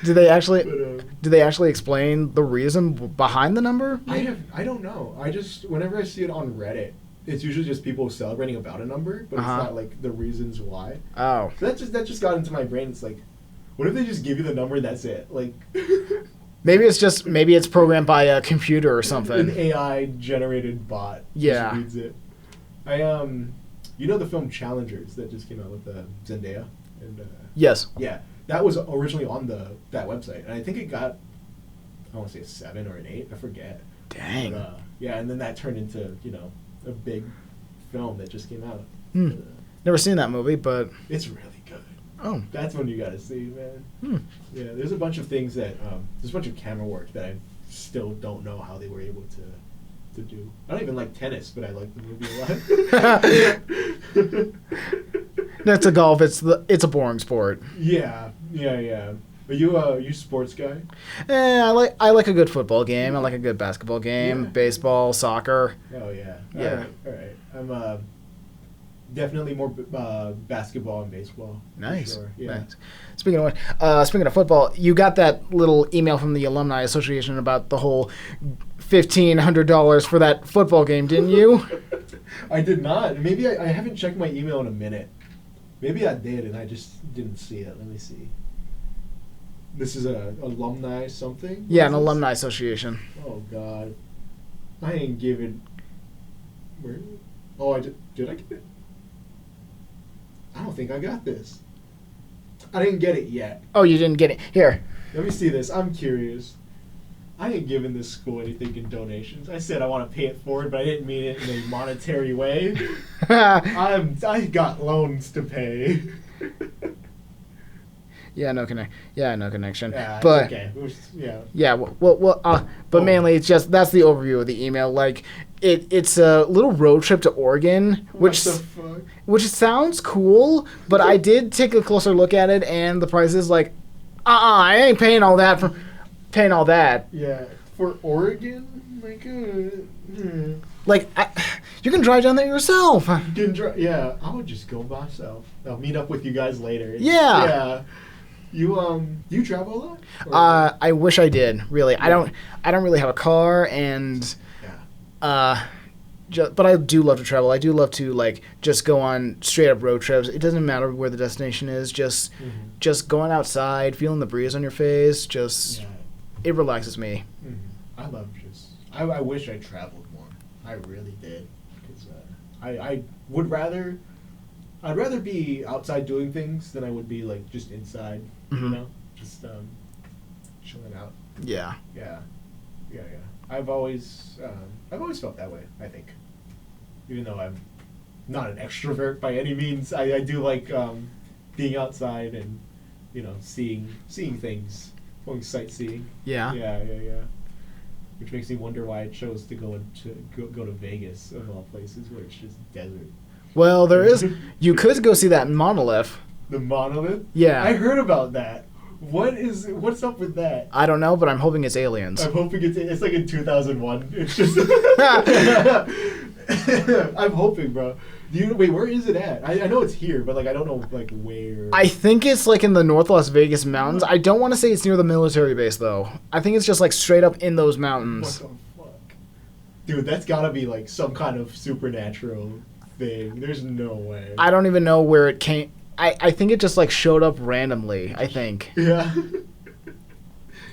Do they actually explain the reason behind the number? I don't know. I just whenever I see it on Reddit, it's usually just people celebrating about a number, but it's not like the reasons why. Oh. So that just got into my brain. It's like, what if they just give you the number and that's it? Like maybe it's programmed by a computer or something. An AI generated bot. Yeah. Just reads it. The film Challengers that just came out with Zendaya and yes. Yeah. That was originally on that website, and I think it got, I want to say a 7 or an 8, I forget. Dang. But, and then that turned into, a big film that just came out. Never seen that movie, but it's really good. Oh. That's one you gotta see, man. Yeah, there's a bunch of things that, there's a bunch of camera work that I've still don't know how they were able to do. I don't even like tennis, but I like the movie a lot. That's a golf. It's a boring sport. Yeah. Are you a sports guy? I like a good football game. I like a good basketball game. Yeah. Baseball, soccer. Oh yeah. Yeah. All right. I'm definitely more basketball and baseball. Nice. For sure. Yeah. Nice. Speaking of football, you got that little email from the Alumni Association about the whole $1,500 for that football game, didn't you? I did not. Maybe I haven't checked my email in a minute. Maybe I did and I just didn't see it. Let me see. This is a alumni something? Yeah, an alumni association. Oh God, I ain't giving. Where? Oh, I did. Did I get it? I don't think I got this. I didn't get it yet. Oh, you didn't get it. Here. Let me see this. I'm curious. I ain't giving this school anything in donations. I said I want to pay it forward, but I didn't mean it in a monetary way. I got loans to pay. Yeah, no connection. Yeah, but it's okay. Yeah. yeah, but mainly it's just that's the overview of the email. Like it's a little road trip to Oregon, which sounds cool, but I did take a closer look at it, and the price is like, I ain't paying all that for paying all that. Yeah, for Oregon, like you can drive down there yourself. Yeah, I would just go myself. I'll meet up with you guys later. Yeah. Yeah. You travel a lot? I wish I did. Really, Yeah. I don't really have a car, and Yeah. but I do love to travel. I do love to like just go on straight up road trips. It doesn't matter where the destination is. Just going outside, feeling the breeze on your face. Yeah. It relaxes me. I love I wish I traveled more. I really did, because I would rather. I'd rather be outside doing things than I would be like just inside. You know, just chilling out. Yeah. Yeah. I've always felt that way. I think, even though I'm not an extrovert by any means, I do like being outside and seeing things, going sightseeing. Yeah. Yeah. Which makes me wonder why I chose to go to Vegas of all places, where it's just desert. Well, there is. You could go see that Monolith. The Monolith? Yeah. I heard about that. What's up with that? I don't know, but I'm hoping it's aliens. I'm hoping it's like in 2001. It's just I'm hoping, bro. Wait, where is it at? I know it's here, but like I don't know like where. I think it's like in the North Las Vegas mountains. I don't want to say it's near the military base though. I think it's just like straight up in those mountains. What the fuck? Dude, that's gotta be like some kind of supernatural thing. There's no way. I don't even know where it came. I think it just like showed up randomly, I think. Yeah.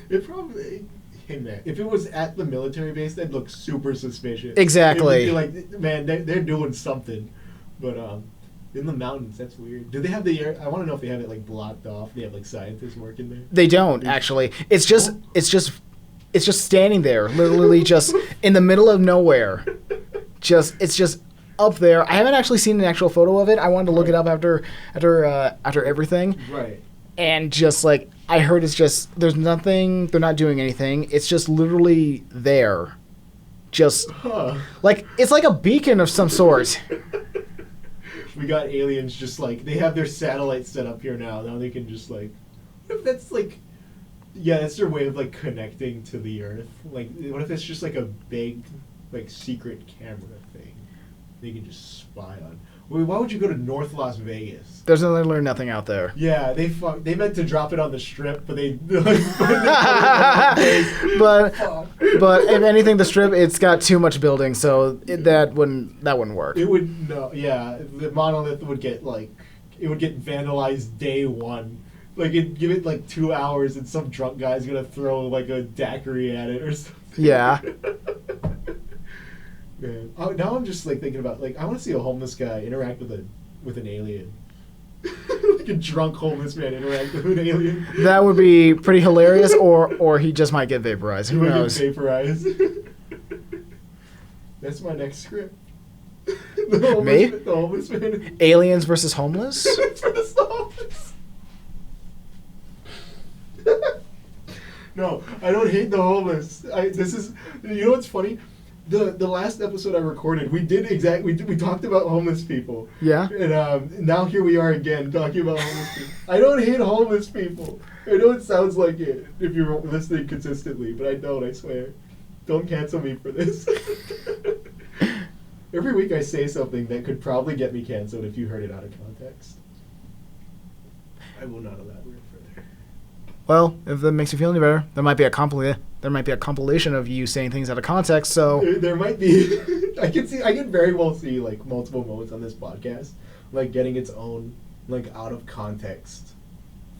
It probably. Hey man, if it was at the military base, that'd look super suspicious. Exactly. It would be like, man, they're doing something. But in the mountains, that's weird. Do they have the air? I want to know if they have it like blocked off. They have like scientists working there. They don't actually. It's just standing there, literally just in the middle of nowhere. It's just up there. I haven't actually seen an actual photo of it. I wanted to look it up after everything. Right. And just like I heard, it's just there's nothing. They're not doing anything. It's just literally there. Just like it's like a beacon of some sort. We got aliens just like they have their satellites set up here now. Now they can just like, what if that's like, yeah, that's their way of like connecting to the Earth. Like, what if it's just like a big, like secret camera thing they can just spy on? Why would you go to North Las Vegas? There's literally nothing out there. Yeah, they meant to drop it on the Strip, but they. but if anything, the Strip it's got too much building, so that wouldn't work. It would yeah. The Monolith would get vandalized day one. Like give it like 2 hours, and some drunk guy's gonna throw like a daiquiri at it or something. Yeah. Man. Oh, now I'm just like thinking about like I want to see a homeless guy interact with an alien. Like a drunk homeless man interact with an alien. That would be pretty hilarious, or he just might get vaporized. Who knows? Get vaporized. That's my next script. The homeless man. Aliens versus homeless. Versus the homeless. No, I don't hate the homeless. You know what's funny? The last episode I recorded, we talked about homeless people. Yeah. And now here we are again talking about homeless people. I don't hate homeless people. I know it sounds like it if you're listening consistently, but I don't, I swear. Don't cancel me for this. Every week I say something that could probably get me canceled if you heard it out of context. I will not elaborate further. Well, if that makes you feel any better, there might be a compilation of you saying things out of context. So there might be. I can very well see like multiple moments on this podcast, like getting its own like out of context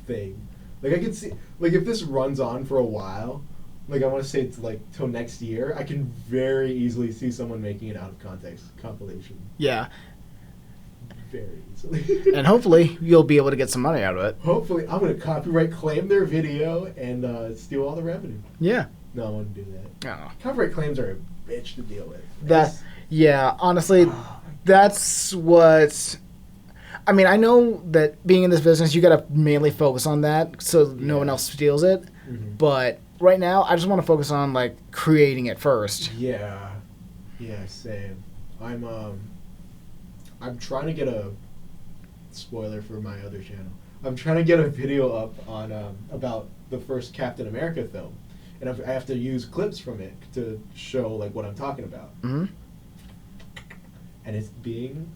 thing. Like I can see, like if this runs on for a while, like I want to say it's like till next year, I can very easily see someone making an out of context compilation. Yeah. Very easily. And hopefully you'll be able to get some money out of it. Hopefully, I'm gonna copyright claim their video and steal all the revenue. Yeah. No, I wouldn't do that. Oh. Copyright claims are a bitch to deal with. Honestly, that's what. I mean, I know that being in this business, you got to mainly focus on that so no one else steals it. Mm-hmm. But right now, I just want to focus on like creating it first. Yeah, same. I'm trying to get a spoiler for my other channel. I'm trying to get a video up on about the first Captain America film, and I have to use clips from it to show like what I'm talking about. Mm-hmm. And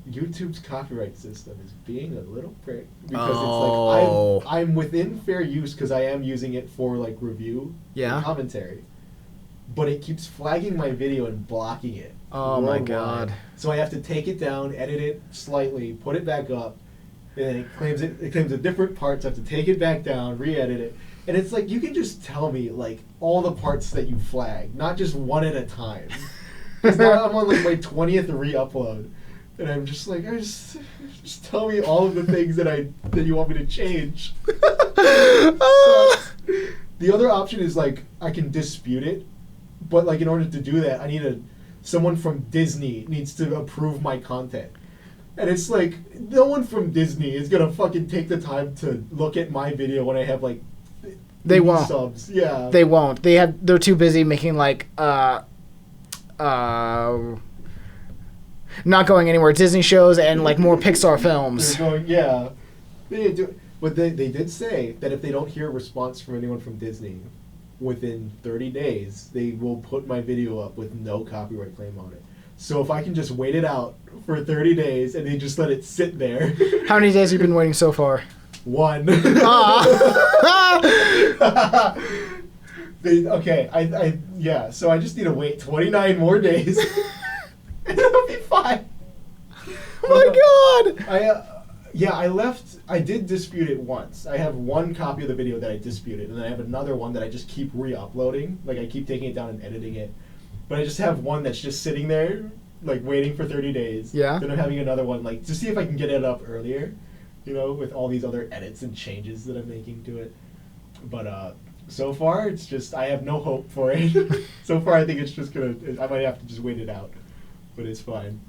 YouTube's copyright system is being a little prick because it's like I'm within fair use because I am using it for like review and commentary, but it keeps flagging my video and blocking it. Oh my god! So I have to take it down, edit it slightly, put it back up, and then it claims a different parts. I have to take it back down, re-edit it, and it's like you can just tell me like all the parts that you flag, not just one at a time. Because now I'm on like my 20th re-upload, and I'm just like, just tell me all of the things that you want me to change. So, the other option is like I can dispute it, but like in order to do that, I need someone from Disney needs to approve my content, and it's like no one from Disney is gonna fucking take the time to look at my video when I have like they won't subs. Yeah, they won't. They're too busy making like not going anywhere Disney shows and like more Pixar films. They didn't do it. But they did say that if they don't hear a response from anyone from Disney within 30 days, they will put my video up with no copyright claim on it. So if I can just wait it out for 30 days and they just let it sit there. How many days have you been waiting so far? 1. So I just need to wait 29 more days, and it'll be fine. Oh my god! I did dispute it once. I have one copy of the video that I disputed, and then I have another one that I just keep re-uploading. Like, I keep taking it down and editing it. But I just have one that's just sitting there, like, waiting for 30 days. Yeah. Then I'm having another one, like, to see if I can get it up earlier, with all these other edits and changes that I'm making to it. But, so far, it's just, I have no hope for it. So far, I think it's just I might have to just wait it out. But it's fine.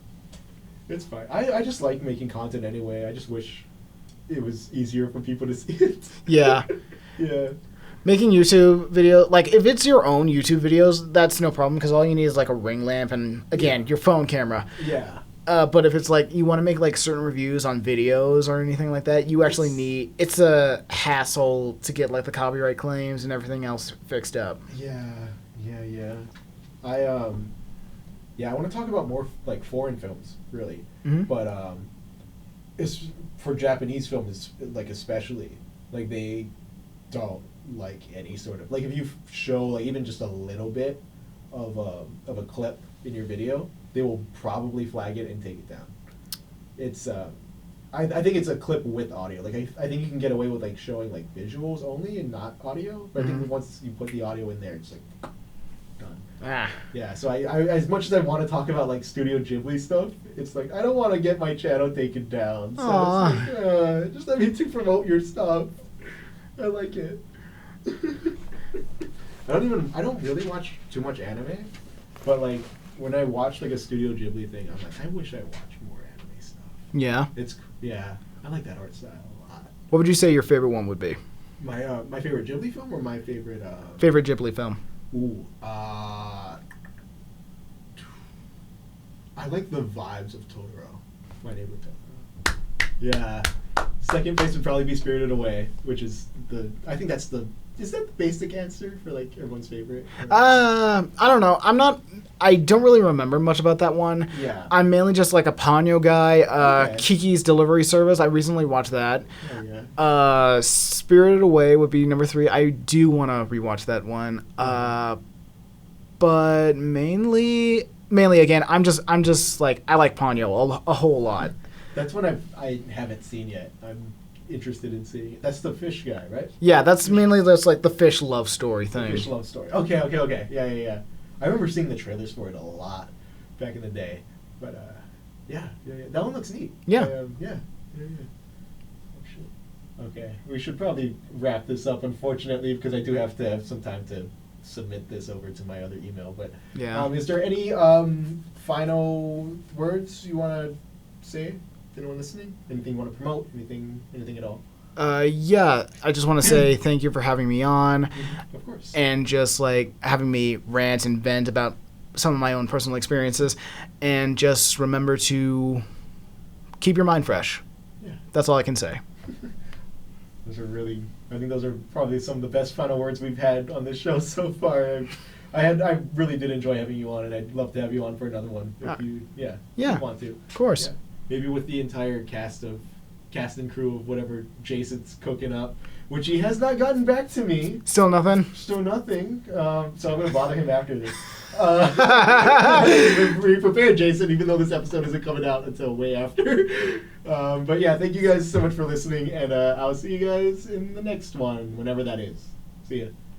It's fine. I just like making content anyway. I just wish it was easier for people to see it. Yeah. Yeah. Making YouTube video, like if it's your own YouTube videos, that's no problem because all you need is like a ring lamp and again, your phone camera. Yeah. But if it's like you want to make like certain reviews on videos or anything like that, you actually need. It's a hassle to get like the copyright claims and everything else fixed up. Yeah. I want to talk about more like foreign films, really. Mm-hmm. But it's for Japanese films, like especially, like they don't like any sort of like if you show like even just a little bit of a clip in your video, they will probably flag it and take it down. It's I think it's a clip with audio. Like I think you can get away with like showing like visuals only and not audio. But I think once you put the audio in there, it's like done. Yeah. So I as much as I want to talk about like Studio Ghibli stuff, it's like I don't want to get my channel taken down. So it's like, just let me to promote your stuff. I like it. I don't really watch too much anime, but like when I watch like a Studio Ghibli thing, I'm like, I wish I watched more anime stuff. Yeah. I like that art style a lot. What would you say your favorite one would be? My favorite Ghibli film or my favorite Favorite Ghibli film? Ooh, I like the vibes of Totoro. My neighbor Totoro. Yeah. Second place would probably be Spirited Away, which is I think that's is that the basic answer for like everyone's favorite? I don't know. I don't really remember much about that one. Yeah. I'm mainly just like a Ponyo guy. Okay. Kiki's Delivery Service. I recently watched that. Oh, yeah. Spirited Away would be number 3. I do want to rewatch that one. But mainly again, I'm just like I like Ponyo a whole lot. That's one I haven't seen yet. I'm interested in seeing it. That's the fish guy, right? Yeah, that's mainly just like the fish love story thing. Fish love story. Okay. Yeah. I remember seeing the trailers for it a lot back in the day. But yeah. That one looks neat. Yeah. Yeah. Oh shit. Okay, we should probably wrap this up, unfortunately, because I do have to have some time to submit this over to my other email. But Yeah. is there any final words you want to say? Anyone listening? Anything you want to promote? Anything at all? Yeah, I just want to say thank you for having me on. Of course. And just like having me rant and vent about some of my own personal experiences, and just remember to keep your mind fresh. Yeah. That's all I can say. I think those are probably some of the best final words we've had on this show so far. I really did enjoy having you on, and I'd love to have you on for another one if you want to. Of course. Yeah. Maybe with the entire cast and crew of whatever Jason's cooking up, which he has not gotten back to me. Still nothing? Still nothing. So I'm going to bother him after this. Be prepared, Jason, even though this episode isn't coming out until way after. But yeah, thank you guys so much for listening, and I'll see you guys in the next one, whenever that is. See ya.